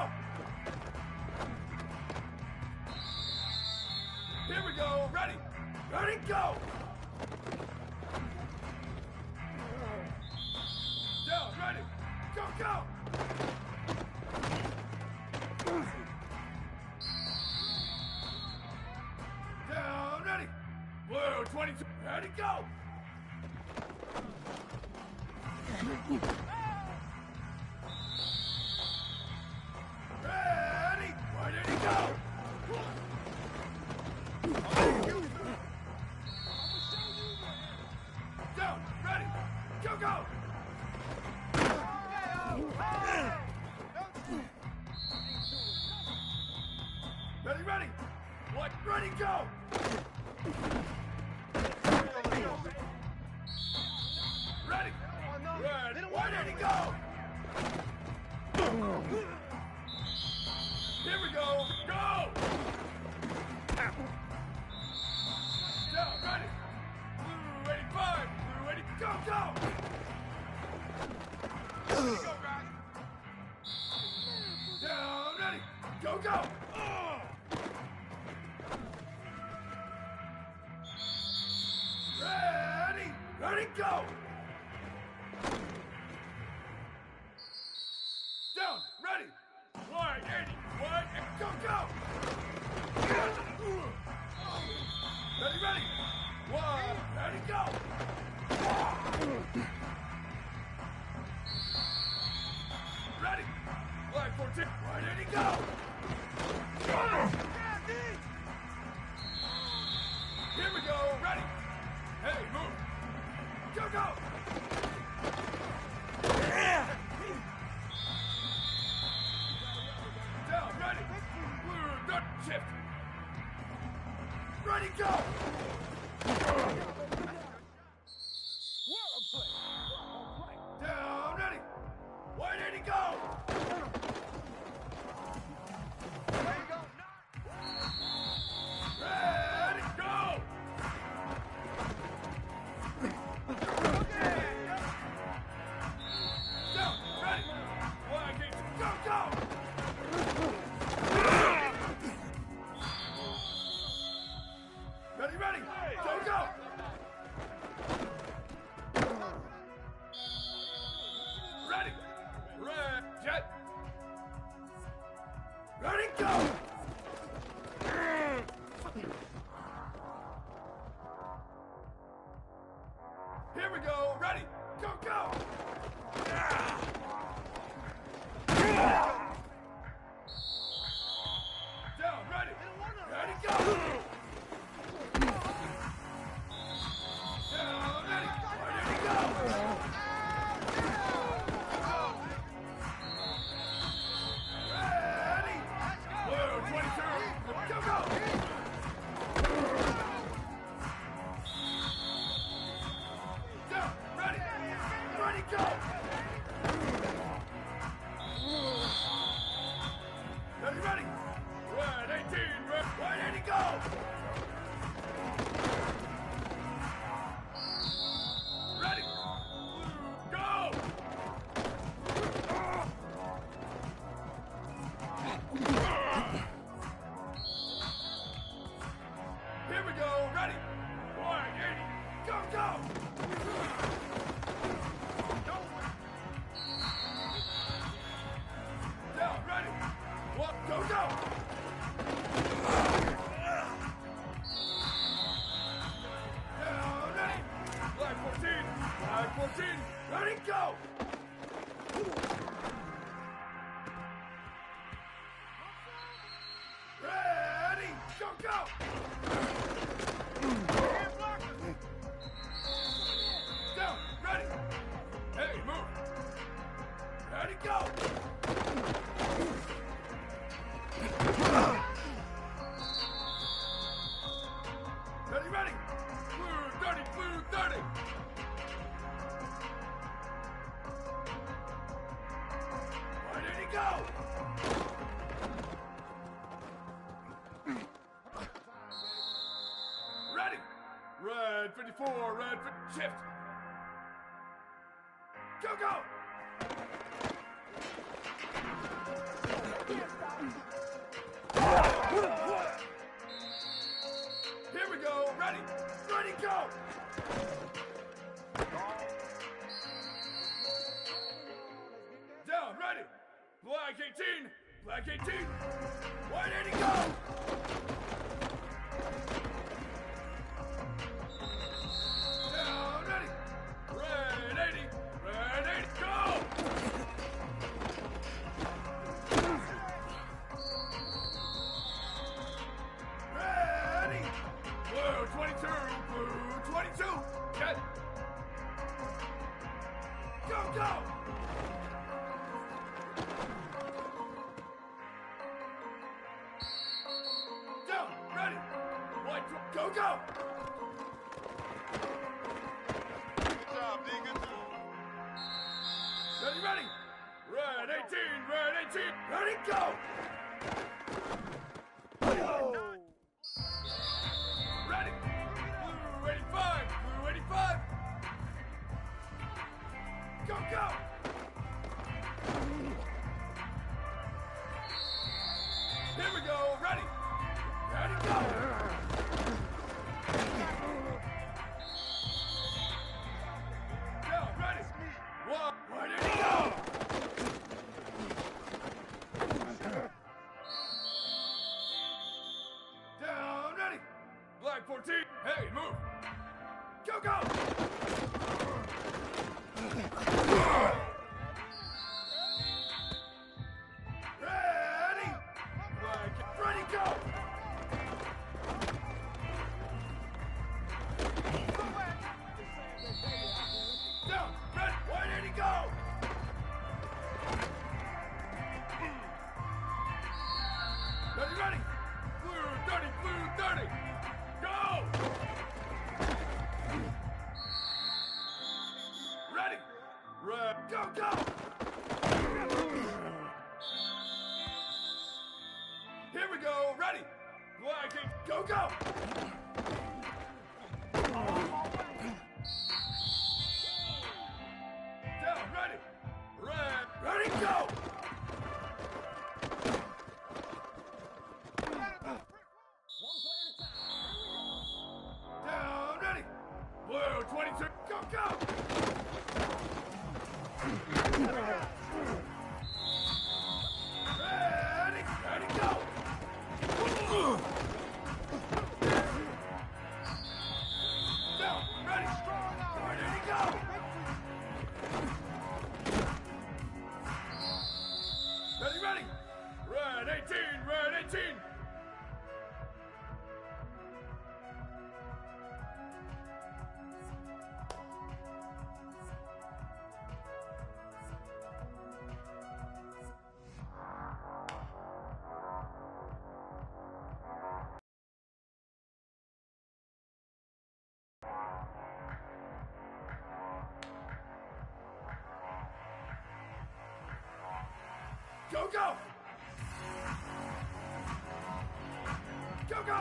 Here we go, ready! Ready, go! Down, ready! Go, go! Down, ready! Blue 22, ready, go! Ready! Where did he go? Down, ready, go, go! Ready, ready! What? Ready, go! Ready! Red, why did he go? Here we go! Go! Down, ready! Blue 85! Blue 80, go, go! Ready, go, Rod! Down, ready! Go, go! Ready! Ready, go! Down, ready! 180, 180, go, go! Ready, ready! One, ready, go! Ready! Line 14, 180, go! Here we go, ready! Hey, move! Go, go! Down, ready! Blue, dot, shift! Ready, go! Down, ready! 180, go! Ready, go! Down, ready! 180, go, go! Ready, ready! Go, go! Ready! Red, jet! Ready, go! Here we go! Ready! Go, go! Down, ready! Ready, go! Down, ready! Ready, go! Ready! Blue, 22! Go, go! Down, ready! Ready, go! Ready, ready! Red 18, red, 180, go! Ready! Blue, go! Here we go, ready! 180, go, go! Down, ready! One, go, go! Down, ready! Line 14, line 14, ready, go! Ready, go, go! Down, ready! Hey, move! Ready, go! Ready, ready! Blue 30, blue 30! Why did he go? Ready! Red 54, red 50, shift! Go, go! Here we go, ready! Ready, go! Down, ready! Black 18, black 18! White 80, go! Down, ready! Red 80, red 80, go! Ready! go! Down, ready! White, go, go! Good job, D. Good job. Ready, ready! Red 18, red 18, ready, go! Ready! Blue 85, blue 85! Go, go! Here we go, ready! Ready, go! Down, ready! One, ready, go! Down, ready! Black 14, hey, move! Go, go! Ready! Black, ready, go! Down, ready, 180, go! Ready, ready! Blue 30, blue 30! Go! Ready! Red, go, go! Here we go, ready! Black, go, go! Down, ready! Red, ready, go! Down, ready! Blue 22, go, go! Ready, ready, go! Down, ready, ready, go! Ready, ready! Red 18, red 18! Go, go! Go, go!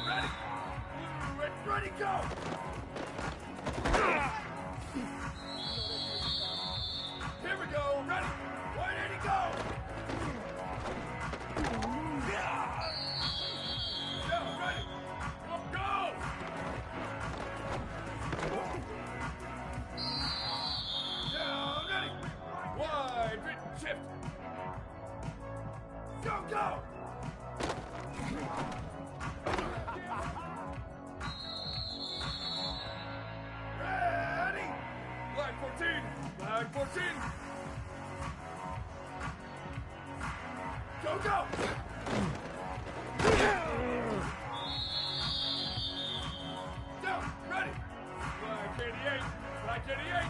Ready! Blue, ready, go! Here we go, ready! 180, go! Down, ready! Go! Down, ready! Wide, bit shift! Go, go! Ready! Black 14! Black 14! Go, go! Down, ready! Black 88! Black 88!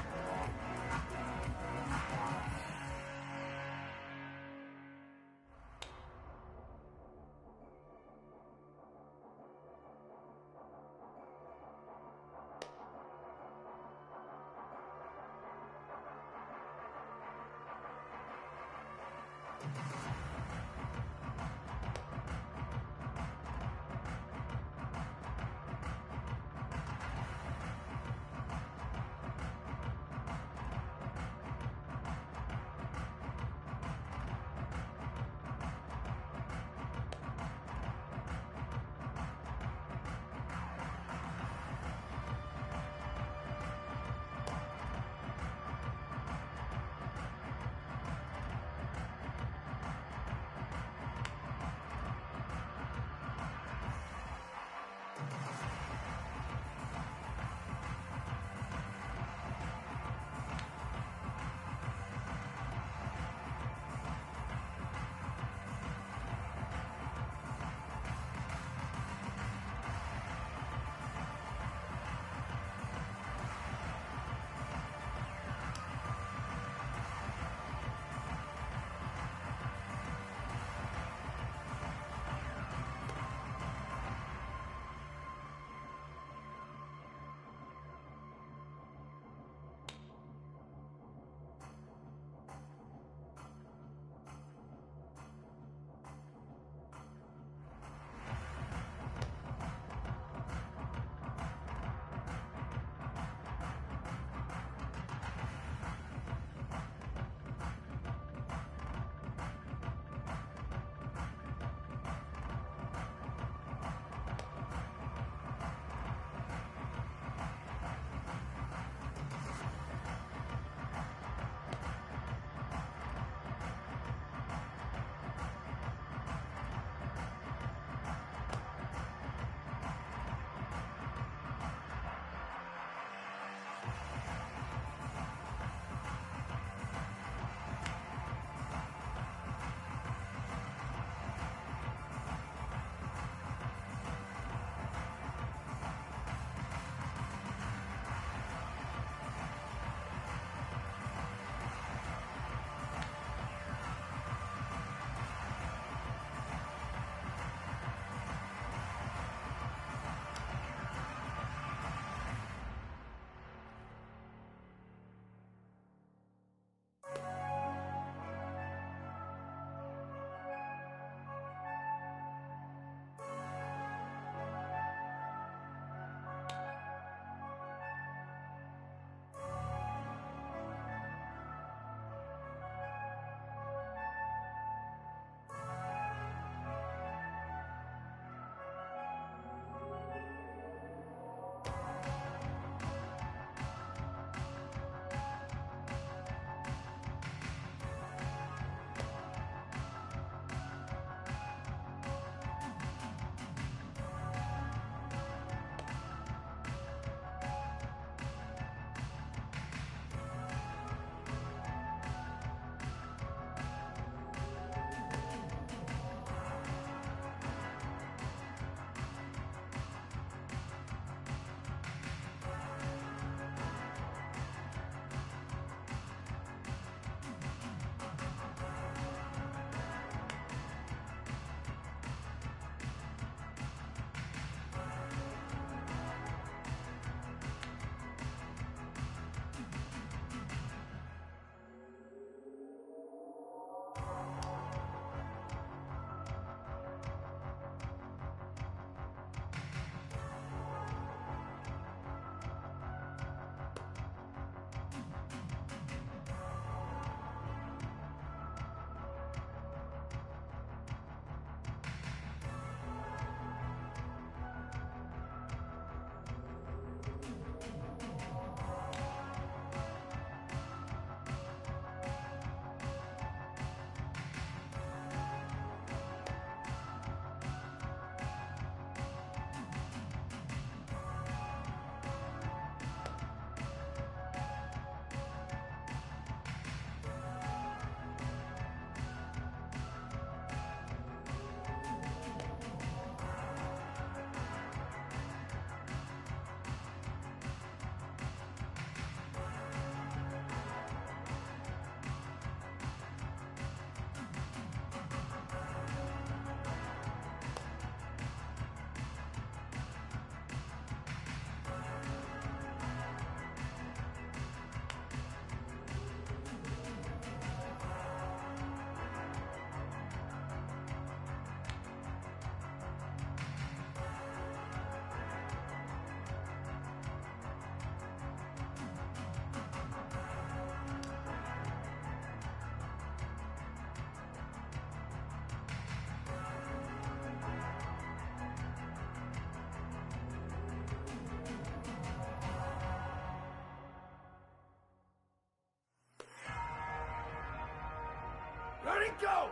Ready, go!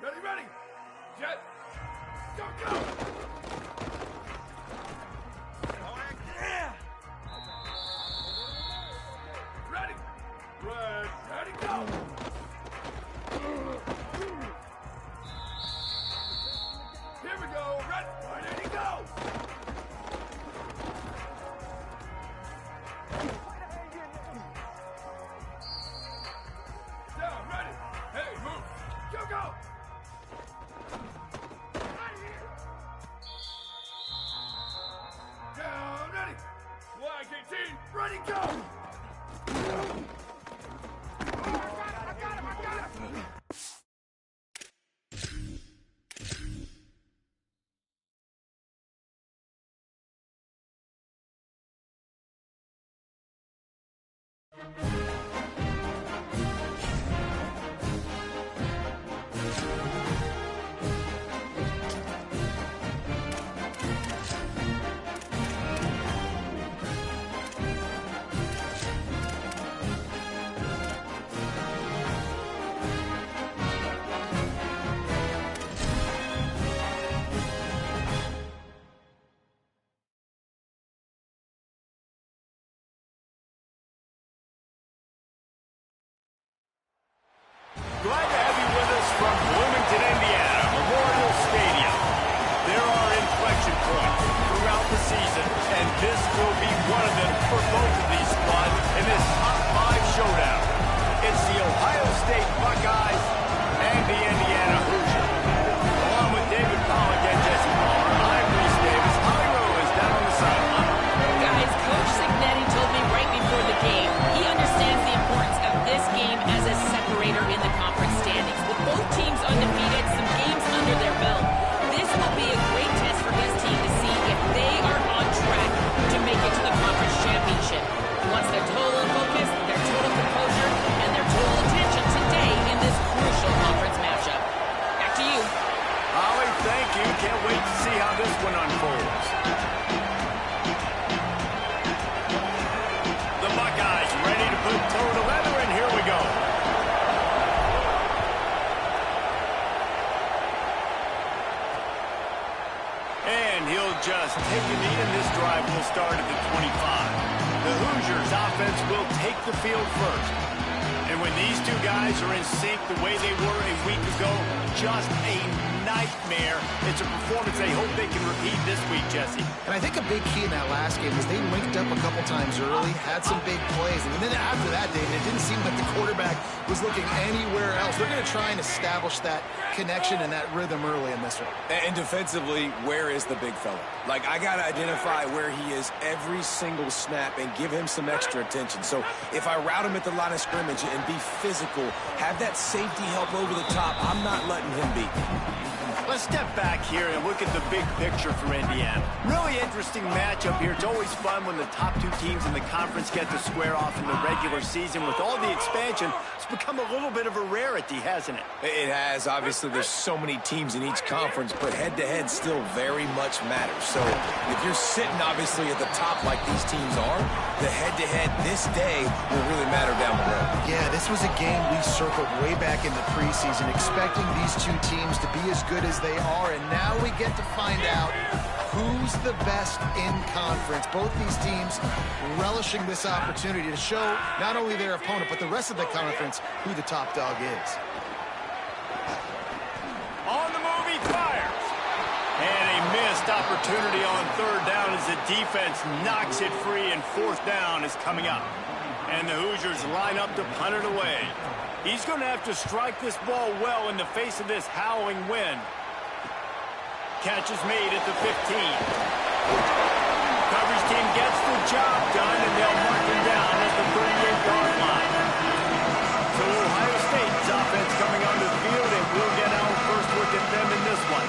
Ready, ready! Jet! Go, go! Ready! Ready, go! Here we go! Ready, go! Down, ready! Hey, move! Go, go! Down, ready! Flag 18, ready, go! I got him! Glad to have you with us from Bloomington, Indiana, Memorial Stadium. There are inflection points throughout the season, and this will be one of them for both of these squads in this top 5 showdown. It's the Ohio State Buckeyes and the Indiana Hoosiers. Along with David Pollack and Jesse Palmer, I'm Reese Davis. Holly Rowe is down on the sideline. Guys, Coach Cignetti told me right before the game he understands the importance of this game as a separator in the conference standings. With both teams undefeated, some games under their belt, this will be a great test for his team to see if they are on track to make it to the conference championship. He wants their total focus, their total composure, and their total attention today in this crucial conference matchup. Back to you. Holly, thank you. Can't wait to see how this one unfolds. The Buckeyes ready to put toe to leather, and here we go. And he'll just take a knee, and this drive will start at the 25. The Hoosiers offense will take the field first. And when these two guys are in sync the way they were a week ago, just a nightmare. It's a performance they hope they can repeat this week, Jesse. And I think a big key in that last game was they linked up a couple times early, had some big plays. And then after that, David, it didn't seem like the quarterback was looking anywhere else. They're going to try and establish that connection and that rhythm early in this one. And defensively, where is the big fella? Like, I got to identify where he is every single snap and give him some extra attention. So if I route him at the line of scrimmage and be physical, have that safety help over the top, I'm not letting him beat me. Let's step back here and look at the big picture for Indiana. Really interesting matchup here. It's always fun when the top two teams in the conference get to square off in the regular season. With all the expansion, it's become a little bit of a rarity, hasn't it? It has. Obviously, there's so many teams in each conference, but head-to-head still very much matters. So if you're sitting, obviously, at the top like these teams are, the head-to-head this day will really matter down the road. Yeah, this was a game we circled way back in the preseason, expecting these two teams to be as good as they are, and now we get to find out who's the best in conference. Both these teams relishing this opportunity to show not only their opponent, but the rest of the conference who the top dog is. On the move, he fires. And a missed opportunity on third down as the defense knocks it free, and fourth down is coming up. And the Hoosiers line up to punt it away. He's going to have to strike this ball well in the face of this howling wind. Catch is made at the 15. Coverage team gets the job done, and they'll mark him down at the 38-yard line. So Ohio State's offense coming onto the field, and we'll get our first look at them in this one.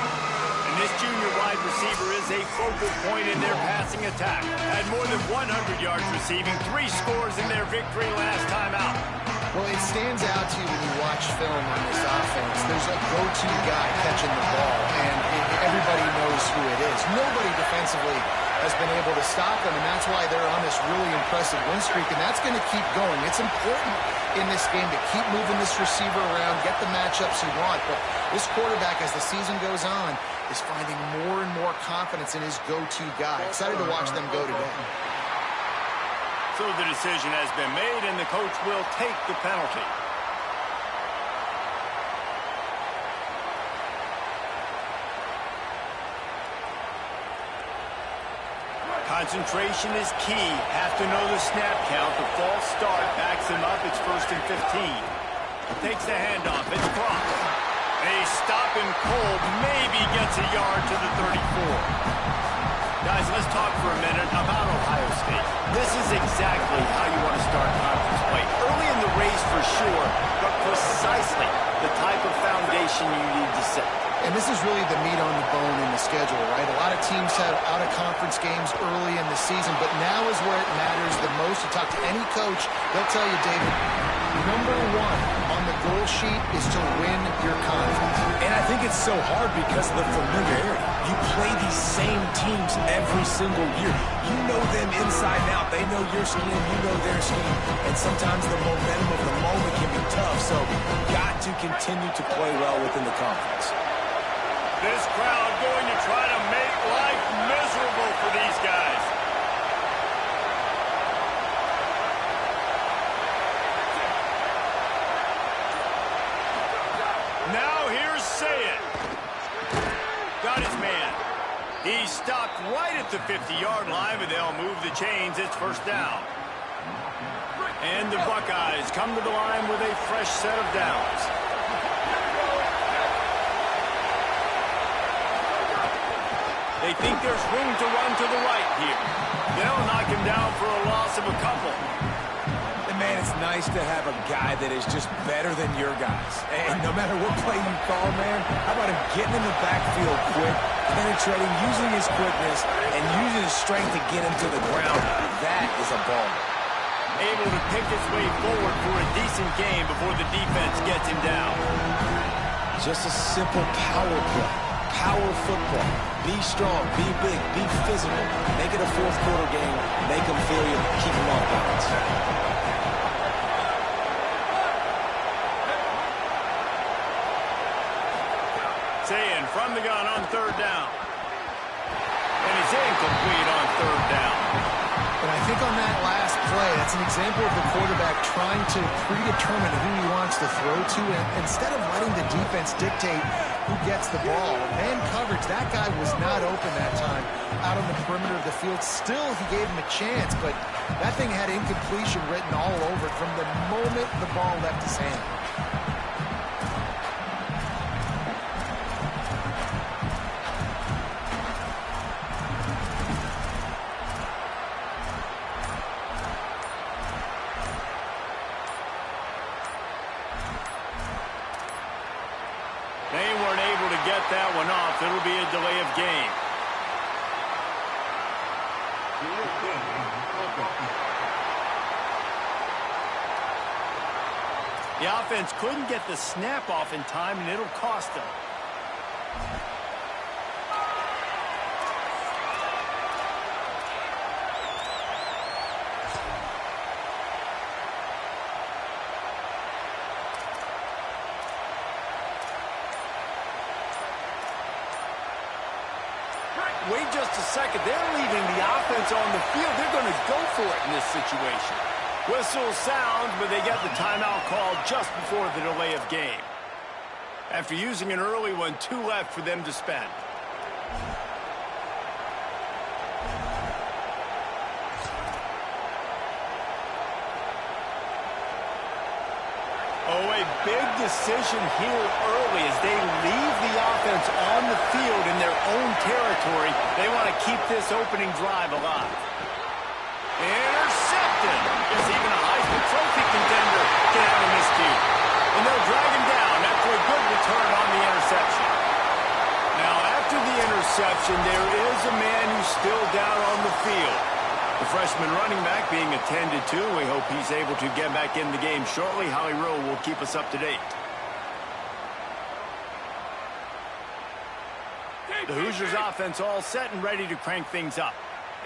And this junior wide receiver is a focal point in their passing attack. Had more than 100 yards receiving, 3 scores in their victory last time out. Well, it stands out to you when you watch film on this offense. There's a go-to guy catching the ball, and everybody knows who it is. Nobody defensively has been able to stop them, and that's why they're on this really impressive win streak, and that's going to keep going. It's important in this game to keep moving this receiver around, get the matchups you want, but this quarterback, as the season goes on, is finding more and more confidence in his go-to guy. Excited to watch them go today. So the decision has been made, and the coach will take the penalty. Concentration is key. Have to know the snap count. The false start backs him up. It's 1st and 15. Takes the handoff. It's crossed. They stop him cold. Maybe gets a yard to the 34. Guys, let's talk for a minute about Ohio State. This is exactly how you want to start conference play. Early in the race for sure, but precisely the type of foundation you need to set. And this is really the meat on the bone in the schedule, right? A lot of teams have out-of-conference games early in the season, but now is where it matters the most. You talk to any coach, they'll tell you, David, number one on the goal sheet is to win your conference. And I think it's so hard because of the familiarity. You play these same teams every single year. You know them inside and out. They know your scheme, you know their scheme. And sometimes the momentum of the moment can be tough, so got to continue to play well within the conference. This crowd going to try to make life miserable for these guys. Now here's Sayed. Got his man. He's stopped right at the 50-yard line, but they'll move the chains. It's 1st down. And the Buckeyes come to the line with a fresh set of downs. They think there's room to run to the right here. They'll knock him down for a loss of a couple. And man, it's nice to have a guy that is just better than your guys. And no matter what play you call, man, how about him getting in the backfield quick, penetrating, using his quickness, and using his strength to get him to the ground? That is a ball. Able to pick his way forward for a decent game before the defense gets him down. Just a simple power play. Power football. Be strong, be big, be physical. Make it a 4th quarter game. Make them feel you, keep them off balance. Saying from the gun on 3rd down. And he's incomplete on 3rd down. And I think on that last play, that's an example of the quarterback trying to predetermine who he wants to throw to, and instead of letting the defense dictate who gets the ball. Man coverage, that guy was not open that time out on the perimeter of the field. Still, he gave him a chance, but that thing had incompletion written all over it from the moment the ball left his hand. They weren't able to get that one off. It'll be a delay of game. The offense couldn't get the snap off in time, and it'll cost them. Wait just a second. They're leaving the offense on the field. They're going to go for it in this situation. Whistle sounds, but they get the timeout called just before the delay of game. After using an early one, 2 left for them to spend. Oh, a big decision here early as they leave the offense on the field in their own territory. They want to keep this opening drive alive. Intercepted. Yes, even a Heisman Trophy contender can have a miscue. And they'll drag him down after a good return on the interception. Now, after the interception, there is a man who's still down on the field. The freshman running back being attended to. We hope he's able to get back in the game shortly. Holly Rowe will keep us up to date. The Hoosiers offense all set and ready to crank things up.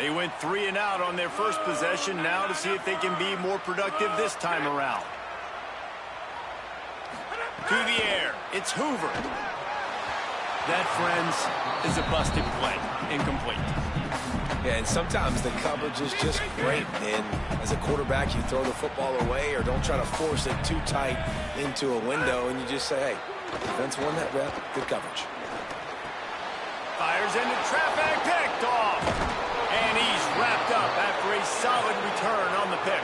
They went 3 and out on their first possession, now to see if they can be more productive this time around. To the air, it's Hoover. That, friends, is a busted play. Incomplete. Yeah, and sometimes the coverage is just great. And as a quarterback, you throw the football away or don't try to force it too tight into a window, and you just say, hey, defense won that rep, good coverage. Fires into traffic, picked off. And he's wrapped up after a solid return on the pick.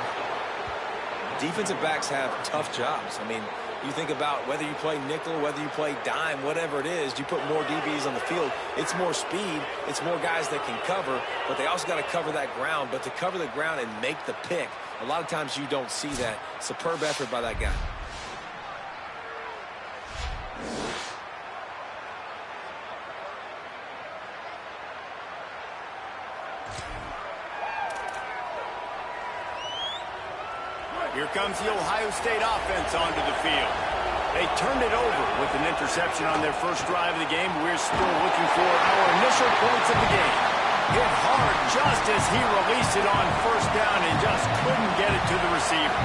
Defensive backs have tough jobs. I mean, you think about whether you play nickel, whether you play dime, whatever it is, you put more DBs on the field. It's more speed. It's more guys that can cover, but they also got to cover that ground. But to cover the ground and make the pick, a lot of times you don't see that. Superb effort by that guy. Here comes the Ohio State offense onto the field. They turned it over with an interception on their first drive of the game. We're still looking for our initial points of the game. Hit hard just as he released it on first down and just couldn't get it to the receiver.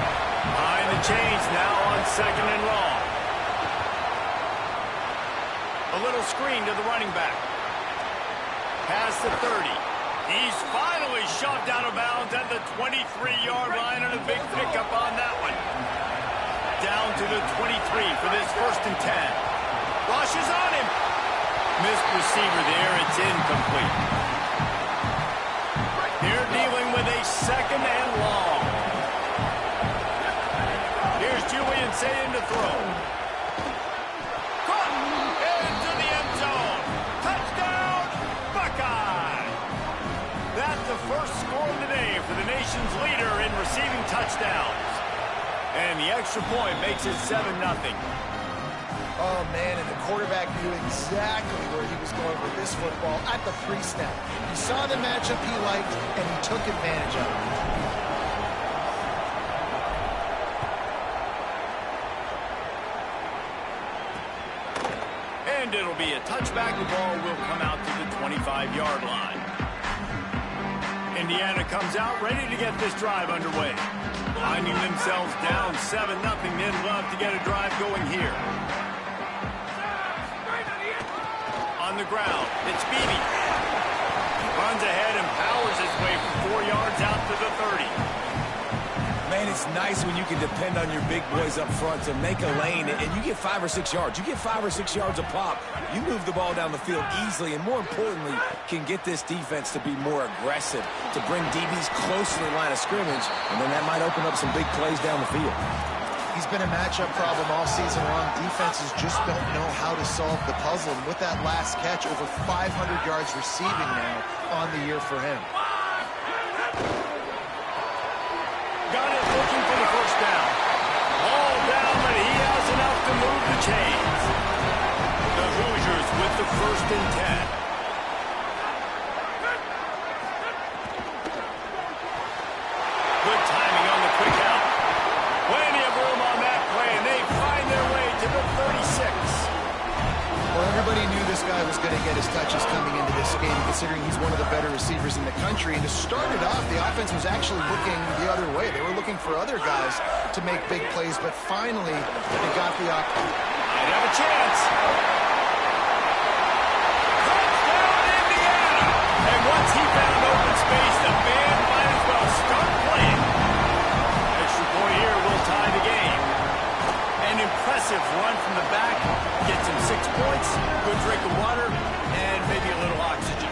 Behind the chains now on 2nd and long. A little screen to the running back. Past the 30. He's finally shoved out of bounds at the 23-yard line, and a big pickup on that one. Down to the 23 for this 1st and 10. Rushes on him. Missed receiver there. It's incomplete. They're dealing with a 2nd and long. Here's Julian Sayin to throw. Caught into the end zone. Touchdown, Buckeye. That's the first score of the day for the nation's leader in receiving touchdowns. And the extra point makes it 7-0. Oh, man, and the quarterback knew exactly where he was going with this football at the pre-snap. He saw the matchup he liked, and he took advantage of it. And it'll be a touchback. The ball will come out to the 25-yard line. Indiana comes out ready to get this drive underway. Finding themselves down 7-0, they'd love to get a drive going here. On the ground, it's Beebe. Runs ahead and powers his way for 4 yards out to the 30. Man, it's nice when you can depend on your big boys up front to make a lane, and you get 5 or 6 yards. You get 5 or 6 yards a pop. You move the ball down the field easily, and more importantly, can get this defense to be more aggressive, to bring DBs close to the line of scrimmage, and then that might open up some big plays down the field. He's been a matchup problem all season long. Defenses just don't know how to solve the puzzle. And with that last catch, over 500 yards receiving now on the year for him. Got it, looking for the first down. All down, but he has enough to move the chains. The Hoosiers with the 1st and 10. Good timing on the quick out. Plenty of room on that play, and they find their way to the 36. Well, everybody knew this guy was going to get his touches coming into this game, considering he's one of the better receivers in the country. And to start it off, the offense was actually looking the other way. They were looking for other guys to make big plays, but finally they got the opportunity. Might have a chance. Touchdown, Indiana! And once he found open space, the band might as well start playing. Extra point here will tie the game. An impressive run from the back. Gets him 6 points, good drink of water, and maybe a little oxygen.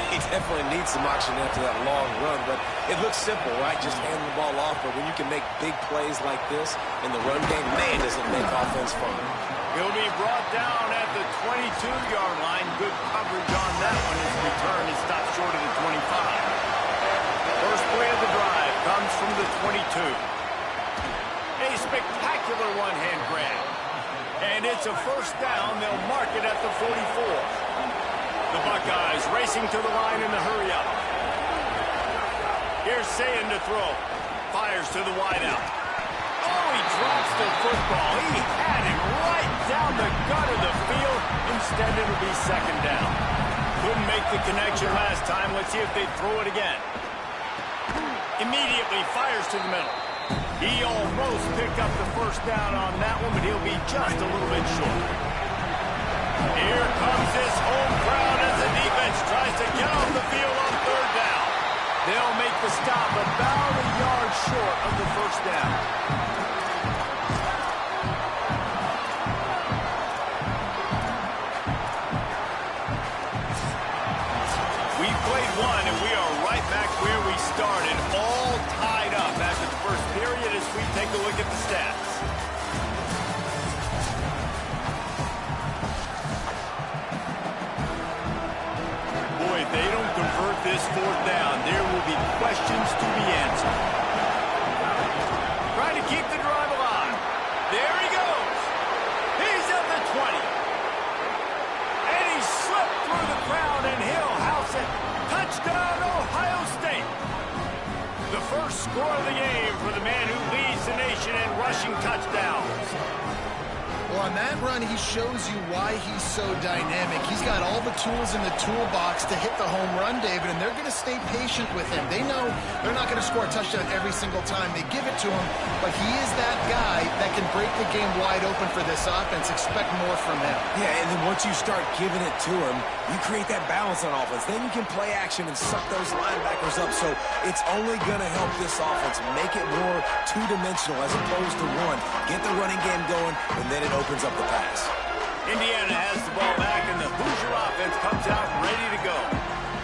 He definitely needs some oxygen after that long run, but it looks simple, right? Just handing the ball off, but when you can make big plays like this in the run game, man, does it make offense fun. He'll be brought down at the 22-yard line. Good coverage on that one. His return is stopped short of the 25. First play of the drive comes from the 22. A spectacular one-hand grab. And it's a first down. They'll mark it at the 44. The Buckeyes racing to the line in the hurry-up. Here's Sayin to throw. Fires to the wideout. Oh, he drops the football. He had it right down the gut of the field. Instead, it'll be 2nd down. Couldn't make the connection last time. Let's see if they throw it again. Immediately fires to the middle. He almost picked up the first down on that one, but he'll be just a little bit short. Here comes this home crowd as the defense tries to get off the field on third down. They'll make the stop about a yard short of the first down. We played one, and we are right back where we started, all tied up after the first period as we take a look at the stats. Boy, if they don't convert this fourth down, there will be questions to be answered. Trying to keep the drive alive. There he goes. He's at the 20. And he slipped through the crowd, and he'll house it. Touchdown, Ohio State. The first score of the game for the man who leads the nation in rushing touchdowns. Well, on that run, he shows you why he's so dynamic. He's got all the tools in the toolbox to hit the home run, David, and they're going to stay patient with him. They know they're not going to score a touchdown every single time they give it to him, but he is that guy that can break the game wide open for this offense. Expect more from him. Yeah, and then once you start giving it to him, you create that balance on offense. Then you can play action and suck those linebackers up, so it's only going to help this offense make it more two-dimensional as opposed to one. Get the running game going, and then it opens up the pass. Indiana has the ball back, and the Hoosier offense comes out ready to go.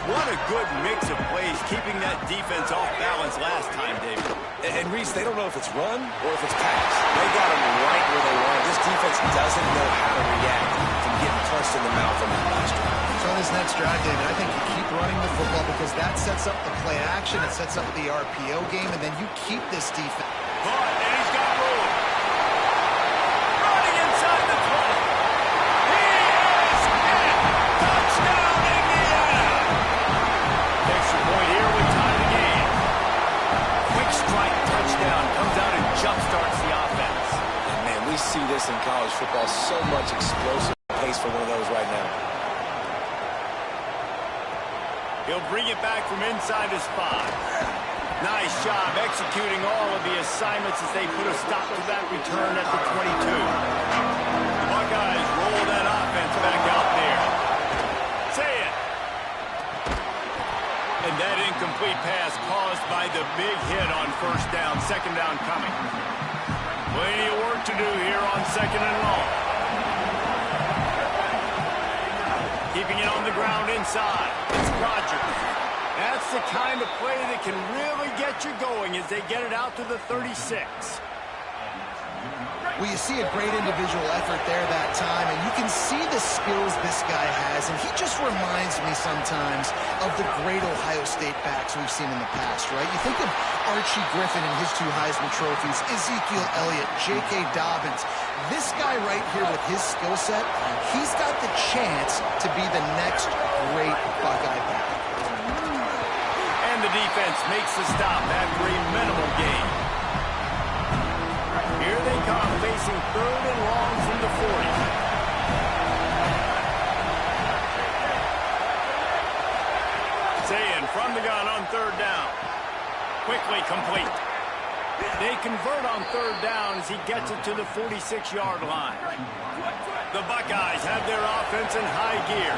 What a good mix of plays, keeping that defense off balance last time, David. And Reese, they don't know if it's run or if it's pass. They got them right where they want. This defense doesn't know how to react from getting punched in the mouth on that last drive. So on this next drive, David, I think you keep running the football because that sets up the play action, it sets up the RPO game, and then you keep this defense. Caught, and he's got room. Running inside the 20. He is in. Touchdown, Indiana. Extra point here with time to gain. Quick strike touchdown comes out and jumpstarts the offense. And man, we see this in college football, so much explosive pace for one of those right now. He'll bring it back from inside his 5. Nice job executing all of the assignments as they put a stop to that return at the 22. The Buckeyes roll that offense back out there. Say it. And that incomplete pass caused by the big hit on first down, second down coming. Plenty of work to do here on second and long. Keeping it on the ground inside. It's Rodgers. That's the kind of play that can really get you going as they get it out to the 36. Well, you see a great individual effort there that time, and you can see the skills this guy has, and he just reminds me sometimes of the great Ohio State backs we've seen in the past, right? You think of Archie Griffin and his 2 Heisman trophies, Ezekiel Elliott, J.K. Dobbins. This guy right here with his skill set, he's got the chance to be the next great Buckeye back. And the defense makes the stop after a minimal gain. Here they come, facing third and long from the 40. Sayin from the gun on third down. Quickly complete. They convert on third down as he gets it to the 46-yard line. The Buckeyes have their offense in high gear.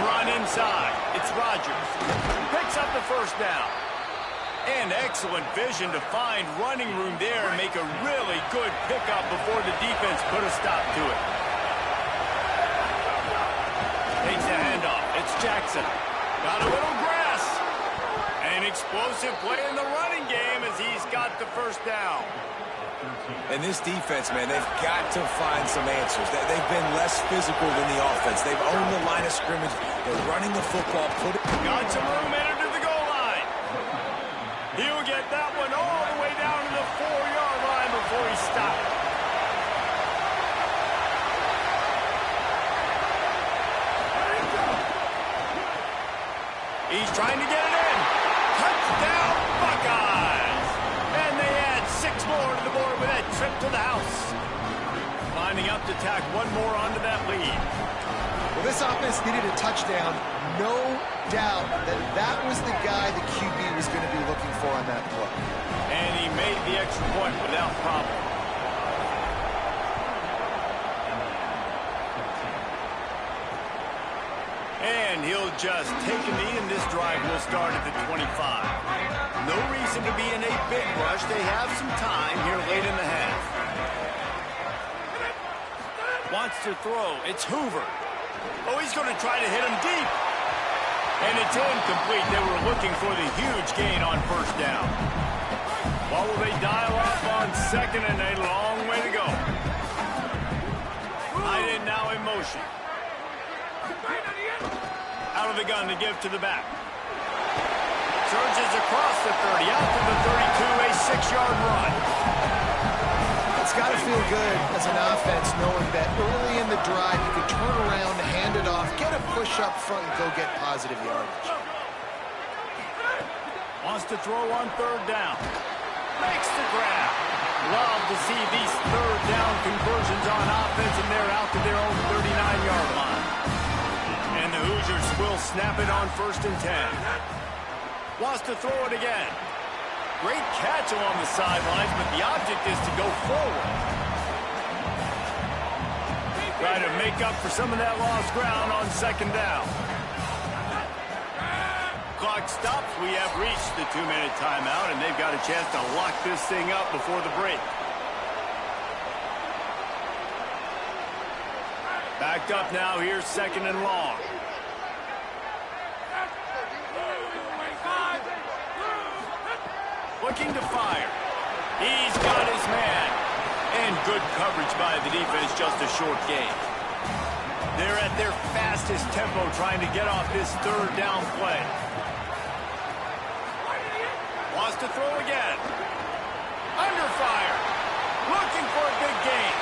Run inside. It's Rodgers. Picks up the first down. And excellent vision to find running room there and make a really good pickup before the defense put a stop to it. Takes the handoff. It's Jackson. Got a little grass. An explosive play in the running game as he's got the first down. And this defense, man, they've got to find some answers. They've been less physical than the offense. They've owned the line of scrimmage. They're running the football. Got some room into the goal line. He'll get that one all the way down to the 4-yard line before he stops. He's trying to get it in. Touchdown, Buckeyes! And they add 6 more to the board with that trip to the house. Lining up to tack one more onto that lead. Well, this offense needed a touchdown. No doubt that that was the guy the QB was going to be looking for on that play. And he made the extra point without problem. And he'll just take a knee, and this drive will start at the 25. No reason to be in a big rush. They have some time here late in the half. Wants to throw. It's Hoover. Oh, he's going to try to hit him deep. And it's incomplete. They were looking for the huge gain on first down. Well, will they dial up on second, and a long way to go. Tight end now in motion. Out of the gun to give to the back. Surges across the 30, out to the 32, a 6-yard run. It's got to feel good as an offense knowing that early in the drive you can turn around, hand it off, get a push up front, and go get positive yardage. Wants to throw on third down. Makes the grab. Love to see these third down conversions on offense, and they're out to their own 39-yard line. And the Hoosiers will snap it on 1st and 10. Wants to throw it again. Great catch along the sidelines, but the object is to go forward. Try to make up for some of that lost ground on 2nd down. Clock stops. We have reached the 2-minute timeout, and they've got a chance to lock this thing up before the break. Backed up now. Here's 2nd and long. Looking to fire. He's got his man. And good coverage by the defense, just a short gain. They're at their fastest tempo trying to get off this third down play. Wants to throw again. Under fire. Looking for a big gain.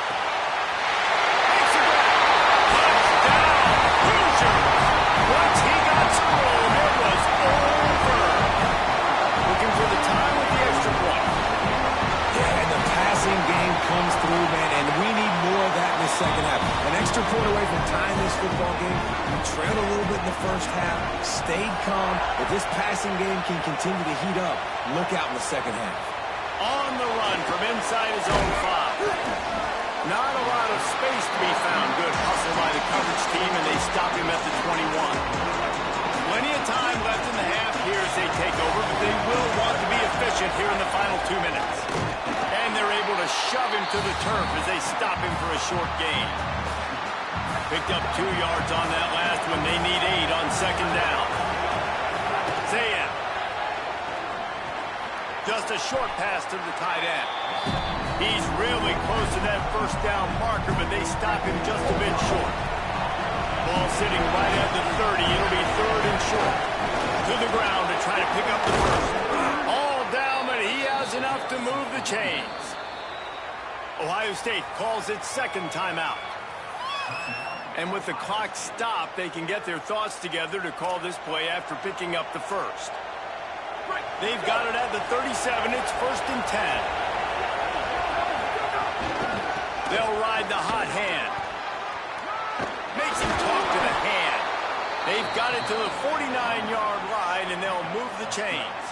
Makes a grab. Touchdown. Hoosiers. Once he got thrown, it was over. Looking for the time with the extra point. Yeah, and the passing game comes through, man, and we need more of that in the second half. An extra point away from tying this football game. We trailed a little bit in the first half, stayed calm. If this passing game can continue to heat up, look out in the second half. On the run from inside his own 5. Not a lot of space to be found. Good hustle by the coverage team, and they stop him at the 21. Plenty of time left in the half here as they take over, but they will want to be efficient here in the final 2 minutes. And they're able to shove him to the turf as they stop him for a short gain. Picked up 2 yards on that last one. They need 8 on 2nd down. Zayn. Just a short pass to the tight end. He's really close to that first down marker, but they stop him just a bit short. Ball sitting right at the 30. It'll be 3rd and short. To the ground to try to pick up the first. All down, but he has enough to move the chains. Ohio State calls its 2nd timeout. And with the clock stopped, they can get their thoughts together to call this play after picking up the first. They've got it at the 37. It's 1st and 10. They'll ride the hot hand. Makes him talk to the hand. They've got it to the 49-yard line, and they'll move the chains.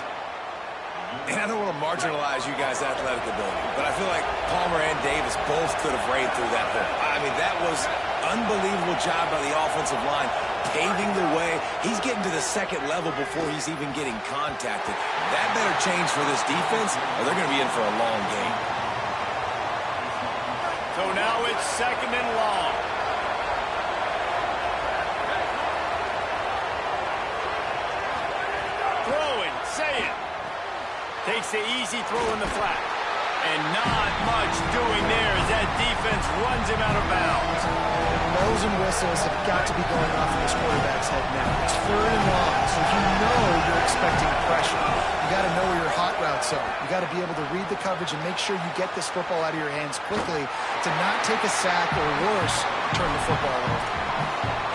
And I don't want to marginalize you guys' athletic ability, but I feel like Palmer and Davis both could have ran through that hole. I mean, that was unbelievable job by the offensive line, paving the way. He's getting to the 2nd level before he's even getting contacted. That better change for this defense, or they're going to be in for a long game. So now it's 2nd and long. Throwing, say it. Takes the easy throw in the flat. And not much doing there as that defense runs him out of bounds. Bells and whistles have got to be going off in this quarterback's head now. It's 3rd and long, so you know you're expecting pressure. You got to know where your hot routes are. You got to be able to read the coverage and make sure you get this football out of your hands quickly to not take a sack or worse, turn the football over.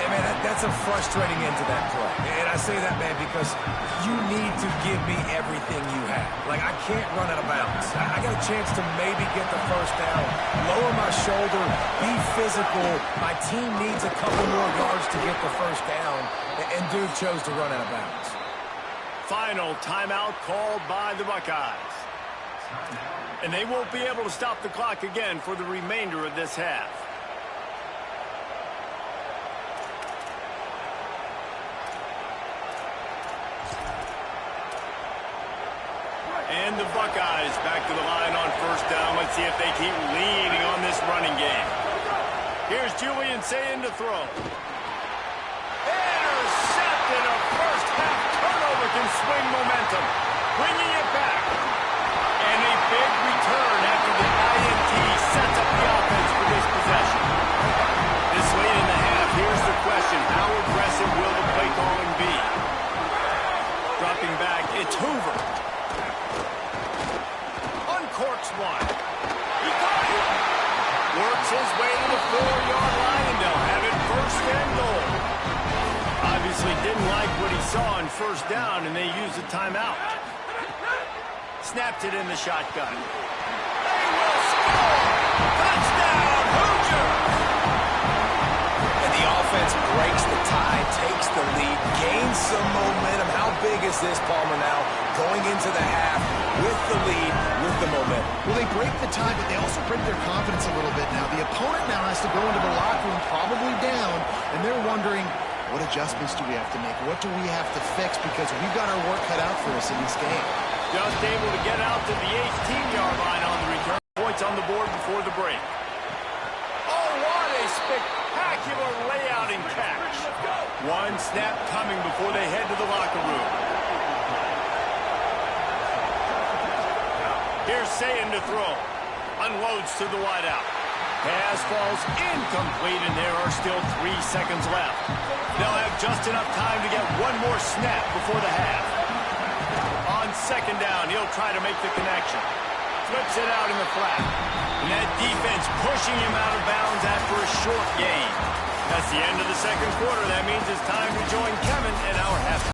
Hey, man, That's a frustrating end to that play. And I say that, man, because you need to give me everything you have. Like, I can't run out of bounds. I got a chance to maybe get the first down, lower my shoulder, be physical. My team needs a couple more yards to get the first down, and Duke chose to run out of bounds. Final timeout called by the Buckeyes. And they won't be able to stop the clock again for the remainder of this half. And the Buckeyes back to the line on first down. Let's see if they keep leaning on this running game. Here's Julian Sayin to throw. Intercepted. A first half turnover can swing momentum. Bringing it back. And a big return after the INT sets up the offense for this possession. This late in the half, here's the question. How aggressive will the play calling be? Dropping back, it's Hoover. Uncorks one. He got it. Works his way to the 4-yard line, and they'll have it first and goal. Obviously didn't like what he saw on first down, and they used a timeout. Snapped it in the shotgun. They will score! Touchdown, Hoosiers! And the offense breaks the tie, takes the lead, gains some momentum. How big is this, Palmer, now? Going into the half with the lead, with the momentum. Well, they break the tie, but they also break their confidence a little bit now. The opponent now has to go into the locker room probably down, and they're wondering, what adjustments do we have to make? What do we have to fix? Because we've got our work cut out for us in this game. Just able to get out to the 18-yard line on the return. Points on the board before the break. Oh, what a spectacular layout and catch. One snap coming before they head to the locker room. Here's Sayin to throw. Unloads to the wideout. Pass falls incomplete, and there are still 3 seconds left. They'll have just enough time to get one more snap before the half. On second down, he'll try to make the connection. Flips it out in the flat. And that defense pushing him out of bounds after a short gain. That's the end of the second quarter. That means it's time to join Kevin in our half.